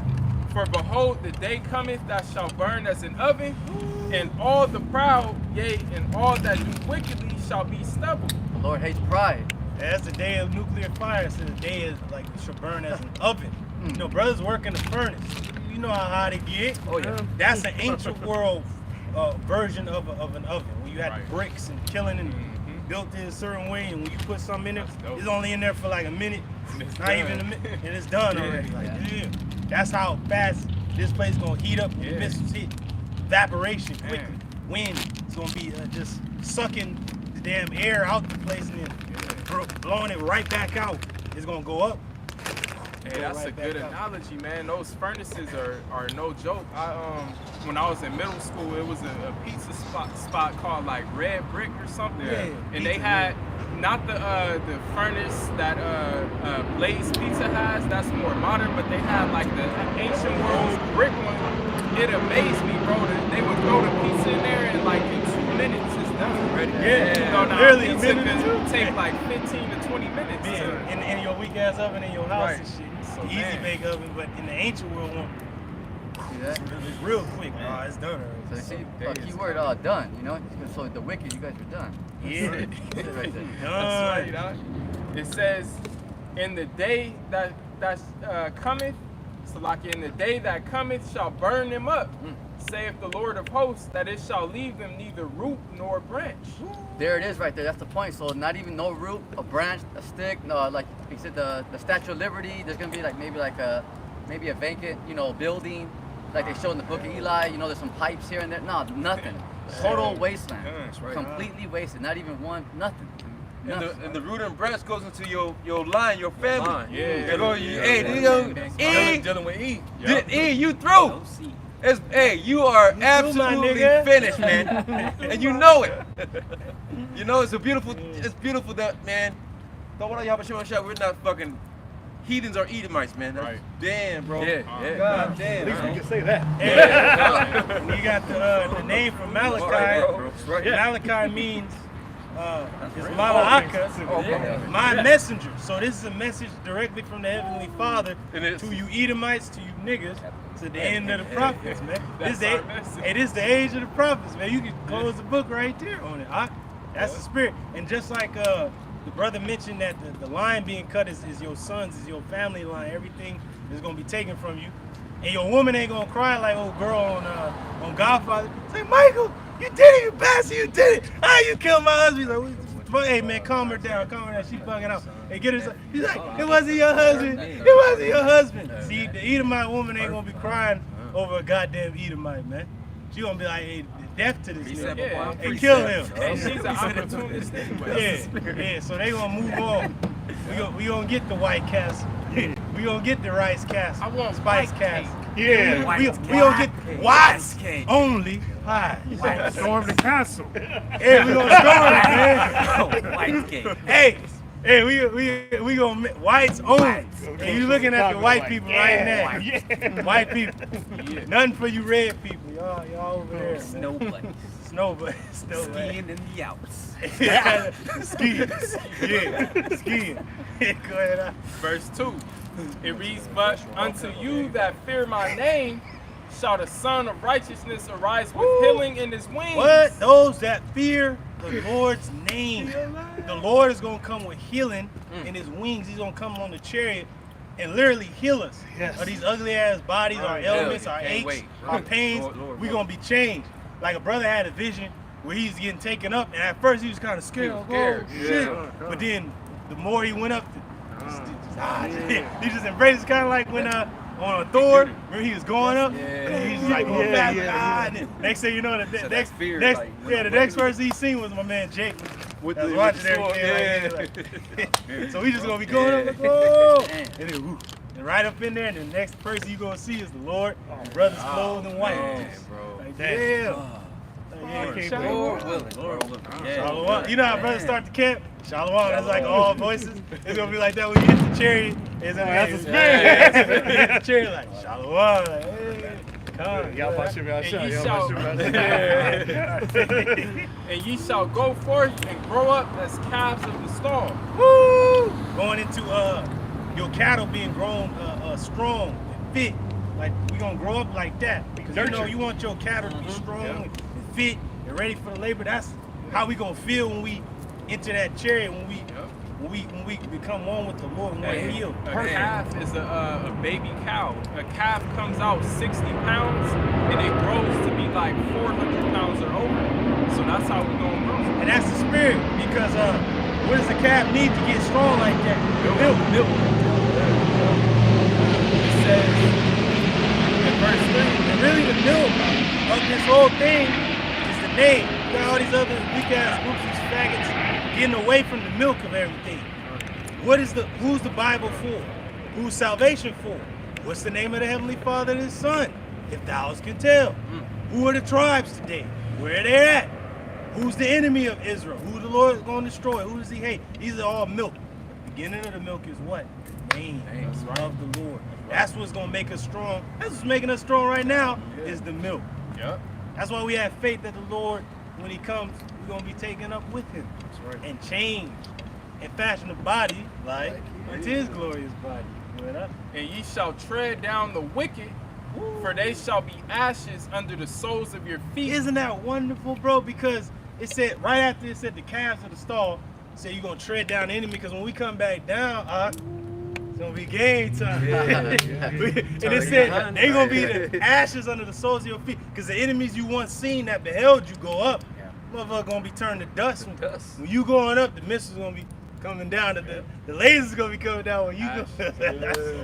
"For behold, the day cometh that shall burn as an oven, and all the proud, yea, and all that do wickedly shall be stubble." The Lord hates pride. That's the day of nuclear fire. So the day is like it should burn as an oven. You know, brothers work in the furnace. You know how hot it get. Oh yeah. That's an ancient world version of an oven, where you had the bricks and killing and built in a certain way, and when you put something in it, it's only in there for like a minute, not even a minute, and it's done already. Like, yeah. That's how fast this place gonna heat up. The missiles hit, evaporation quickly. Wind is gonna be just sucking the damn air out the place and then blowing it right back out. It's gonna go up. Hey, that's a good analogy, man. Those furnaces are no joke. When I was in middle school, it was a pizza spot called like Red Brick or something, and they had not the furnace that Blaze Pizza has. That's more modern, but they had like the ancient world brick one. It amazed me, bro. That they would throw the pizza in there and like in 2 minutes it's done. Ready? Barely a pizza minute. could take like 15 to 20 minutes. In your weak ass oven in your house and shit. So, Easy bake oven, but in the ancient world one, See that? it's real quick. It's done So already. you see, keyword done. You know, so the wicked, you guys are done. Yeah. That's it right there. That's right, dog. It says, "In the day that cometh, so like in the day that cometh shall burn them up, saith the Lord of hosts, that it shall leave them neither root nor branch." There it is right there. That's the point. So not even no root, a branch, a stick. No, like you said, the Statue of Liberty. There's gonna be like maybe a vacant, building, like they show in the Book of Eli. You know, there's some pipes here and there. No, nothing. Total wasteland. That's right. Completely wasted. Not even one. Nothing. And the root and branch goes into your line, your family. Line. Hey, Dealing with E. E, you through. Hey, you are absolutely finished, man, and you know it. You know it's beautiful that, man. Don't want to have a show and shot. We're not fucking heathens or Edomites, man. Right. Damn, bro. Yeah. God damn. At least we can say that. You got the name from Malachi. Malachi means is Mala'aka, my messenger. So this is a message directly from the Heavenly Father to you Edomites, to you niggas, to the end of the prophets, man. This is the age of the prophets, man. You can close the book right there on it. That's the spirit. And just like the brother mentioned that the line being cut is your sons, is your family line. Everything is gonna be taken from you. And your woman ain't gonna cry like old girl on Godfather. Say, Michael, you did it, you bastard, you did it. How you killed my husband? He's like, hey man, calm her down, She bugging out. Hey, get her. He's like, it wasn't your husband. It wasn't your husband. See, the Edomite woman ain't gonna be crying over a goddamn Edomite, man. She gonna be like, hey, death to this nigga. Hey, kill him. And she's an opportunist anyway. Yeah. So they gonna move on. We gonna get the White Castle. We gonna get the Rice Castle. I want Spice white Castle. Yeah. We gonna get White's only pie. Storm the castle. Hey, we gonna storm it, man. White cake. Hey, we gonna White's only. And you looking at the white people right now. Yeah. White people. Nothing for you red people. Y'all over there. Snowbuddy. Snowbuddy. Skiing in the Alps. Skiing. Yeah. Skiing. Go ahead. Verse 2. It reads, "But unto you that fear my name shall the Son of Righteousness arise with healing in his wings." What? Those that fear the Lord's name. The Lord is going to come with healing in his wings. He's going to come on the chariot and literally heal us. Yes. Of these ugly ass bodies, our ailments, our aches, our pains. We're going to be changed. Like a brother had a vision where he's getting taken up, and at first he was kind of scared. Oh, shit. But then the more he went up, he just embraced it, kind of like when on Thor, where he was going up, and he was like going fast. And then next thing you know, the next person he seen was my man Jake. With was the watching everything. So we just gonna be going up, like, oh, and then And right up in there, and the next person you're going to see is the Lord. Brothers clothed in white. bro. Like, damn. Lord willing. Lord willing. Shalom. You know how brothers start the camp? Shalom. That's like all voices. It's gonna be like that when you hit the chariot. It's gonna that's a spirit. You hit the chariot like Shalom. Like, hey, come. Y'all about to And ye shall go forth and grow up as calves of the stall. Woo! Going into your cattle being grown strong and fit. Like we gonna grow up like that. Because you know you want your cattle to be strong and fit and ready for the labor. That's how we gonna feel when we enter that chariot, when we become one with the Lord, when we're healed. A calf is a baby cow. A calf comes out 60 pounds and it grows to be like 400 pounds or over. So that's how we're gonna grow. And that's the spirit, because what does the calf need to get strong like that? Milk. It says in verse 3, and really the milk of this whole thing is the name. You got all these other weak ass groups, these faggots, getting away from the milk of everything. Who's the Bible for? Who's salvation for? What's the name of the Heavenly Father and His Son? If thou can tell. Who are the tribes today? Where are they at? Who's the enemy of Israel? Who the Lord is going to destroy? Who does He hate? These are all milk. The beginning of the milk is what? The name of the Lord. That's what's going to make us strong. That's what's making us strong right now is the milk. Yep. That's why we have faith that the Lord, when He comes, we're going to be taken up with Him and changed and fashion a body like unto His glorious body. And ye shall tread down the wicked, for they shall be ashes under the soles of your feet. Isn't that wonderful, bro? Because it said, right after it said the calves of the stall, it said you're going to tread down the enemy, because when we come back down, it's going to be game time. And it said they're going to be the ashes under the soles of your feet, because the enemies you once seen that beheld you go up, motherfucker going to be turned to dust. When you going up, the missiles going to be coming down. The lasers going to be coming down when you go.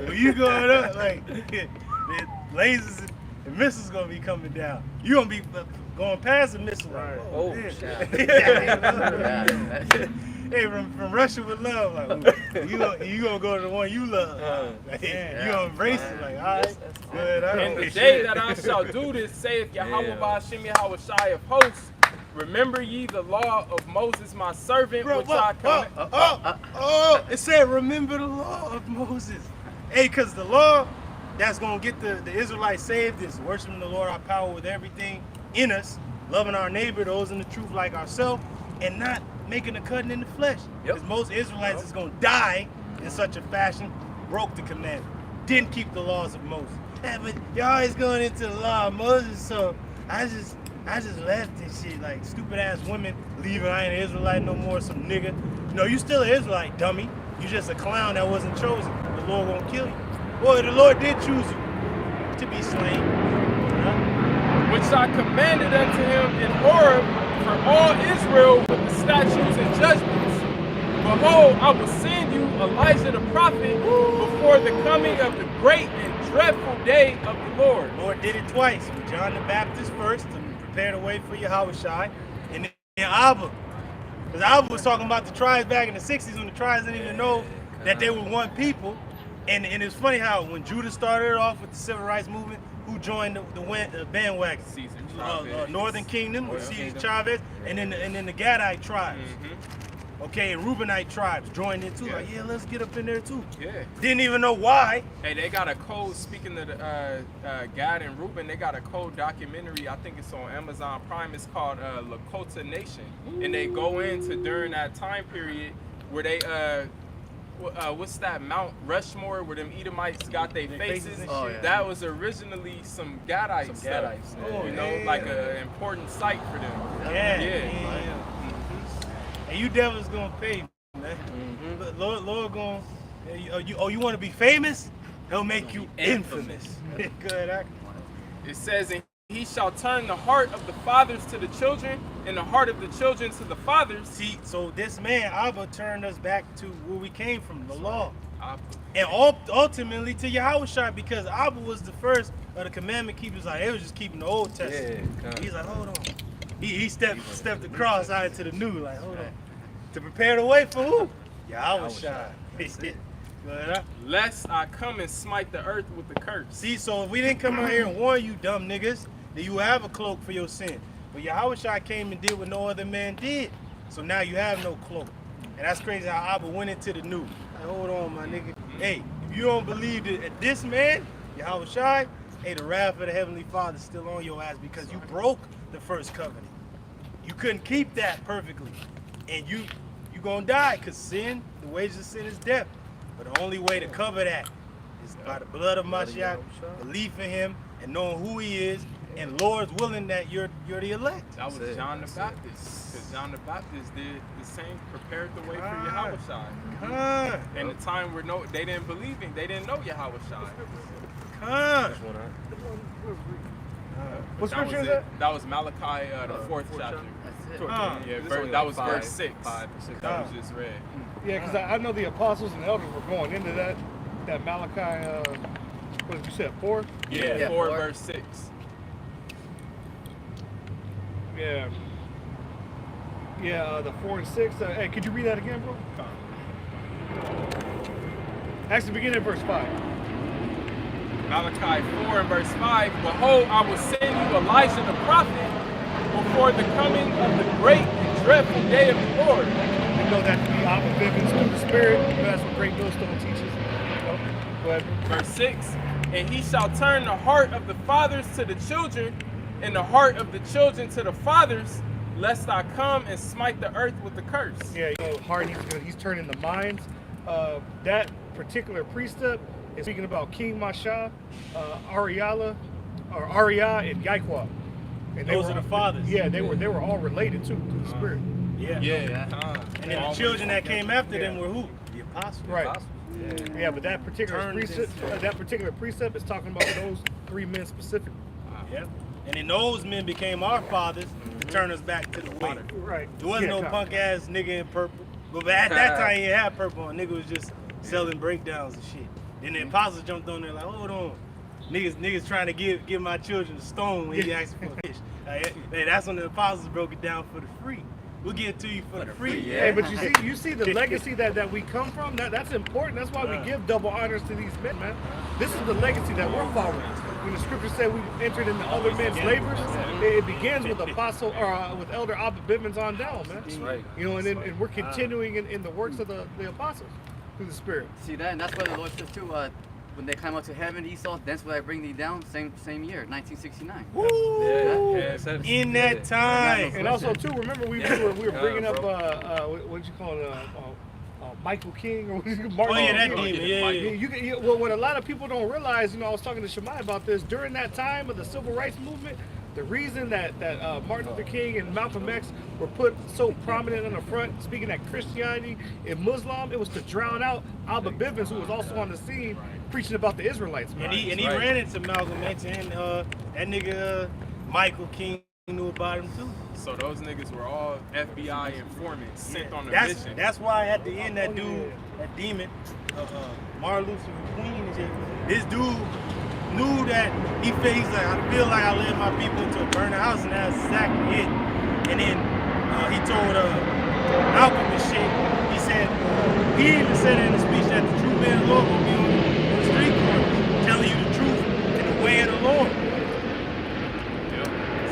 When you going up, like, the lasers and missiles going to be coming down. You going to be going past the missile. Like, oh, hey, from Russia with love, like, you gonna go to the one you love. You gonna embrace it, like, all right, good. And the day that I shall do this, saith Yahweh Ba'ashem Yahweh Shai of hosts, remember ye the law of Moses my servant, which I command. It said, remember the law of Moses. Hey, because the law that's gonna get the Israelites saved is worshiping the Lord our power with everything in us, loving our neighbor, those in the truth like ourselves, and not making a cutting in the flesh. Because most Israelites is going to die in such a fashion, broke the commandment, didn't keep the laws of Moses. Yeah, but you're always going into the law of Moses, so I just left this shit. Like stupid ass women leaving, I ain't an Israelite no more, some nigga. No, you still an Israelite, dummy. You just a clown that wasn't chosen. The Lord won't kill you. Boy, the Lord did choose you to be slain. Which I commanded unto him in Horeb for all Israel with the statutes and judgments. Behold, I will send you Elijah the prophet before the coming of the great and dreadful day of the Lord. Lord did it twice. With John the Baptist first to prepare the way for Yahweh Shai, and then Abba. Because Abba was talking about the tribes back in the 60s when the tribes didn't even know that they were one people. And it's funny how when Judah started off with the civil rights movement, who joined the bandwagon? Northern Kingdom with Caesar Chavez, and then the Gadite tribes. Okay, and Reubenite tribes joined in too. Like, yeah, let's get up in there too. Yeah. Didn't even know why. Hey, they got a cold, speaking of the Gad and Reuben, they got a cold documentary, I think it's on Amazon Prime, it's called Lakota Nation. And they go into during that time period where they, what's that, Mount Rushmore, where them Edomites got their faces? That was originally some Gadite stuff. You know, like an important site for them. Yeah. And you devils gonna pay, man. Lord gonna, you want to be famous? He'll make you infamous. Good. It says, and he shall turn the heart of the fathers to the children, and the heart of the children to the fathers. See, so this man, Abba, turned us back to where we came from, the law. And ultimately to Yahweh Shai, because Abba was the first of the commandment keepers. Like, they was just keeping the Old Testament. He's like, hold on. He stepped across out into the new, like, hold on. To prepare the way for who? Yahweh Shai. Lest I come and smite the earth with the curse. See, so if we didn't come out here and warn you dumb niggas, then you have a cloak for your sin. But Yahushua came and did what no other man did. So now you have no cloak. And that's crazy how Abba went into the new. Like, hold on, my nigga. Hey, if you don't believe that this man, Yahushua, hey, the wrath of the Heavenly Father is still on your ass because you broke the first covenant. You couldn't keep that perfectly. And you gonna die because sin, the wages of sin is death. But the only way to cover that is by the blood of Mashiach, belief in him, and knowing who he is, and Lord's willing that you're the elect. That was John the Baptist. Because John the Baptist did the same, prepared the way for Yahushua. In the time where they didn't believe him, they didn't know Yahushua. What scripture is that? That was Malachi, the 4th chapter. That was verse 6. That was just read. Yeah, because I know the apostles and elders were going into that Malachi, what did you say, 4? Yeah, 4 verse 6. Yeah. Yeah, the 4 and 6. Hey, could you read that again, bro? Actually, begin at verse 5. Malachi 4 and verse 5. Behold, I will send you Elijah the prophet before the coming of the great and dreadful day of the Lord. We know that to be Abba Bivens through the Spirit. That's what Great Millstone teaches. Go ahead. Verse 6. And he shall turn the heart of the fathers to the children, and the heart of the children to the fathers, lest I come and smite the earth with the curse. Yeah, heart, he's turning the minds. That particular precept is speaking about King Masha, Ariala, or Aria, and Yaikwa. And those are the fathers. Yeah, they were all related too to the Spirit. Yeah. And then the children that came after them were who? The apostles. Right. Yeah, but that particular precept is talking about those 3 men specifically. Yeah. And then those men became our fathers to turn us back to the way. Right. There wasn't no punk ass nigga in purple. But at that time, he had purple on. Nigga was just selling breakdowns and shit. Then the apostles jumped on there like, hold on. Niggas trying to give my children a stone when he asked for a fish. Hey, that's when the apostles broke it down for the free. We'll give it to you for the free. Hey, but you see the legacy that we come from. That's important. That's why we give double honors to these men, man. This is the legacy that we're following. When the scripture said we entered into other men's labors, it begins with apostle or with Elder Abba Bivens on down, man. That's right. And we're continuing in the works of the apostles through the Spirit. See that, and that's why the Lord says too. When they climb up to heaven, Esau, that's where I bring thee down. Same year, 1969. Woo! In that time. And also too, remember we were bringing up what did you call it? Michael King or Martin that King. demon, yeah. Well, what a lot of people don't realize, I was talking to Shemai about this during that time of the civil rights movement. The reason that Martin Luther King and Malcolm X were put so prominent on the front, speaking that Christianity and Muslim, it was to drown out Abba Bivens, who was also on the scene preaching about the Israelites. Man. And he ran into Malcolm X and that nigga Michael King knew about him too. So those niggas were all FBI informants sent on a mission. That's why at the end that dude, that demon, Martin Luther Queen and shit, this dude knew that he's like, I feel like I led my people into a burning house, and that's exactly it. And then he told Malcolm and shit, he said, he even said in the speech that the true man of the Lord will be on the street corners, telling you the truth and the way of the Lord.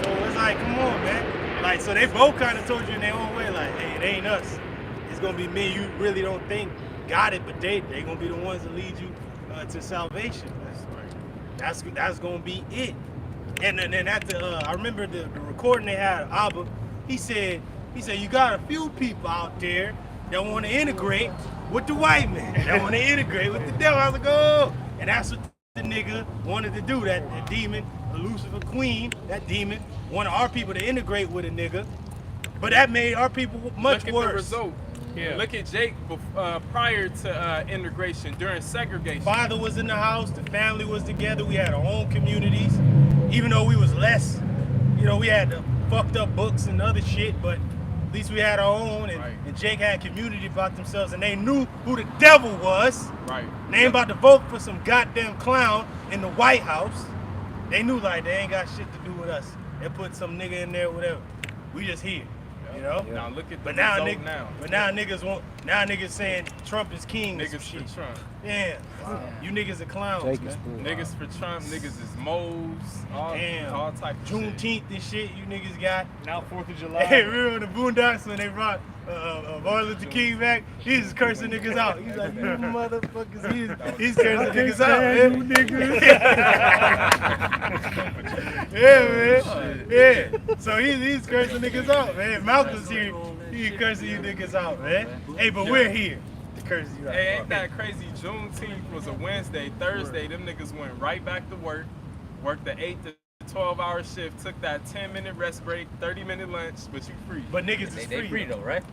So it's like, come on, man. Like, so they both kind of told you in their own way, like, hey, it ain't us. It's gonna be me. You really don't think got it, but they gonna be the ones that lead you to salvation. That's gonna be it. And then at I remember the recording they had of Abba. He said you got a few people out there that want to integrate with the white man, that want to integrate with the devil. I was like, oh, and that's what the nigga wanted to do. That demon, the Lucifer Queen, that demon wanted our people to integrate with a nigga, but that made our people much Look worse. At the result. Yeah. Look at Jake prior to integration, during segregation. Father was in the house, the family was together, we had our own communities. Even though we was less, we had the fucked up books and other shit, but at least we had our own, and Jake had community about themselves, and they knew who the devil was. Right. They ain't about to vote for some goddamn clown in the White House. They knew like they ain't got shit to do with us. They put some nigga in there, whatever. We just here. You know? Now look at the But now, result now. niggas saying Trump is king. Niggas for Trump. Yeah. You niggas are clowns, man. Niggas for Trump, niggas is moles, all type of shit. Juneteenth and shit you niggas got. Now 4th of July. Hey, remember in the Boondocks when they brought Martin Luther King back? He was cursing niggas out. He's like, you motherfuckers. He's cursing niggas out, man. You niggas. Yeah, man. Yeah. So he's cursing niggas out, man. Malcolm's here. He cursing you niggas out, man. Hey, but we're here to curse you out. Hey, ain't that crazy? Juneteenth was a Wednesday. Thursday, them niggas went right back to work, worked the 8 to 12-hour shift, took that 10-minute rest break, 30-minute lunch, but you free. But niggas is They free though, right?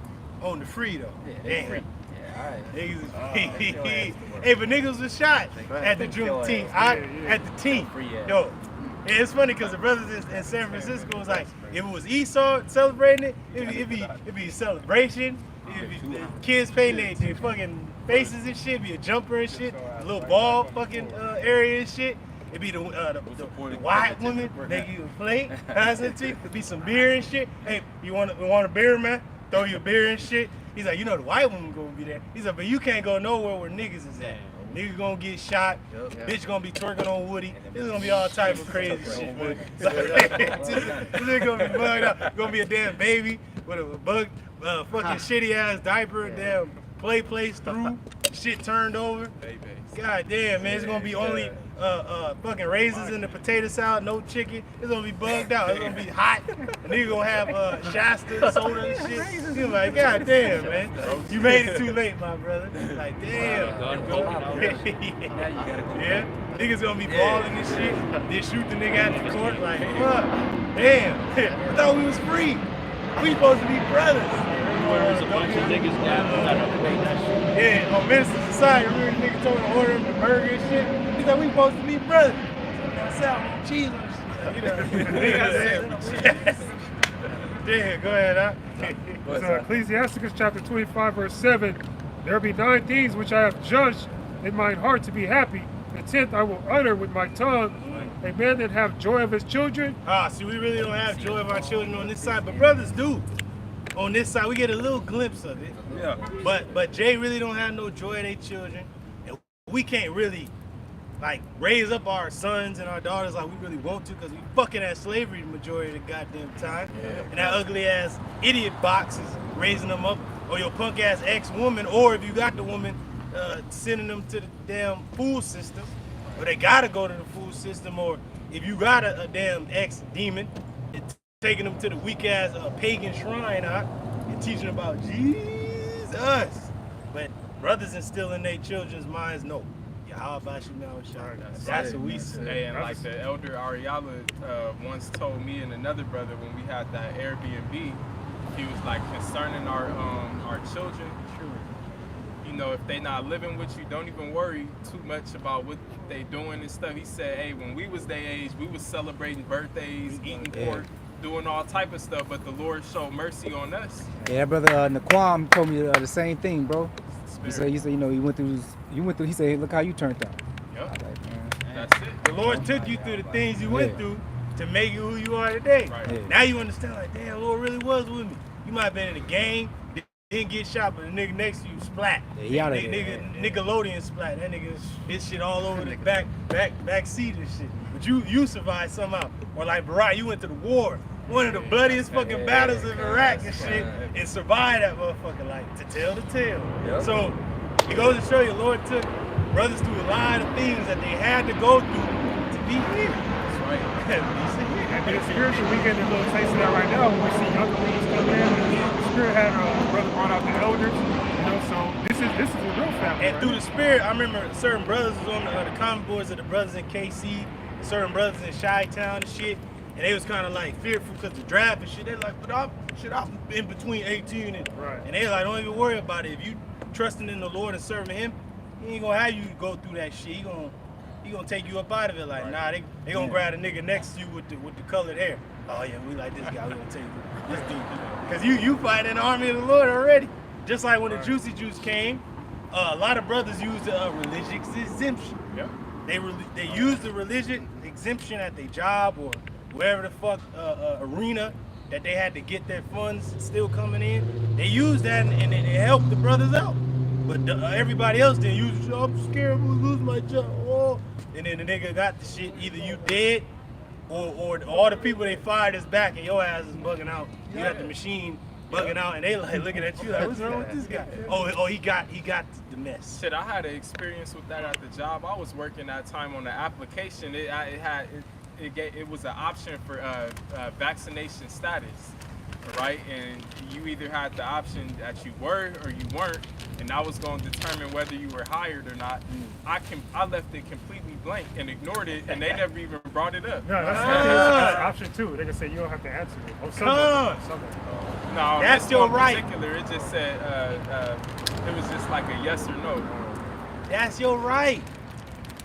On the free though. Yeah, they free. Yeah, All right. Niggas is free. Hey, but niggas was shot at the Juneteenth. At the team. Yo. Yeah, it's funny because the brothers in San Francisco was like, if it was Esau celebrating it, it'd be a celebration. It'd be kids painting their fucking faces and shit. It'd be a jumper and shit. A little ball fucking area and shit. It'd be the white women making you a plate. It'd be some beer and shit. Hey, you want a beer, man? Throw you a beer and shit. He's like, you know the white woman gonna be there. He's like, but you can't go nowhere where niggas is at. Niggas gonna get shot. Bitch gonna be twerking on Woody. This is gonna be all type of crazy shit, man. This is gonna be bugged out. Gonna be a damn baby with a fucking shitty ass diaper, damn play place through, shit turned over. God damn, man, it's gonna be only fucking raisins in the potato salad, no chicken. It's gonna be bugged out. It's gonna be hot. And nigga gonna have Shasta soda and shit. You're like, God damn, man, you made it too late, my brother. Like, damn. Yeah, niggas gonna be balling and shit. Then shoot the nigga at the court. Like, fuck, damn. I thought we was free. We supposed to be brothers. There's a bunch of niggas down. Yeah, on Minister Society, remember the nigga told him to order him the burger and shit? He's like, we supposed to be brothers. Salad, cheese on shit. You know, yeah, go ahead, huh? So Ecclesiasticus chapter 25, verse 7. There be 9 things which I have judged in mine heart to be happy. The 10th I will utter with my tongue. A man that have joy of his children. See, we really don't have joy of our children on this side, but brothers do. On this side, we get a little glimpse of it. Yeah. But Jay really don't have no joy of their children. And we can't really, like, raise up our sons and our daughters like we really want to because we fucking at slavery the majority of the goddamn time. Yeah. And that ugly-ass idiot box is raising them up, or your punk-ass ex-woman, or if you got the woman, sending them to the damn food system. Or they gotta go to the food system, or if you got a damn ex-demon, it's taking them to the weak-ass pagan shrine, and teaching them about Jesus. But brothers instilling their children's minds, no. Yeah, how about you now, Sean? That's what we say. Hey, and like the elder Ariala once told me and another brother when we had that Airbnb, he was like, concerning our children, you know, if they not living with you, don't even worry too much about what they doing and stuff. He said, hey, when we was their age, we was celebrating birthdays, eating pork, doing all type of stuff, but the Lord showed mercy on us. Yeah, brother Naquam told me the same thing, bro. He said, you know, you went through, he said, hey, look how you turned out. Yep. Like, man. That's it. The Lord took you through the things you went through to make you who you are today. Right. Yeah. Now you understand, like, damn, Lord really was with me. You might have been in a game, didn't get shot, but the nigga next to you splat. Yeah, he out of here. Nickelodeon splat. That nigga, his shit all over the back seat and shit. But you survived somehow. Or like Barack, you went to the war. One of the bloodiest fucking battles in Iraq and shit, and survived that motherfucker, like, to tell the tale. Yep. So, it goes to show you, Lord took brothers through a lot of things that they had to go through to be here. That's right. And the spiritual, we getting a little taste of that right now when we see younger brothers come in. The Spirit had a brother brought out the elders, you know, so this is a real family. And through the Spirit, I remember certain brothers was on the comment boards of the brothers in KC, certain brothers in Chi-Town and shit, and they was kind of like fearful because the draft and shit. They like, but I'm in between 18 and and they like, don't even worry about it. If you trusting in the Lord and serving Him, He ain't gonna have you go through that shit. He gonna take you up out of it. Like, nah, they gonna grab a nigga next to you with the colored hair. Oh yeah, we like this guy. We gonna take this dude. Cause you fight in the army of the Lord already. Just like when the Juicy Juice came, a lot of brothers used the religious exemption. Yep. They used the religion exemption at their job or wherever the fuck arena that they had to get their funds still coming in. They used that and it helped the brothers out. But everybody else didn't use it. I'm scared I'm gonna lose my job. Oh. And then the nigga got the shit, either you dead or all the people they fired is back and your ass is bugging out. You got the machine bugging out and they like looking at you like, what's wrong with this guy? Oh, he got the mess. Shit, I had an experience with that at the job. I was working that time on the application. It was an option for vaccination status, right? And you either had the option that you were or you weren't, and that was going to determine whether you were hired or not. I left it completely blank and ignored it, and they never even brought it up. No, that's option 2. They can say you don't have to answer it. Oh, something. No, that's your right. In particular, it just said it was just like a yes or no. That's your right.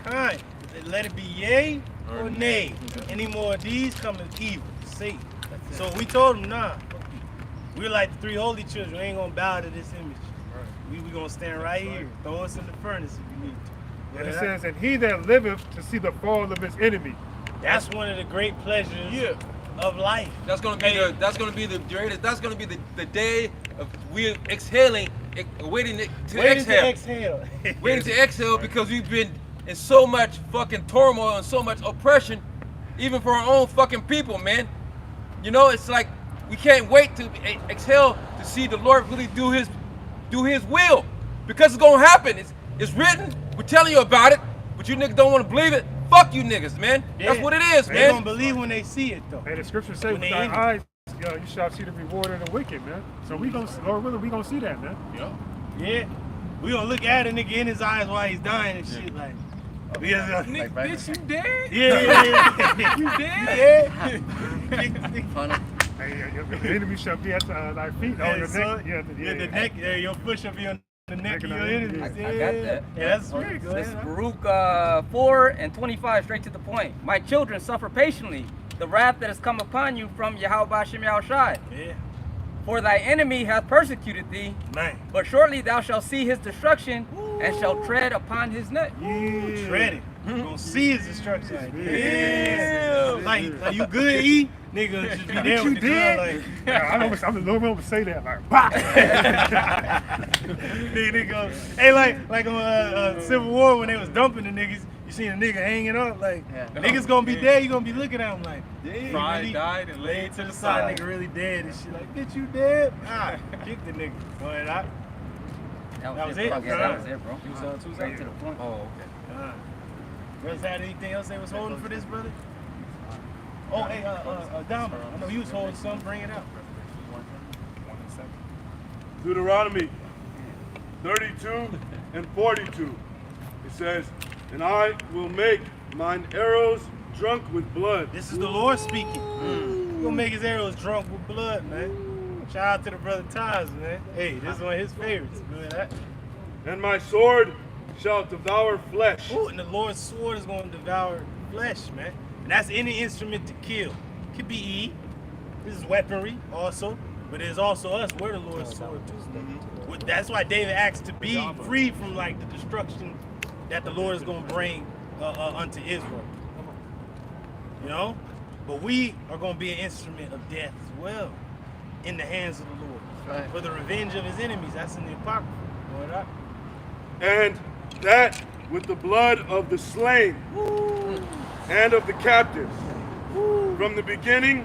Kind. Let it be yay or nay. Any more of these come as evil. See. So we told them, nah. We're like the 3 holy children. We ain't gonna bow to this image. We gonna stand right here. Throw us in the furnace if you need to. And it says, and he that liveth to see the fall of his enemy. That's one of the great pleasures of life. That's gonna be the greatest. That's gonna be the day of we exhaling, waiting to exhale. Waiting to exhale because we've been in so much fucking turmoil and so much oppression, even for our own fucking people, man. You know, it's like we can't wait to exhale to see the Lord really do His will, because it's gonna happen. It's written. We're telling you about it, but you niggas don't want to believe it. Fuck you niggas, man. That's what it is, man. They don't believe when they see it, though. And the scripture says, with thy eyes, you shall see the reward of the wicked, man. So we gonna see that, man. Yeah. We gonna look at a nigga in his eyes while he's dying and shit, like. Nigga, bitch, you dead? Yeah. You dead? Yeah. The enemy shall be at thy feet. Yeah, Your son. neck. The neck. Your foot shall be on the neck of your enemies. I got that. Yeah, that's right. This is Baruch 4:25, straight to the point. My children, suffer patiently the wrath that has come upon you from Yahweh Shem Yahushai. Yeah. For thy enemy hath persecuted thee, Man. but shortly thou shalt see his destruction and shalt tread upon his neck. Yeah. Tread it. You gonna see his destruction. Yeah. Like you good, E? Nigga just be there with the gun, like. Yeah, I'm a little to say that, like, bah! Nigga, hey, like on Civil War when they was dumping the niggas, you seen a nigga hanging up, like, niggas gonna be dead, you gonna be looking at him like, damn, Fried, died, and laid to the side, nigga really dead and shit, like, bitch, you dead? Kick the nigga. Go ahead, That was it. Yeah, That was it, bro. He was too straight to the point. Oh, okay. Brothers had anything else they was holding for this, brother? Oh, hey, Dama, I know you was holding some, bring it out. Deuteronomy 32 and 42. It says, and I will make mine arrows drunk with blood. This is the Lord speaking. He's gonna make his arrows drunk with blood, man. Shout out to the brother Taz, man. Hey, this is one of his favorites. And my sword shall devour flesh. Oh, and the Lord's sword is gonna devour flesh, man. And that's any instrument to kill. Could be E. This is weaponry also, but there's also us. We're the Lord's sword too. That's why David asked to be free from like the destruction that the Lord is gonna bring unto Israel. You know, but we are gonna be an instrument of death as well in the hands of the Lord for the revenge of His enemies. That's in the Apocrypha. And that with the blood of the slain and of the captives from the beginning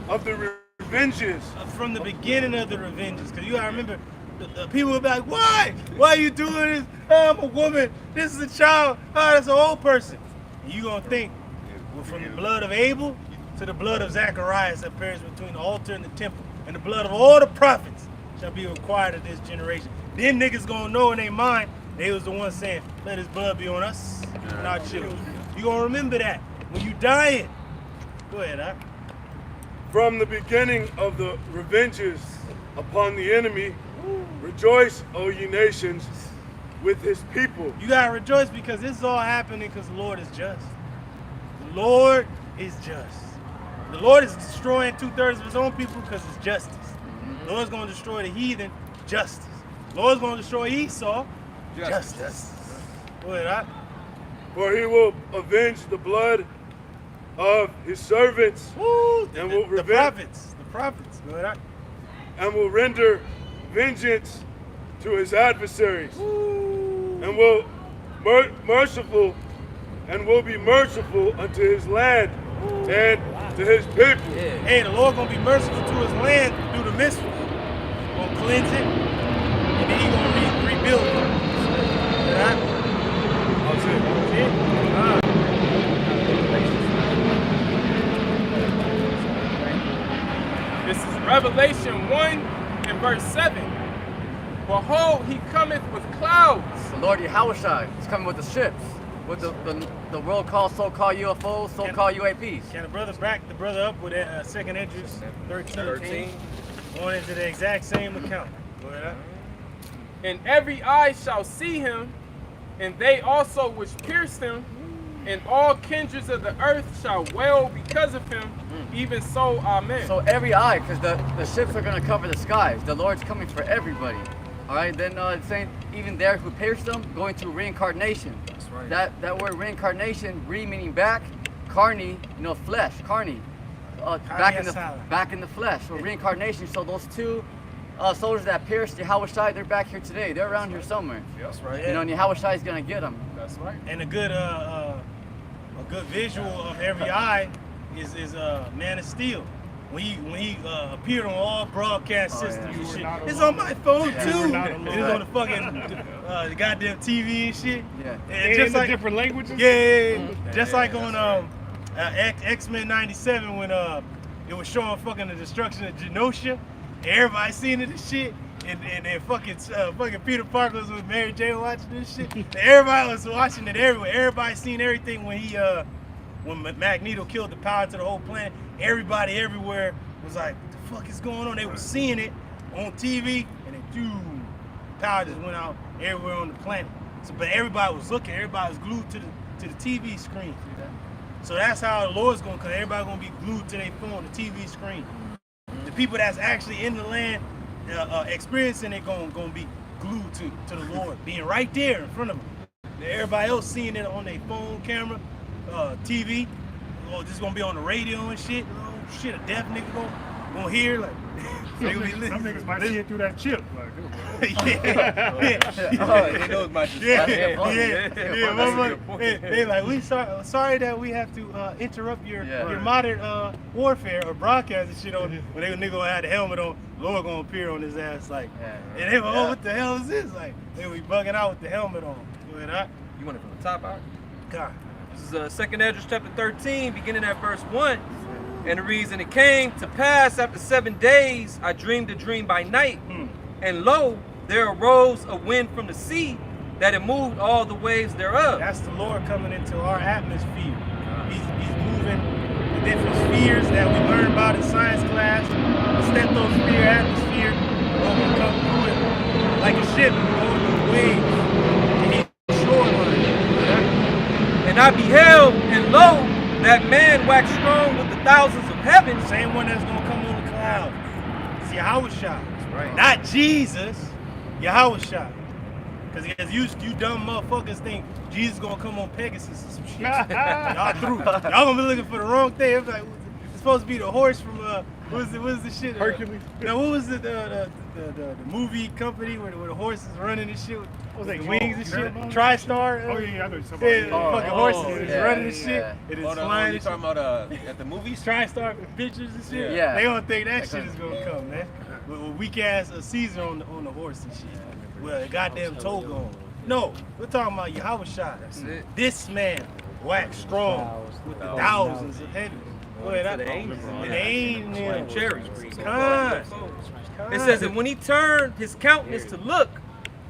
of the revenges. From the beginning of the revenges, because you gotta remember, the people will be like, why? Why are you doing this? Oh, I'm a woman. This is a child. Oh, that's an old person. And you gonna think, well, from the blood of Abel to the blood of Zacharias that appears between the altar and the temple, and the blood of all the prophets shall be required of this generation. Then niggas gonna know in their mind, they was the ones saying, let His blood be on us and our children. You gonna remember that when you dying. Go ahead, huh? From the beginning of the revenges upon the enemy, rejoice, O ye nations, with His people. You gotta rejoice because this is all happening because the Lord is just. The Lord is just. The Lord is destroying 2/3 of His own people because it's justice. The Lord's gonna destroy the heathen, justice. The Lord's gonna destroy Esau, justice. Go ahead, huh? For He will avenge the blood of His servants. Woo, and will the prophets. The prophets. Go ahead. And will render vengeance to his adversaries, and will merciful, and will be merciful unto his land and to his people. Hey, the Lord gonna be merciful to his land through the mitzvah. Gonna cleanse it, and then he gonna rebuild it. That's it. This is Revelation 1 and verse 7. Behold, he cometh with clouds. The Lord Yahushua is coming with the ships, with the world called so-called UFOs, so-called UAPs. Can the brother back the brother up with that second entrance 13? Going into the exact same account. Go ahead. And every eye shall see him, and they also which pierced him, and all kindreds of the earth shall wail because of him. Even so, amen. So every eye, because the ships are going to cover the skies. The Lord's coming for everybody. All right, then it's saying even there who pierced them, going through reincarnation. That's right. That word reincarnation, re meaning back, carne, flesh, carne, back in the flesh. So reincarnation. So those two soldiers that pierced Yahushua, they're back here today. They're around here somewhere. That's right. And Yahushua is gonna get them. That's right. And a good visual of every eye is Man of Steel. When he appeared on all broadcast systems and shit. It's on my phone too. It's on the fucking the goddamn TV and shit. Yeah. And just like different languages. Yeah. Just like on X-Men '97 when it was showing fucking the destruction of Genosha. Everybody seen it and shit. And fucking Peter Parker was with Mary Jane watching this shit. Everybody was watching it everywhere. Everybody seen everything when Magneto killed the power to the whole planet. Everybody everywhere was like, what the fuck is going on? They were seeing it on TV, and then power just went out everywhere on the planet. So, but everybody was looking. Everybody was glued to the TV screen. So that's how the Lord's gonna come. Everybody gonna be glued to their phone, the TV screen. The people that's actually in the land experiencing it gonna be glued to the Lord, being right there in front of them. Everybody else seeing it on their phone, camera, TV. Oh, this is gonna be on the radio and shit. Oh shit, a deaf nigga gonna hear like. Some niggas might see it through that chip. Like, They like, we sorry that we have to interrupt your modern warfare or broadcast and shit on. When they nigga gonna have the helmet on, Lord gonna appear on his ass like, and they like, oh, what the hell is this? Like, they be bugging out with the helmet on. You want it from the top out? God. This is 2nd Esdras chapter 13, beginning at verse 1. And the reason it came to pass after 7 days, I dreamed a dream by night. And lo, there arose a wind from the sea that it moved all the waves thereof. That's the Lord coming into our atmosphere. He's moving the different spheres that we learned about in science class. The stetosphere atmosphere. We're going to come through it like a ship going through waves. And he's shoreline. And I beheld, and lo, that man waxed strong with the thousands of heaven. Same one that's going to come on the cloud. It's Yahushua. Right. Not Jesus. Yahushua. Because you dumb motherfuckers think Jesus going to come on Pegasus or some shit. Y'all through. Y'all going to be looking for the wrong thing. It's like, it's supposed to be the horse from, what was the shit? Hercules. Now, what was the movie company where the horse is running and shit? What was that, wings and shit? TriStar? Oh, yeah, I know somebody. Fucking horses is running and shit. It is flying. You talking about at the movies? TriStar pictures and shit? Yeah. They don't think that shit is going to come, man. With a weak-ass Caesar on the horse and shit. With a goddamn toe going. No, we're talking about Yahushua. That's it. This man waxed strong with the thousands of heavens. The angels. Cherries. It says that when he turned his countenance to look,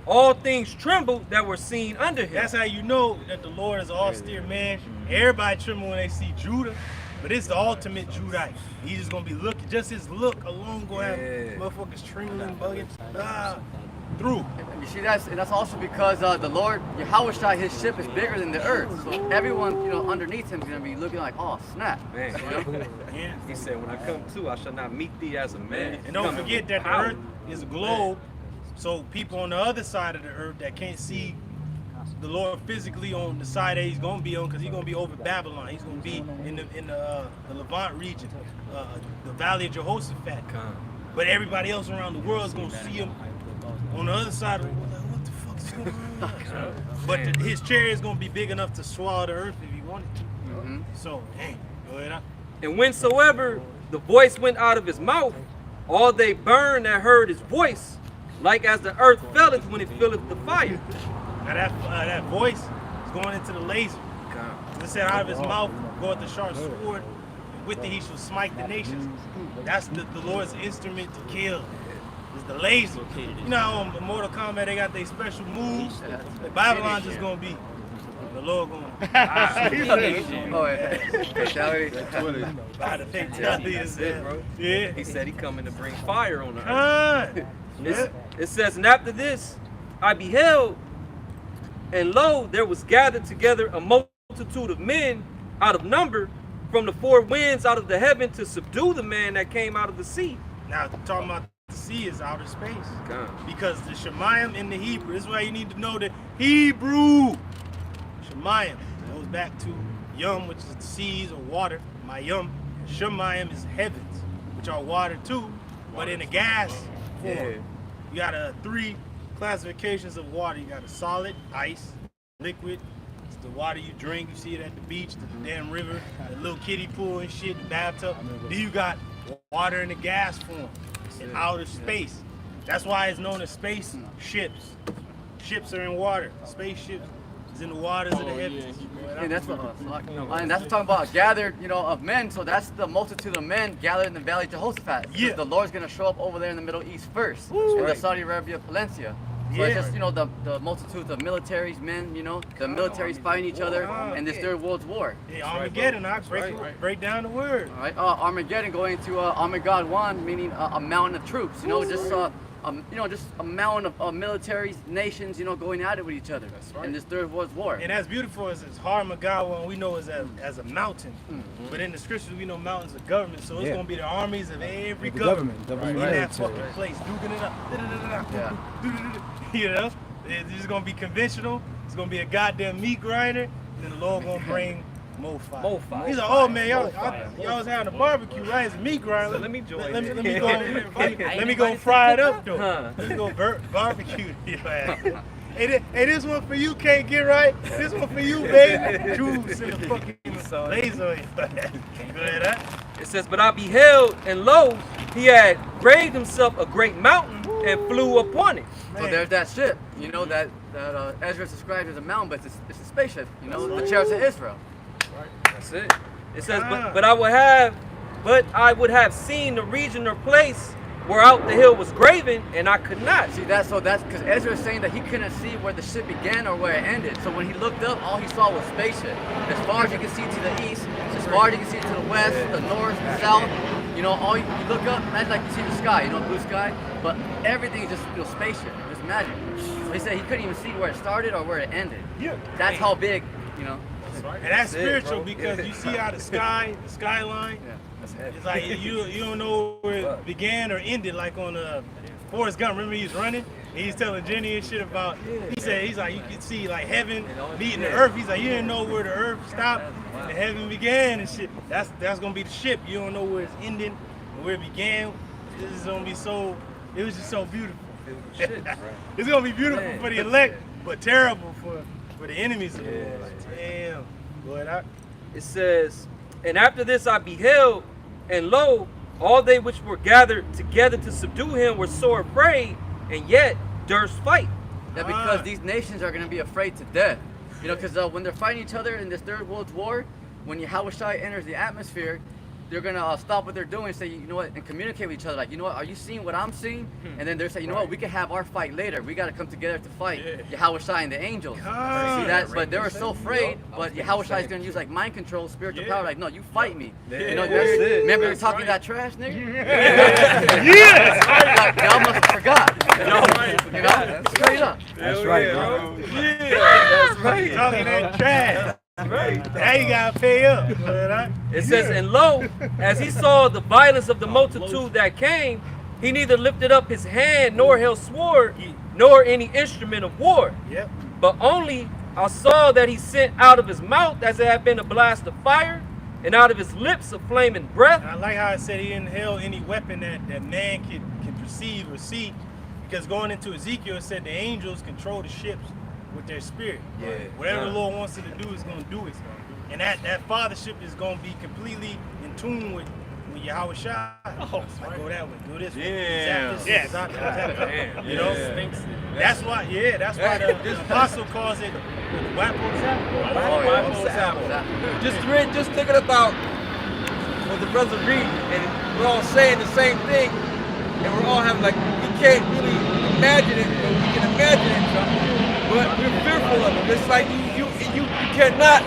all things trembled that were seen under him. That's how you know that the Lord is an austere man. Everybody tremble when they see Judah, but it's the ultimate Judite. He's just gonna be looking, just his look alone gonna have motherfuckers trembling, bugging, through. And you see, that's also because the Lord, Yahushua, his ship is bigger than the earth. So everyone, underneath him is gonna be looking like, oh snap. Man, He said, when I come to, I shall not meet thee as a man. And don't forget that the earth is a globe. So people on the other side of the earth that can't see the Lord physically on the side that he's going to be on, because he's going to be over Babylon. He's going to be in the Levant region, the Valley of Jehoshaphat. But everybody else around the world is going to see him on the other side of the world. Like, what the fuck is going on? But his chariot is going to be big enough to swallow the earth if he wanted to. So, hey, go ahead. And whensoever the voice went out of his mouth, all they burned that heard his voice, like as the earth felleth when it filleth the fire. Now that voice is going into the laser. It said out of his mouth goeth the sharp sword, and with it he shall smite the nations. That's the Lord's instrument to kill. Is the laser. You know how on Mortal Kombat they got their special moves? Babylon just gonna be the Lord gonna Yeah. He said he coming to bring fire on the earth. It says, and after this I beheld, and lo, there was gathered together a multitude of men out of number from the four winds out of the heaven to subdue the man that came out of the sea. Now, talking about the sea is outer space. Because the Shemayim in the Hebrew, this is why you need to know the Hebrew. Shemayim goes back to Yum, which is the seas or water. Mayum. Shemayim is heavens, which are water too, but in a gas form. You got three classifications of water. You got a solid, ice, liquid. It's the water you drink. You see it at the beach, the damn river, the little kiddie pool and shit, the bathtub. Then you got water in the gas form, in outer space. That's why it's known as space ships. Ships are in water. Spaceships is in the waters of the heavens. And that's what, and that's what talking about gathered, of men. So that's the multitude of men gathered in the Valley of Jehoshaphat. Yeah. The Lord's gonna show up over there in the Middle East first, in the Saudi Arabia Peninsula. So it's just, the multitudes of militaries, men, the militaries fighting each other in this Third World War. Yeah, Armageddon, I break down the word. All right, Armageddon going to Armageddon, meaning a mountain of troops, just a mountain of militaries, nations, going at it with each other in this Third World War. And that's beautiful as Armageddon, we know as a mountain. But in the scriptures, we know mountains are government, so it's going to be the armies of every government in that fucking place, duking it up. It's just going to be conventional. It's going to be a goddamn meat grinder, and then the Lord going to bring more fire. He's like, oh man, y'all was having a barbecue, right? It's a meat grinder. Let me join. Let me go fry it up though. Let me go barbecue your ass. Hey, this one for you, can't get right. This one for you, baby. Juice in the fucking laser. It says, but I beheld, and lo, he had graved himself a great mountain and flew upon it. So there's that ship, that Ezra described as a mountain, but it's a spaceship, the chariots of Israel. That's it. It says, but I would have seen the region or place whereout the hill was graven, and I could not. See that's because Ezra is saying that he couldn't see where the ship began or where it ended. So when he looked up, all he saw was spaceship. As far as you can see to the east, as far as you can see to the west, the north, the south. All you look up, imagine like you see the sky, blue sky, but everything is just spaceship. It's magic. So he said he couldn't even see where it started or where it ended. Yeah. That's how big, And that's spiritual because you see how the skyline. It's like you don't know where it began or ended. Like on Forrest Gump, remember he's running? And he's telling Jenny and shit about. He's like you can see like heaven meeting the earth. He's like you didn't know where the earth stopped and the heaven began and shit. That's gonna be the ship. You don't know where it's ending and where it began. This is gonna be so. It was just so beautiful. It's gonna be beautiful for the elect, but terrible for the enemies of the Lord. Like, damn. Go ahead. It says, and after this I beheld, and lo, all they which were gathered together to subdue him were sore afraid, and yet durst fight. That because these nations are going to be afraid to death. Because when they're fighting each other in this Third World War, when Yahushua enters the atmosphere, they're going to stop what they're doing and say, and communicate with each other. Like, are you seeing what I'm seeing? And then they're saying, we can have our fight later. We got to come together to fight Yahushua and the angels. See that? But they were so afraid, but Yahushua is going to use like mind control, spiritual power. Like, no, you fight me. Remember you're talking that trash, nigga? Like, y'all must have forgot. Straight up. That's right, bro. That's right. Talking that trash. Right. Now you gotta pay up. It says, and lo, as he saw the violence of the multitude that came, he neither lifted up his hand nor held sword, nor any instrument of war. But only I saw that he sent out of his mouth as it had been a blast of fire, and out of his lips a flaming breath. I like how it said he inhaled any weapon that man can perceive or see, because going into Ezekiel it said the angels control the ships with their spirit. Yeah. Whatever the Lord wants it to do is going to do it. And that fathership is going to be completely in tune with Yahweh Shai. Oh, like, go that way, go this way. Yeah. Damn. You know? That's why the apostle calls it Wapo Zappo. Just thinking about what the brothers read, and we're all saying the same thing, and we're all having like, we can't really imagine it, but we can imagine it, but we're fearful of it. It's like you cannot,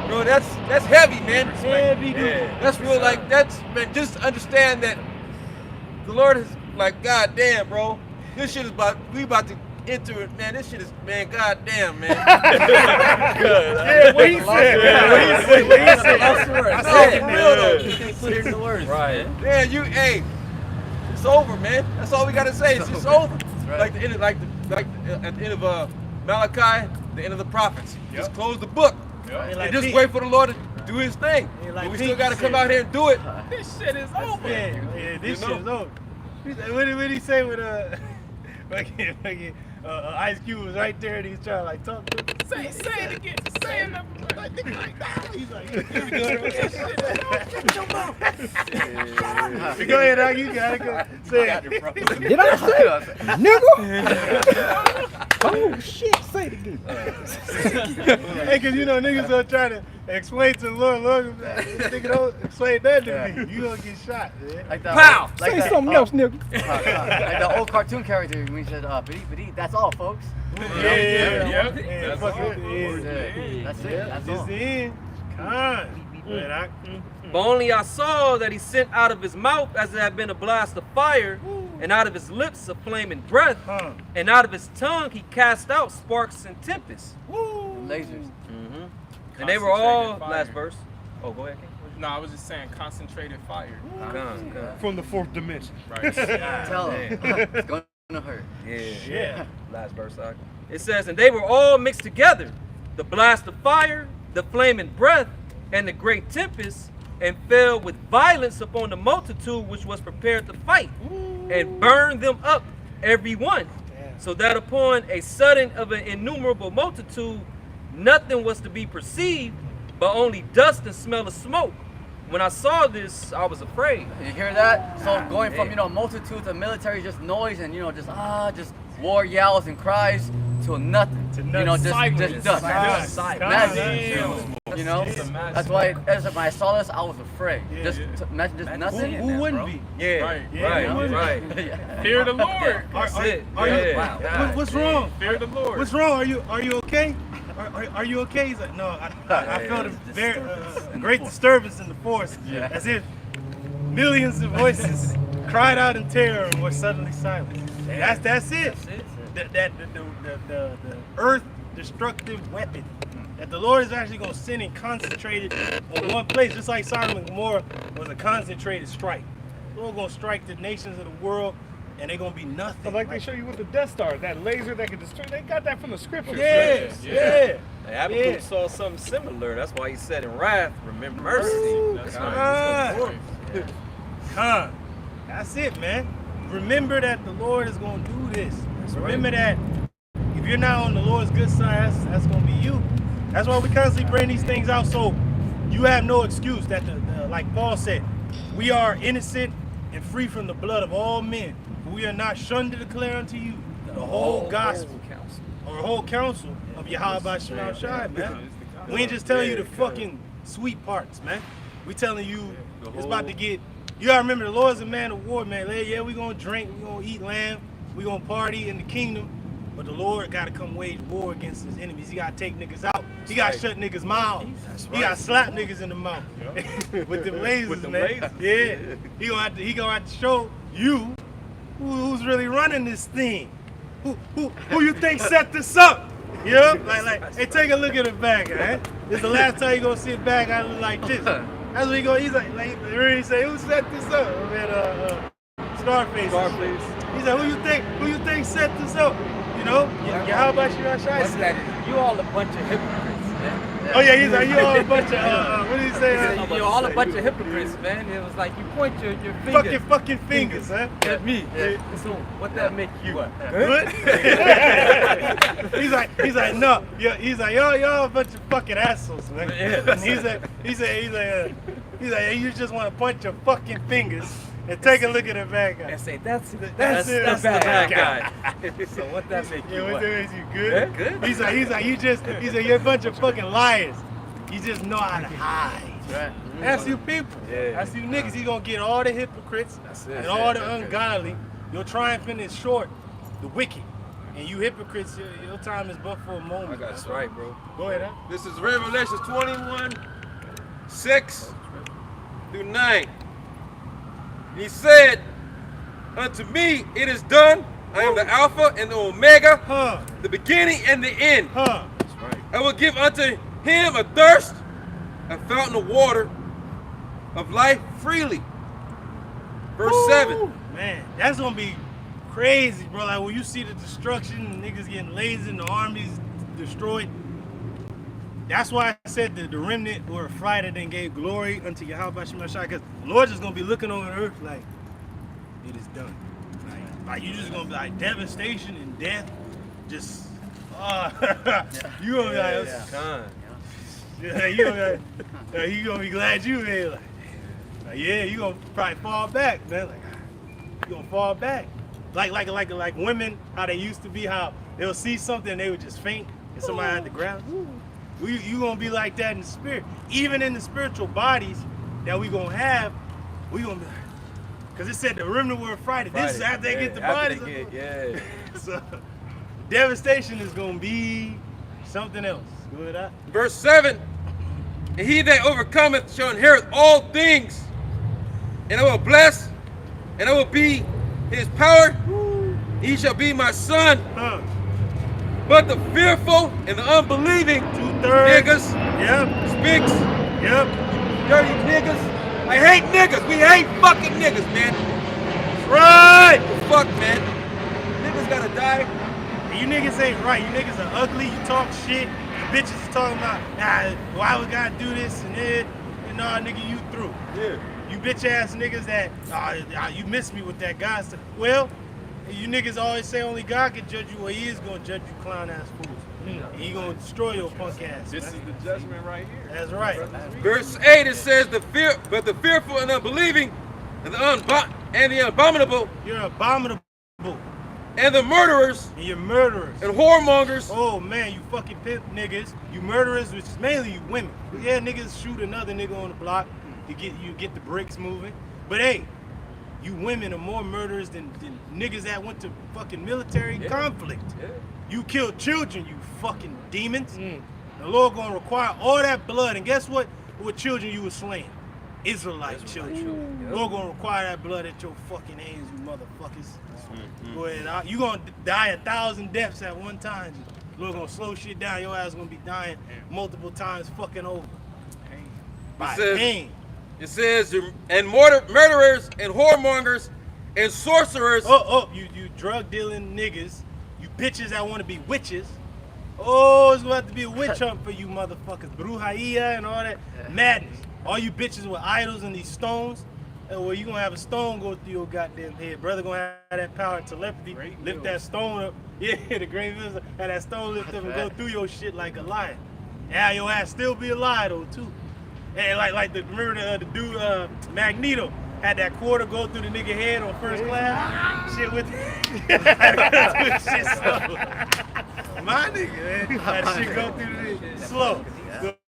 bro. That's heavy, man. Heavy, dude. That's real. Like that's, man. Just understand that the Lord is like, God damn, bro. This shit is we about to enter it, man. This shit is, man, God damn, man. Yeah, what he said. What he said. I said it, real. You can't put it into words. Right. Man, it's over, man. That's all we gotta say. It's just over. Right. Like the end of, at the end of Malachi, the end of the prophets. Just close the book. And just wait for the Lord to do his thing. But we still gotta come out here and do it. This shit is over. Yeah, this shit is over. What did he say with Ice Cube was right there and he's trying to like talk to him? Say it again. Say it like that. He's like, go ahead, dog. You gotta go. Say it. Did I say it? Nigga? Oh shit, say it again. Hey, cause you know niggas are trying to explain to the Lord, nigga don't explain that to me. You gonna get shot, man. Like that, Pow! Like say that, something else, nigga. Like the old cartoon character when he said, but that's all, folks. Yeah. That's it. That's all. This the end. But only I saw that he sent out of his mouth as it had been a blast of fire, and out of his lips a flaming breath, and out of his tongue he cast out sparks and tempests. Lasers. And they were all, last verse. Oh, go ahead, King. No, I was just saying concentrated fire. From the fourth dimension. Right. Tell him. It's going to hurt. Yeah. Last verse. It says, and they were all mixed together, the blast of fire, the flaming breath, and the great tempest, and fell with violence upon the multitude which was prepared to fight, and burned them up every one, so that upon a sudden of an innumerable multitude nothing was to be perceived, but only dust and smell of smoke. When I saw this, I was afraid. You hear that? So going from multitude to military, just noise and just war yells and cries to nothing. Just dust. That's why when I saw this, I was afraid. Just nothing. Who wouldn't be? Yeah. Right. Fear the Lord. That's it. What's wrong? Fear the Lord. What's wrong? Are you okay? Are you okay? He's like, no, I felt a very great disturbance in the force, as if millions of voices cried out in terror and were suddenly silent. That's it. The earth destructive weapon that the Lord is actually going to send and concentrate it on one place, just like Sodom and Gomorrah was a concentrated strike. The Lord going to strike the nations of the world, and they're going to be nothing. But like they show you with the Death Star, that laser that can destroy, they got that from the scriptures. Yeah. Habakkuk saw something similar. That's why he said in wrath, remember mercy. That's it, man. Remember that the Lord is going to do this. Remember that if you're not on the Lord's good side, that's going to be you. That's why we constantly bring these things out, so you have no excuse that, like Paul said, we are innocent and free from the blood of all men. We are not shunned to declare unto you the whole gospel or the whole counsel of Yahweh Shai, man. We ain't just telling you the fucking sweet parts, man. We telling you it's about to get. You gotta remember, the Lord's a man of war, man. Yeah, we gonna drink, we gonna eat lamb, we gonna party in the kingdom, but the Lord gotta come wage war against his enemies. He gotta take niggas out. He gotta shut niggas' mouths. He gotta slap niggas in the mouth with them lasers, man. Yeah, he gonna have to show you who's really running this thing. Who you think set this up? You know, like, hey, take a look at the bag, right? This is the last time you gonna see a bag I look like this. That's what he go. He's like really say, who set this up? Man, Scarface. He's like, who you think set this up? know, yeah, how about you, Rashai? What's that? You all a bunch of hypocrites, man. Oh yeah, he's like, you all a bunch of, what did he say? You're all a bunch of hypocrites, man. It was like you point your finger. Fucking fingers, huh? At me. Yeah. So what that make you? Good? he's like, no, yeah, he's like, y'all a bunch of fucking assholes, man. Yeah. And he's like, you just want to point your fucking fingers and take a look at the bad guy. And say that's it. the bad guy. So what that make you? Yeah, what that makes you good? Yeah, good. He's like, you're a bunch of fucking liars. You just know how to hide. Right. That's you people. Yeah. That's you niggas. He's gonna get all the hypocrites That's it. and all the ungodly. Your triumphing is short, the wicked. And you hypocrites, your time is but for a moment. I got it right, bro. Go ahead, huh? This is Revelation 21:6-9. He said, unto me it is done. I am the Alpha and the Omega, the beginning and the end. That's right. I will give unto him a thirst, a fountain of water of life freely. Verse 7. Man, that's gonna be crazy, bro. Like when you see the destruction, niggas getting lazy and the armies destroyed. That's why I said that the remnant were frightened and gave glory unto Yahweh Shemashai, because the Lord just gonna be looking over the earth like, it is done. Like you just gonna be like devastation and death, just you gonna be like, you gonna be glad you here. Like, yeah, you gonna probably fall back, man. Like you gonna fall back. Like women, how they used to be, how they'll see something and they would just faint and somebody had to grab. You gonna be like that in the spirit. Even in the spiritual bodies that we gonna have, we gonna be like, because it said the remnant were frightened. This is after they get the bodies. So devastation is gonna be something else. Go ahead. Verse 7. And he that overcometh shall inherit all things, and I will bless, and I will be his power. He shall be my son. But the fearful and the unbelieving niggas, spicks, dirty niggas. I hate niggas. We hate fucking niggas, man. Right. Fuck, man. Niggas gotta die. You niggas ain't right. You niggas are ugly. You talk shit. You bitches is talking about, why we gotta do this and that. And nah, nigga, you through. Yeah. You bitch ass niggas that, you miss me with that God stuff. Well, you niggas always say only God can judge you. Well, he is gonna judge you clown ass fools. And he gonna destroy your punk ass. This is the judgment right here. That's right. Verse 8, it says, but the fearful and unbelieving, and the abominable, you're abominable. And the murderers, and you're murderers, and whoremongers. Oh man, you fucking pimp niggas. You murderers, which is mainly you women. Yeah, niggas shoot another nigga on the block. You get the bricks moving. But hey, you women are more murderers than niggas that went to fucking military conflict. Yeah. You killed children, you fucking demons. The Lord gonna require all that blood. And guess what? What children you were slaying? Israelite children. Lord gonna require that blood at your fucking hands, you motherfuckers. Go ahead. You gonna die 1,000 deaths at one time. Lord gonna slow shit down. Your ass gonna be dying multiple times fucking over. By pain. It says, and murderers and whoremongers and sorcerers. You drug dealing niggas, you bitches that want to be witches. Oh, it's gonna have to be a witch hunt for you motherfuckers. Brujeria and all that madness. All you bitches with idols and these stones. Well, you gonna have a stone go through your goddamn head. Brother gonna have that power of telepathy. Lift that stone up. Yeah, the great vision. Have that stone lift up and go through your shit like a lion. Yeah, your ass still be alive though too. And remember the dude Magneto had that quarter go through the nigga head on first class. Shit with shit slow. My nigga, man. That shit go through the slow.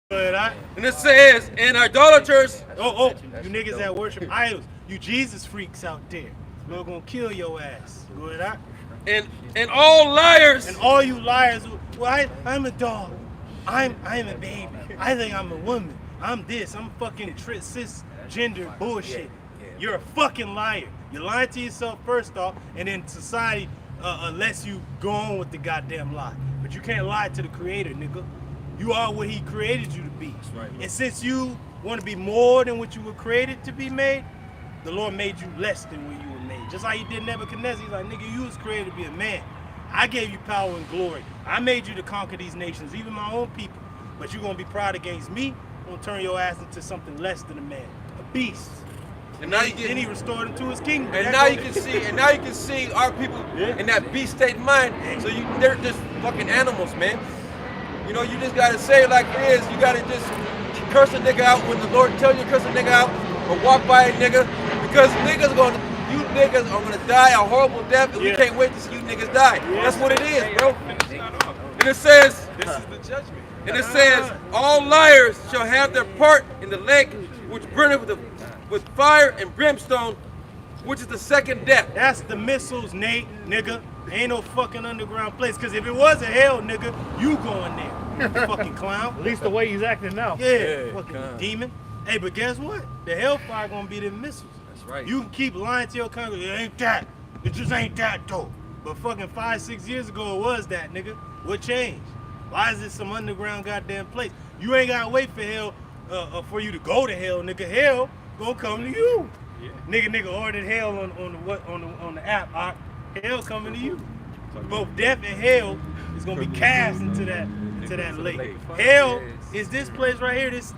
And it says, and idolaters. You niggas that worship idols. You Jesus freaks out there. We're gonna kill your ass. Go ahead. And all liars. And all you liars. Well, I'm a dog. I'm a baby. I think I'm a woman. I'm this. I'm fucking cisgender bullshit. You're a fucking liar. You're lying to yourself first off, and then society lets you go on with the goddamn lie. But you can't lie to the creator, nigga. You are what he created you to be. That's right. And since you want to be more than what you were created to be made, the Lord made you less than what you were made. Just like he did Nebuchadnezzar. He's like, nigga, you was created to be a man. I gave you power and glory. I made you to conquer these nations, even my own people. But you're gonna be proud against me. I'm gonna turn your ass into something less than a man, a beast. And now you get, then he restored him to his kingdom. And now you can see, our people in that beast state of mind. So they're just fucking animals, man. You know, you just gotta say it like it is. You gotta just curse a nigga out when the Lord tells you to curse a nigga out, or walk by a nigga, because you niggas are gonna die a horrible death, and we can't wait to see you niggas die. That's what it is, bro. And it says, this is the judgment. And it says, all liars shall have their part in the lake which burneth with fire and brimstone, which is the second death. That's the missiles, Nate, nigga. Ain't no fucking underground place. Cause if it was a hell, nigga, you going there. You fucking clown. At least the way he's acting now. Yeah, fucking demon. Hey, but guess what? The hellfire gonna be the missiles. That's right. You can keep lying to your Congress. It ain't that. It just ain't that though. But fucking 5-6 years ago it was that, nigga. What changed? Why is it some underground goddamn place? You ain't gotta wait for hell for you to go to hell, nigga. Hell gonna come to you. Yeah. Nigga ordered hell on the app. Hell coming to you. Both death and hell is gonna be cast into that lake. Hell is this place right here, this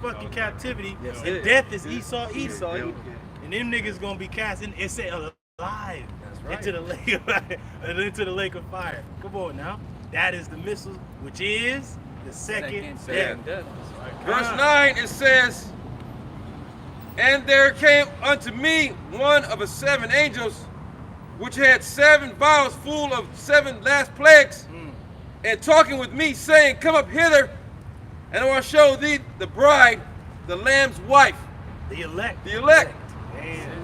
fucking captivity, and death is Esau. And them niggas gonna be cast in, it's alive into the lake of fire. Come on now. That is the missiles, which is the second death. Verse 9, it says, and there came unto me one of the 7 angels, which had 7 vials full of 7 last plagues, and talking with me, saying, come up hither, and I will show thee the bride, the Lamb's wife. The elect. The elect.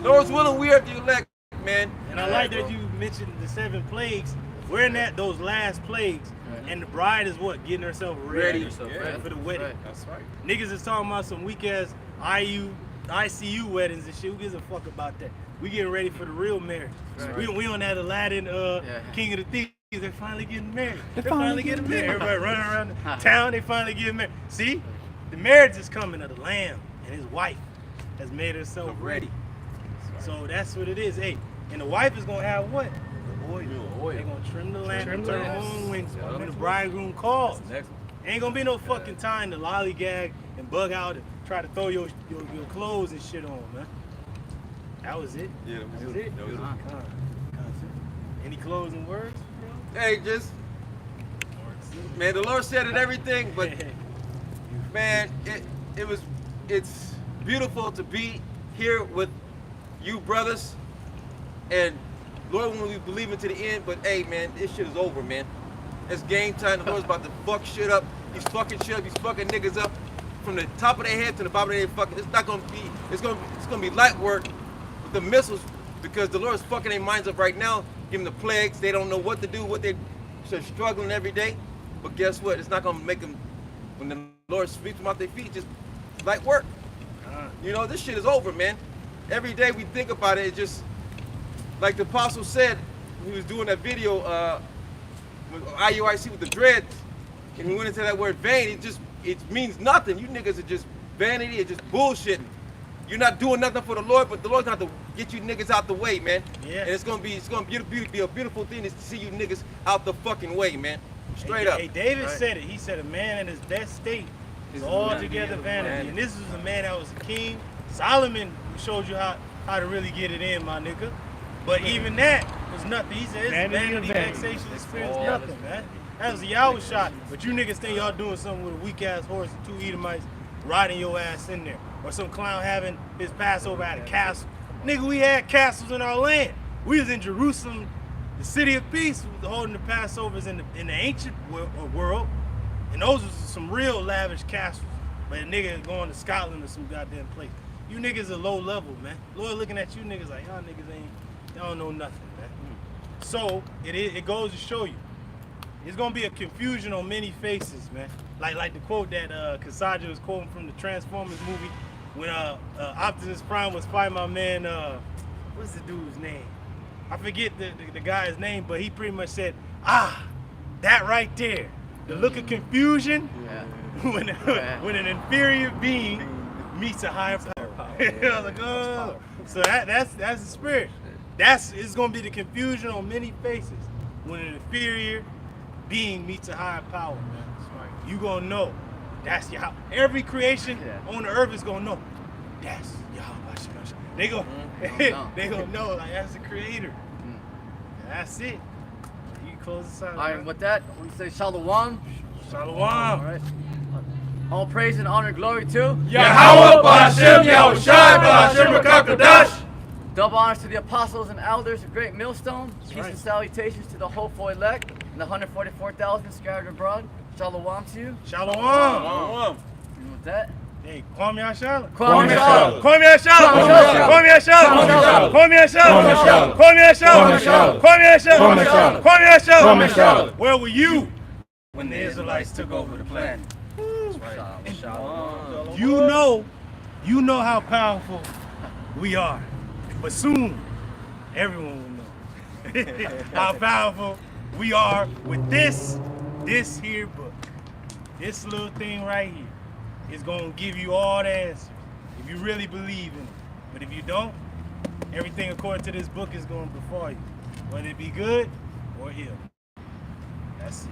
Lord's willing, we are the elect, man. And I like that you mentioned the 7 plagues. We're in those last plagues, and the bride is what? Getting herself ready for the wedding. Right. That's right. Niggas is talking about some weak ass ICU weddings and shit. Who gives a fuck about that? We getting ready for the real marriage. Right. We on that Aladdin King of the Thieves. They're finally getting married. They're finally getting married. Everybody running around town. They finally getting married. See, the marriage is coming of the Lamb, and his wife has made herself ready. So that's what it is. Hey, and the wife is gonna have what? The oil. They're gonna trim the lamp, turn her own wings when the bridegroom calls. Ain't gonna be no fucking time to lollygag and bug out and try to throw your clothes and shit on, man. That was it. Yeah, that was it. Any closing words? Hey, just, man, the Lord said it everything, but man, it's beautiful to be here with you brothers, and Lord, when we believe into the end, but hey, man, this shit is over, man. It's game time. The Lord's about to fuck shit up. He's fucking shit up. He's fucking niggas up from the top of their head to the bottom of their fucking. It's not gonna be. It's gonna be light work with the missiles, because the Lord's fucking their minds up right now. Giving the plagues. They don't know what to do. They're struggling every day. But guess what? It's not gonna make them. When the Lord sweeps them off their feet, just light work. You know, this shit is over, man. Every day we think about it, it's just like the apostle said when he was doing that video with IUIC with the dreads, and he went into that word vain. It means nothing. You niggas are just vanity. It's just bullshitting. You're not doing nothing for the Lord, but the Lord's gonna have to get you niggas out the way, man. Yeah. And it's gonna be a beautiful thing to see you niggas out the fucking way, man. Straight up. Hey, David said it. He said a man in his best state is altogether vanity. And this is a man that was a king. Solomon showed you how to really get it in, my nigga. But even that was nothing. He said it's vanity, vexation, experience, nothing, man. That was a Yahweh shot. But you niggas think y'all doing something with a weak ass horse and 2 Edomites riding your ass in there. Or some clown having his Passover at a castle. Nigga, we had castles in our land. We was in Jerusalem, the city of peace, holding the Passovers in the ancient world. And those was some real lavish castles. But a nigga going to Scotland or some goddamn place. You niggas are low level, man. Lord looking at you niggas like, y'all niggas y'all don't know nothing, man. So, it goes to show you. It's gonna be a confusion on many faces, man. Like the quote that Kasaja was quoting from the Transformers movie when Optimus Prime was fighting my man, what's the dude's name? I forget the guy's name, but he pretty much said, that right there. The look of confusion when an inferior being meets a higher power. I was like, oh. So that's the spirit. It's gonna be the confusion on many faces. when an inferior being meets a higher power, man. You gonna know that's Yahweh. Every creation on the earth is gonna know that's Yahweh. They gonna know like that's the creator. That's it. You can close this out. All right, with that, we say Shalom. Shalom. All right. All praise and honor and glory to Yahweh B'Hashem Yahushai B'Hashem Rakakadash. Double honors to the apostles and elders of Great Millstone. Peace and salutations to the hopeful elect and the 144,000 scattered abroad. Shalom to you. Shalom. And with that, hey, Kwame Ashala. Kwame Ashala. Kwame Ashala. Kwame Ashala. Kwame Ashala. Kwame Ashala. Kwame Ashala. Kwame Ashala. Where were you when the Israelites took over the planet? You know how powerful we are. But soon, everyone will know how powerful we are with this here book. This little thing right here is going to give you all the answers if you really believe in it. But if you don't, everything according to this book is going to befall you, whether it be good or ill. That's it.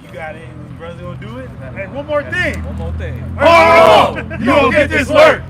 You got it. Brother gonna do it? Hey, one more thing. Hold on! You gonna get this work!